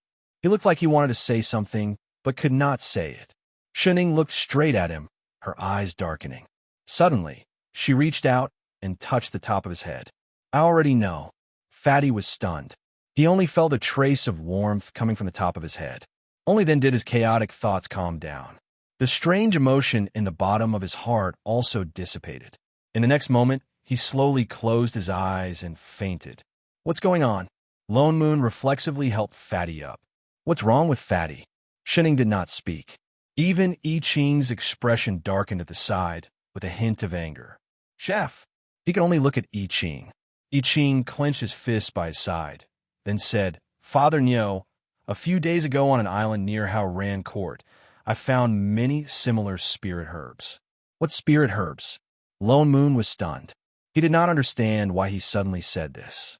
He looked like he wanted to say something, but could not say it. Shun-Ing looked straight at him, her eyes darkening. Suddenly, she reached out and touched the top of his head. "I already know." Fatty was stunned. He only felt a trace of warmth coming from the top of his head. Only then did his chaotic thoughts calm down. The strange emotion in the bottom of his heart also dissipated. In the next moment, he slowly closed his eyes and fainted. "What's going on?" Lone Moon reflexively helped Fatty up. "What's wrong with Fatty?" Shun-Ing did not speak. Even I Ching's expression darkened at the side, with a hint of anger. "Chef!" He could only look at I Ching. I Ching clenched his fist by his side, then said, "Father Nyo, a few days ago on an island near Ran Court, I found many similar spirit herbs." "What spirit herbs?" Lone Moon was stunned. He did not understand why he suddenly said this.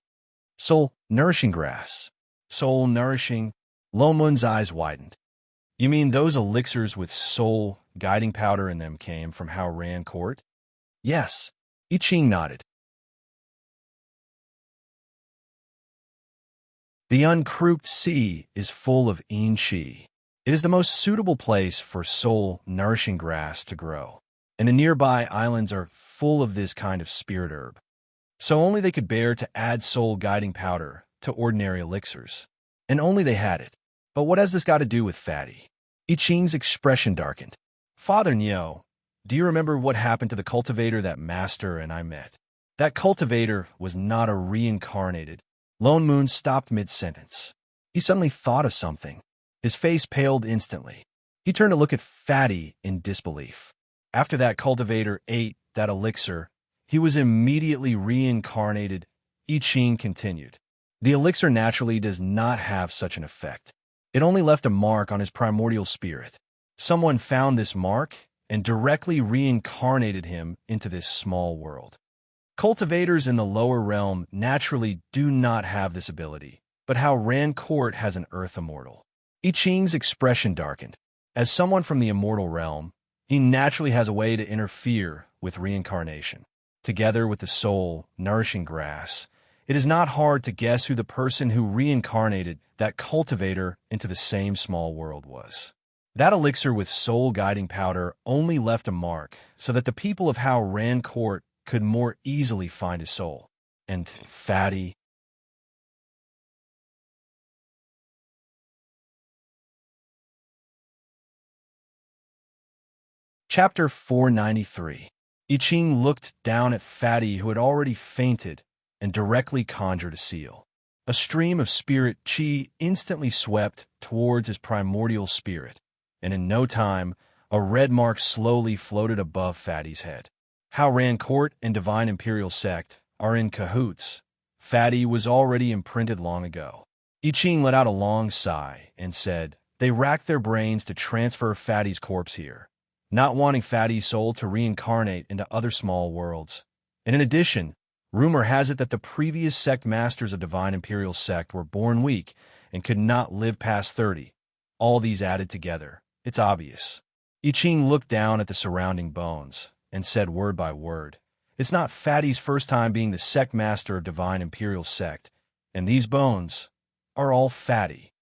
"Soul nourishing grass." "Soul nourishing?" Lone Moon's eyes widened. "You mean those elixirs with soul guiding powder in them came from Ran Court?" "Yes." I Ching nodded. The uncrooked sea is full of yin qi. It is the most suitable place for soul-nourishing grass to grow, and the nearby islands are full of this kind of spirit herb. So only they could bear to add soul-guiding powder to ordinary elixirs, and only they had it. But what has this got to do with Fatty? I Ching's expression darkened. "Father Nyo, do you remember what happened to the cultivator that Master and I met?" That cultivator was not a reincarnated. Lone Moon stopped mid-sentence. He suddenly thought of something. His face paled instantly. He turned to look at Fatty in disbelief. After that cultivator ate that elixir, he was immediately reincarnated. I Ching continued. The elixir naturally does not have such an effect. It only left a mark on his primordial spirit. Someone found this mark and directly reincarnated him into this small world. Cultivators in the lower realm naturally do not have this ability, but Ran Court has an earth immortal. I Ching's expression darkened. As someone from the immortal realm, he naturally has a way to interfere with reincarnation. Together with the soul nourishing grass, it is not hard to guess who the person who reincarnated that cultivator into the same small world was. That elixir with soul guiding powder only left a mark so that the people of Ran Court could more easily find his soul. And Fatty— Chapter 493. I Ching looked down at Fatty, who had already fainted, and directly conjured a seal. A stream of spirit chi instantly swept towards his primordial spirit, and in no time, a red mark slowly floated above Fatty's head. Ran Court and Divine Imperial Sect are in cahoots. Fatty was already imprinted long ago. I Ching let out a long sigh and said, "They racked their brains to transfer Fatty's corpse here, not wanting Fatty's soul to reincarnate into other small worlds. And in addition, rumor has it that the previous sect masters of Divine Imperial Sect were born weak and could not live past 30. All these added together, it's obvious." I Ching looked down at the surrounding bones and said word by word, It's not Fatty's first time being the sect master of Divine Imperial Sect, and these bones are all Fatty.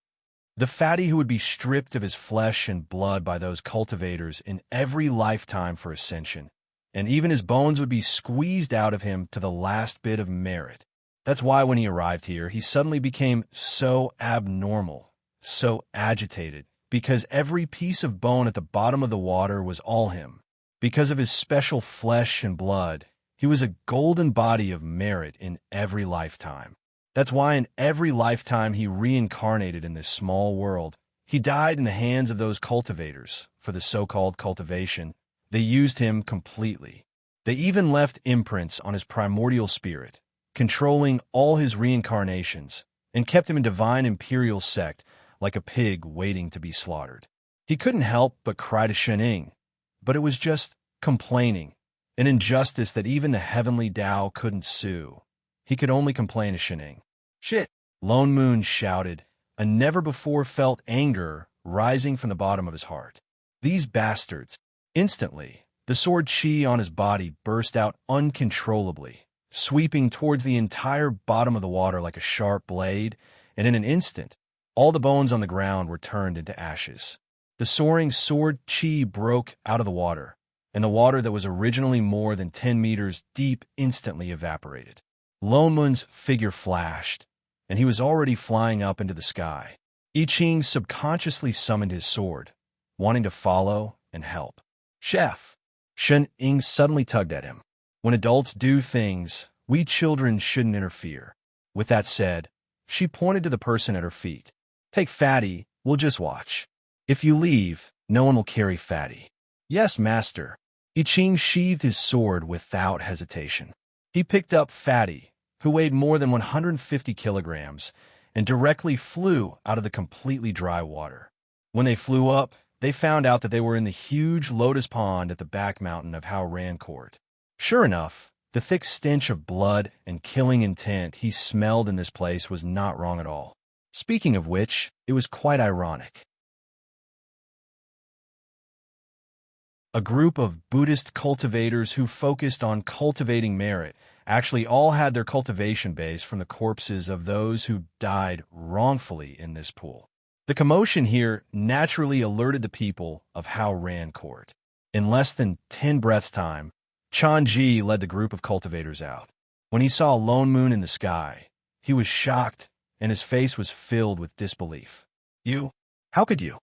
The Fatty who would be stripped of his flesh and blood by those cultivators in every lifetime for ascension, and even his bones would be squeezed out of him to the last bit of merit. That's why when he arrived here, he suddenly became so abnormal, so agitated, because every piece of bone at the bottom of the water was all him. Because of his special flesh and blood, he was a golden body of merit in every lifetime. That's why in every lifetime he reincarnated in this small world. He died in the hands of those cultivators for the so-called cultivation. They used him completely. They even left imprints on his primordial spirit, controlling all his reincarnations, and kept him in Divine Imperial Sect like a pig waiting to be slaughtered. He couldn't help but cry to Shening, but it was just complaining, an injustice that even the heavenly Tao couldn't sue. He could only complain to Shening. "Shit!" Lone Moon shouted, a never-before-felt anger rising from the bottom of his heart. "These bastards!" Instantly, the sword chi on his body burst out uncontrollably, sweeping towards the entire bottom of the water like a sharp blade, and in an instant, all the bones on the ground were turned into ashes. The soaring sword chi broke out of the water, and the water that was originally more than 10 meters deep instantly evaporated. Lone Moon's figure flashed, and he was already flying up into the sky. I Ching subconsciously summoned his sword, wanting to follow and help. "Chef!" Shen Ying suddenly tugged at him. "When adults do things, we children shouldn't interfere." With that said, she pointed to the person at her feet. "Take Fatty, we'll just watch. If you leave, no one will carry Fatty." "Yes, master." I Ching sheathed his sword without hesitation. He picked up Fatty, who weighed more than 150 kilograms, and directly flew out of the completely dry water. When they flew up, they found out that they were in the huge lotus pond at the back mountain of Hao Ran Court. Sure enough, the thick stench of blood and killing intent he smelled in this place was not wrong at all. Speaking of which, it was quite ironic. A group of Buddhist cultivators who focused on cultivating merit actually all had their cultivation base from the corpses of those who died wrongfully in this pool. The commotion here naturally alerted the people of Hao Ran Court. In less than 10 breaths' time, Chan Ji led the group of cultivators out. When he saw Lone Moon in the sky, he was shocked, and his face was filled with disbelief. "You? How could you?"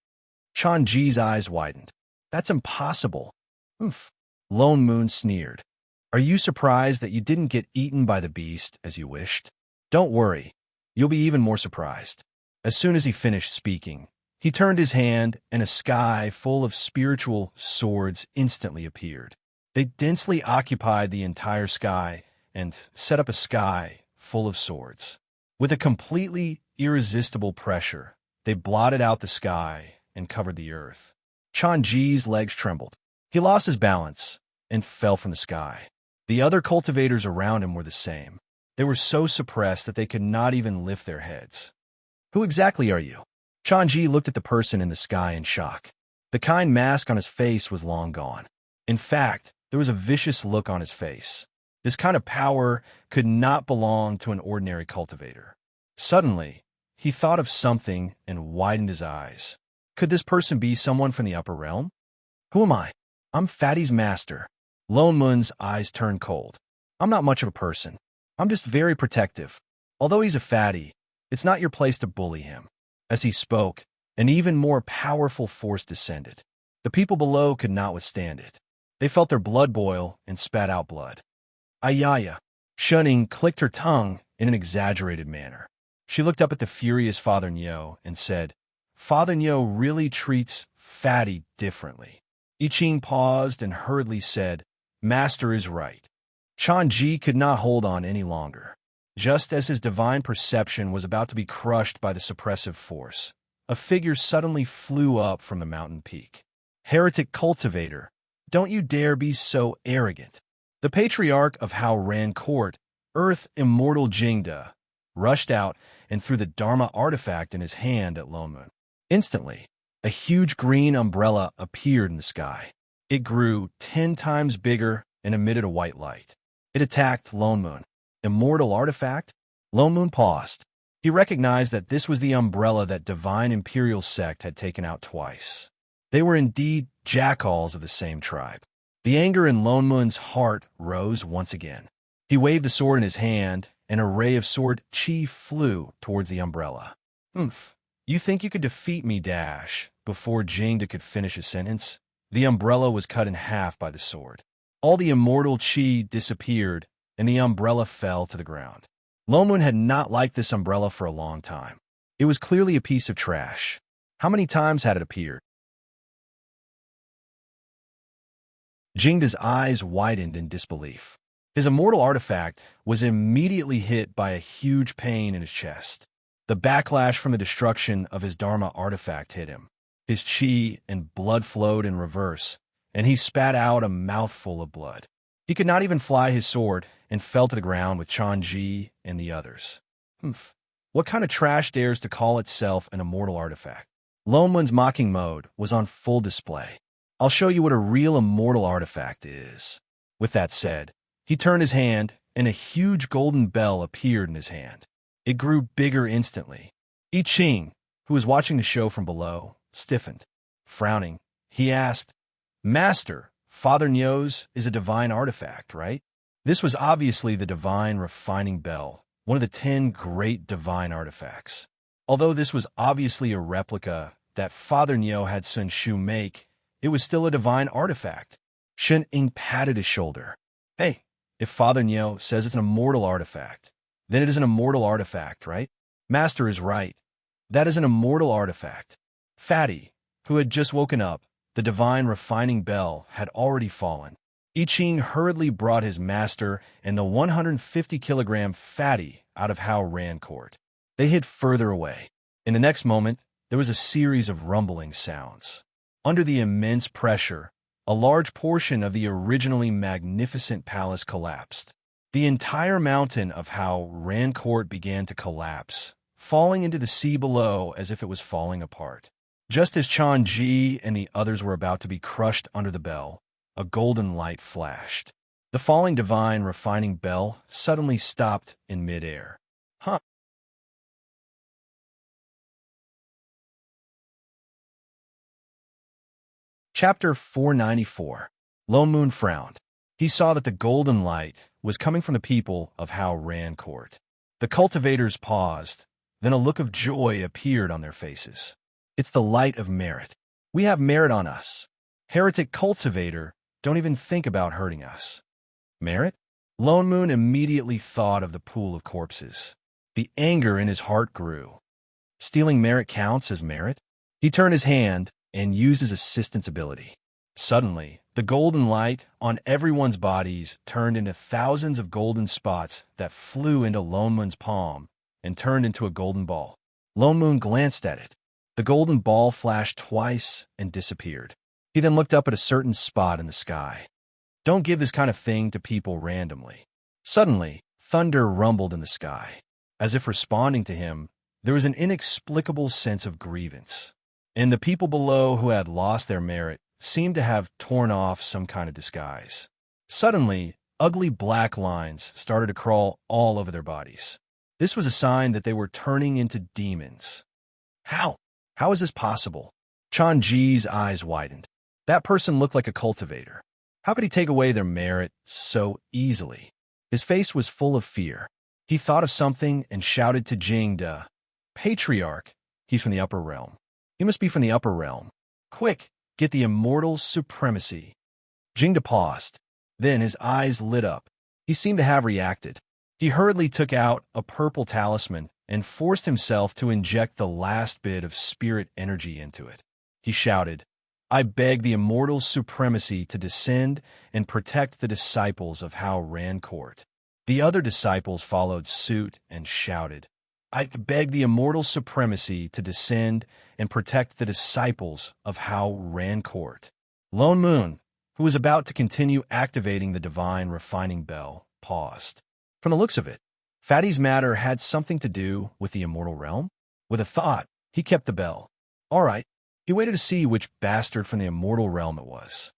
Chan Ji's eyes widened. "That's impossible." "Oof." Lone Moon sneered. "Are you surprised that you didn't get eaten by the beast as you wished? Don't worry, you'll be even more surprised." As soon as he finished speaking, he turned his hand, and a sky full of spiritual swords instantly appeared. They densely occupied the entire sky and set up a sky full of swords. With a completely irresistible pressure, they blotted out the sky and covered the earth. Chan Ji's legs trembled. He lost his balance and fell from the sky. The other cultivators around him were the same. They were so suppressed that they could not even lift their heads. "Who exactly are you?" Chan Ji looked at the person in the sky in shock. The kind mask on his face was long gone. In fact, there was a vicious look on his face. This kind of power could not belong to an ordinary cultivator. Suddenly, he thought of something and widened his eyes. Could this person be someone from the upper realm? "Who am I?" "I'm Fatty's master." Lone Moon's eyes turned cold. "I'm not much of a person. I'm just very protective. Although he's a fatty, it's not your place to bully him." As he spoke, an even more powerful force descended. The people below could not withstand it. They felt their blood boil and spat out blood. "Ayaya." Shunning clicked her tongue in an exaggerated manner. She looked up at the furious Father Nyo and said, "Father Nyo really treats Fatty differently." I Ching paused and hurriedly said, "Master is right." Chan Ji could not hold on any longer. Just as his divine perception was about to be crushed by the suppressive force, a figure suddenly flew up from the mountain peak. "Heretic cultivator, don't you dare be so arrogant." The patriarch of Hao Ran Court, Earth Immortal Jingda, rushed out and threw the Dharma artifact in his hand at Lone Moon. Instantly, a huge green umbrella appeared in the sky. It grew 10 times bigger and emitted a white light. It attacked Lone Moon. Immortal artifact? Lone Moon paused. He recognized that this was the umbrella that Divine Imperial Sect had taken out twice. They were indeed jackals of the same tribe. The anger in Lone Moon's heart rose once again. He waved the sword in his hand, and a ray of sword chi flew towards the umbrella. "Oomph. You think you could defeat me, Dash?" Before Jingda could finish his sentence, the umbrella was cut in half by the sword. All the immortal chi disappeared, and the umbrella fell to the ground. Lone Moon had not liked this umbrella for a long time. It was clearly a piece of trash. How many times had it appeared? Jingda's eyes widened in disbelief. His immortal artifact was immediately hit by a huge pain in his chest. The backlash from the destruction of his Dharma artifact hit him. His chi and blood flowed in reverse, and he spat out a mouthful of blood. He could not even fly his sword and fell to the ground with Chanji and the others. "Humph. What kind of trash dares to call itself an immortal artifact?" Lone Moon's mocking mode was on full display. "I'll show you what a real immortal artifact is." With that said, he turned his hand, and a huge golden bell appeared in his hand. It grew bigger instantly. I Ching, who was watching the show from below, stiffened. Frowning, he asked, "Master, Father Nyo's is a divine artifact, right?" This was obviously the divine refining bell, one of the 10 great divine artifacts. Although this was obviously a replica that Father Nyo had Sun Shu make, it was still a divine artifact. Shen Ying patted his shoulder. "Hey, if Father Nyo says it's an immortal artifact, then it is an immortal artifact, right?" "Master is right. That is an immortal artifact." Fatty, who had just woken up, the divine refining bell had already fallen. I Ching hurriedly brought his master and the 150-kilogram Fatty out of Hao Ran Court. They hid further away. In the next moment, there was a series of rumbling sounds. Under the immense pressure, a large portion of the originally magnificent palace collapsed. The entire mountain of Hao Ran Court began to collapse, falling into the sea below as if it was falling apart. Just as Chan Ji and the others were about to be crushed under the bell, a golden light flashed. The falling divine refining bell suddenly stopped in midair. Huh. Chapter 494. Lone Moon frowned. He saw that the golden light was coming from the people of Hao Ran Court. The cultivators paused, then a look of joy appeared on their faces. "It's the light of merit. We have merit on us. Heretic cultivator, don't even think about hurting us." Merit? Lone Moon immediately thought of the pool of corpses. The anger in his heart grew. Stealing merit counts as merit? He turned his hand and used his assistant's ability. Suddenly, the golden light on everyone's bodies turned into thousands of golden spots that flew into Lone Moon's palm and turned into a golden ball. Lone Moon glanced at it. The golden ball flashed twice and disappeared. He then looked up at a certain spot in the sky. Don't give this kind of thing to people randomly. Suddenly, thunder rumbled in the sky. As if responding to him, there was an inexplicable sense of grievance. And the people below who had lost their merit seemed to have torn off some kind of disguise. Suddenly, ugly black lines started to crawl all over their bodies. This was a sign that they were turning into demons. How? How is this possible? Chan Ji's eyes widened. That person looked like a cultivator. How could he take away their merit so easily? His face was full of fear. He thought of something and shouted to Jingda, "Patriarch, he's from the upper realm. He must be from the upper realm. Quick, get the immortal supremacy." Jingda paused. Then his eyes lit up. He seemed to have reacted. He hurriedly took out a purple talisman and forced himself to inject the last bit of spirit energy into it. He shouted, "I beg the immortal supremacy to descend and protect the disciples of Hao Ran Court." The other disciples followed suit and shouted, "I beg the immortal supremacy to descend and protect the disciples of Hao Ran Court." Lone Moon, who was about to continue activating the divine refining bell, paused. From the looks of it, Fatty's matter had something to do with the immortal realm. With a thought, he kept the bell. All right. He waited to see which bastard from the immortal realm it was.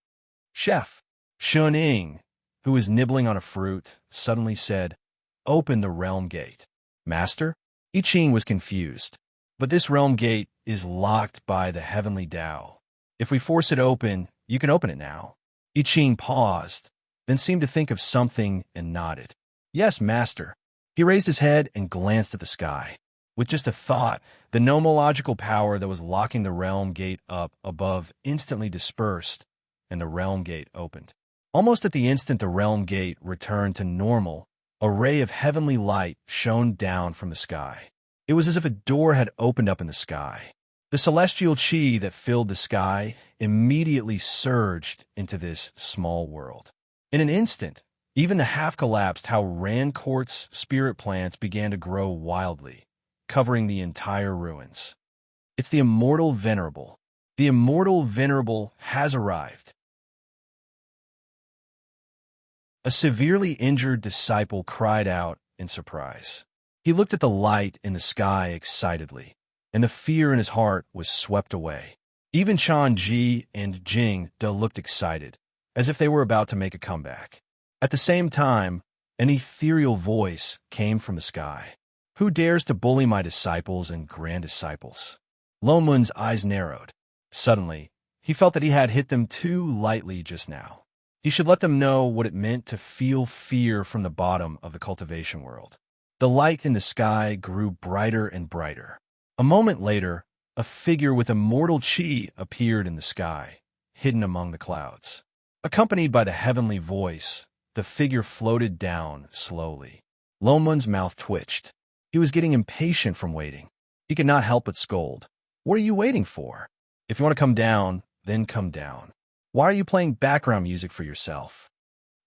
Chef Shun Ying, who was nibbling on a fruit, suddenly said, "Open the realm gate." "Master?" I Ching was confused. "But this realm gate is locked by the heavenly Tao. If we force it open, you can open it now." I Ching paused, then seemed to think of something and nodded. "Yes, master." He raised his head and glanced at the sky. With just a thought, the nomological power that was locking the realm gate up above instantly dispersed, and the realm gate opened. Almost at the instant the realm gate returned to normal, a ray of heavenly light shone down from the sky. It was as if a door had opened up in the sky. The celestial chi that filled the sky immediately surged into this small world. In an instant, even the half-collapsed Hao Ran Court's spirit plants began to grow wildly, covering the entire ruins. "It's the immortal venerable. The immortal venerable has arrived." A severely injured disciple cried out in surprise. He looked at the light in the sky excitedly, and the fear in his heart was swept away. Even Chan Ji and Jing De looked excited, as if they were about to make a comeback. At the same time, an ethereal voice came from the sky. "Who dares to bully my disciples and grand disciples?" Lone Mun's eyes narrowed. Suddenly, he felt that he had hit them too lightly just now. He should let them know what it meant to feel fear from the bottom of the cultivation world. The light in the sky grew brighter and brighter. A moment later, a figure with immortal chi appeared in the sky, hidden among the clouds. Accompanied by the heavenly voice, the figure floated down slowly. Lone Mun's mouth twitched. He was getting impatient from waiting. He could not help but scold. "What are you waiting for? If you want to come down, then come down. Why are you playing background music for yourself?"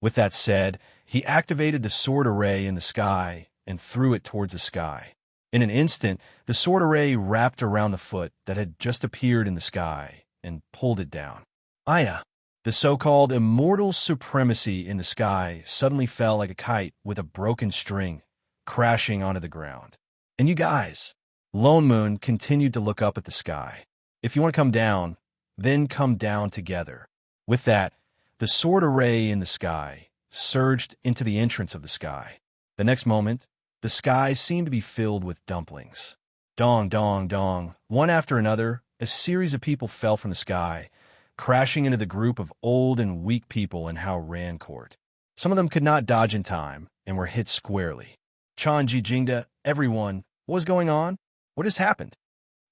With that said, he activated the sword array in the sky and threw it towards the sky. In an instant, the sword array wrapped around the foot that had just appeared in the sky and pulled it down. Aya! The so-called immortal supremacy in the sky suddenly fell like a kite with a broken string, crashing onto the ground. "And you guys," Lone Moon continued to look up at the sky. "If you want to come down, then come down together." With that, the sword array in the sky surged into the entrance of the sky. The next moment, the sky seemed to be filled with dumplings. Dong, dong, dong. One after another, a series of people fell from the sky, crashing into the group of old and weak people in Hao Ran Court. Some of them could not dodge in time and were hit squarely. "Chan Ji Jingda, everyone, what was going on? What has happened?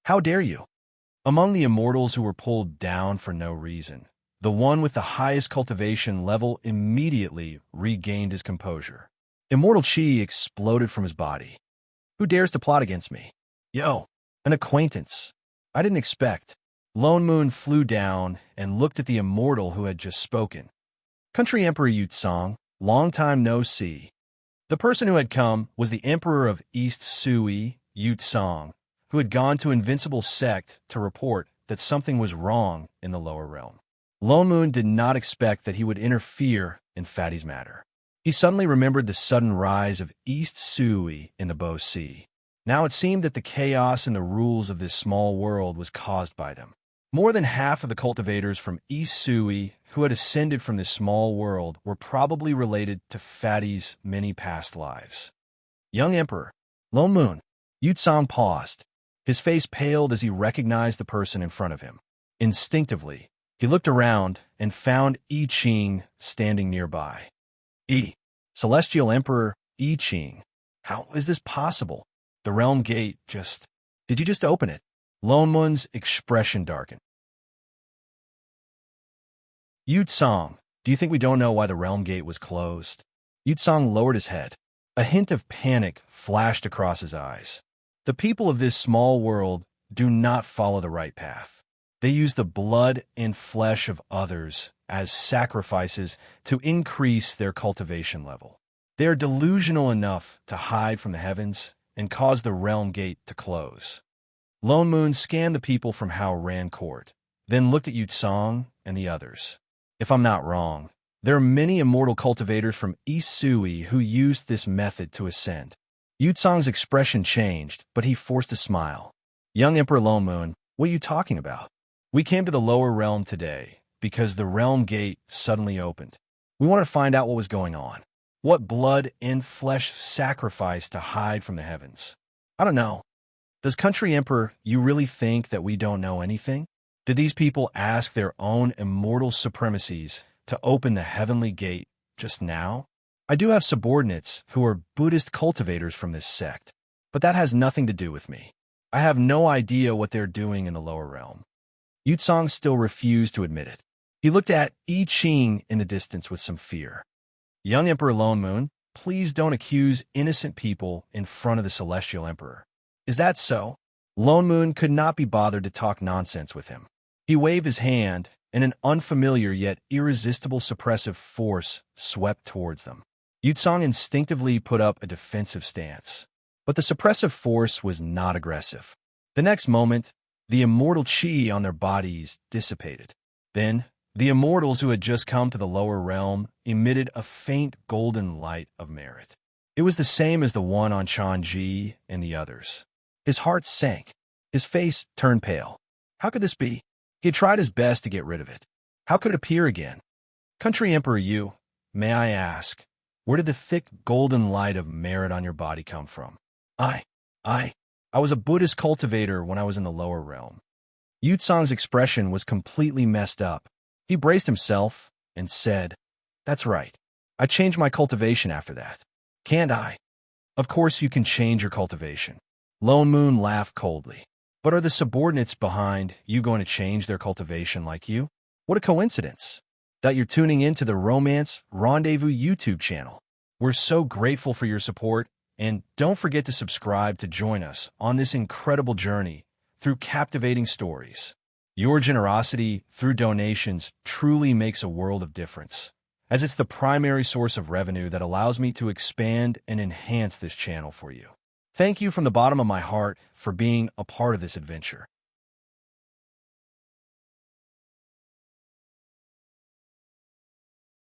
How dare you?" Among the immortals who were pulled down for no reason, the one with the highest cultivation level immediately regained his composure. Immortal chi exploded from his body. "Who dares to plot against me? Yo, an acquaintance. I didn't expect." Lone Moon flew down and looked at the immortal who had just spoken. "Country Emperor Yutsong, long time no see." The person who had come was the Emperor of East Sui, Yutsong, who had gone to Invincible Sect to report that something was wrong in the lower realm. Lone Moon did not expect that he would interfere in Fatty's matter. He suddenly remembered the sudden rise of East Sui in the Bo Sea. Now it seemed that the chaos in the rules of this small world was caused by them. More than half of the cultivators from East Sui who had ascended from this small world were probably related to Fatty's many past lives. "Young Emperor, Lone Moon." Yutsong paused. His face paled as he recognized the person in front of him. Instinctively, he looked around and found I Ching standing nearby. Celestial Emperor I Ching. How is this possible? The realm gate just... Did you just open it? Lone Moon's expression darkened. Yutsong, do you think we don't know why the realm gate was closed? Yutsong lowered his head. A hint of panic flashed across his eyes. The people of this small world do not follow the right path. They use the blood and flesh of others as sacrifices to increase their cultivation level. They are delusional enough to hide from the heavens and cause the realm gate to close. Lone Moon scanned the people from Hao Ran Court, then looked at Yutsong and the others. If I'm not wrong, there are many immortal cultivators from East Sui who used this method to ascend. Yutsong's expression changed, but he forced a smile. "Young Emperor Lone Moon, what are you talking about? We came to the lower realm today because the realm gate suddenly opened. We wanted to find out what was going on. What blood and flesh sacrificed to hide from the heavens? I don't know. Does Country Emperor, you really think that we don't know anything? Did these people ask their own immortal supremacies to open the heavenly gate just now? I do have subordinates who are Buddhist cultivators from this sect, but that has nothing to do with me. I have no idea what they're doing in the lower realm. Yutsong still refused to admit it. He looked at I Ching in the distance with some fear. Young Emperor Lone Moon, please don't accuse innocent people in front of the Celestial Emperor. Is that so? Lone Moon could not be bothered to talk nonsense with him. He waved his hand, and an unfamiliar yet irresistible suppressive force swept towards them. Yutsong instinctively put up a defensive stance. But the suppressive force was not aggressive. The next moment, the immortal chi on their bodies dissipated. Then, the immortals who had just come to the lower realm emitted a faint golden light of merit. It was the same as the one on Chanji and the others. His heart sank. His face turned pale. How could this be? He had tried his best to get rid of it. How could it appear again? Country Emperor, you, may I ask, where did the thick golden light of merit on your body come from? I was a Buddhist cultivator when I was in the lower realm. Yutsong's expression was completely messed up. He braced himself and said, That's right. I changed my cultivation after that. Can't I? Of course you can change your cultivation. Lone Moon laughed coldly. But are the subordinates behind you going to change their cultivation like you? What a coincidence that you're tuning in to the Romance Rendezvous YouTube channel. We're so grateful for your support, and don't forget to subscribe to join us on this incredible journey through captivating stories. Your generosity through donations truly makes a world of difference, as it's the primary source of revenue that allows me to expand and enhance this channel for you. Thank you from the bottom of my heart for being a part of this adventure.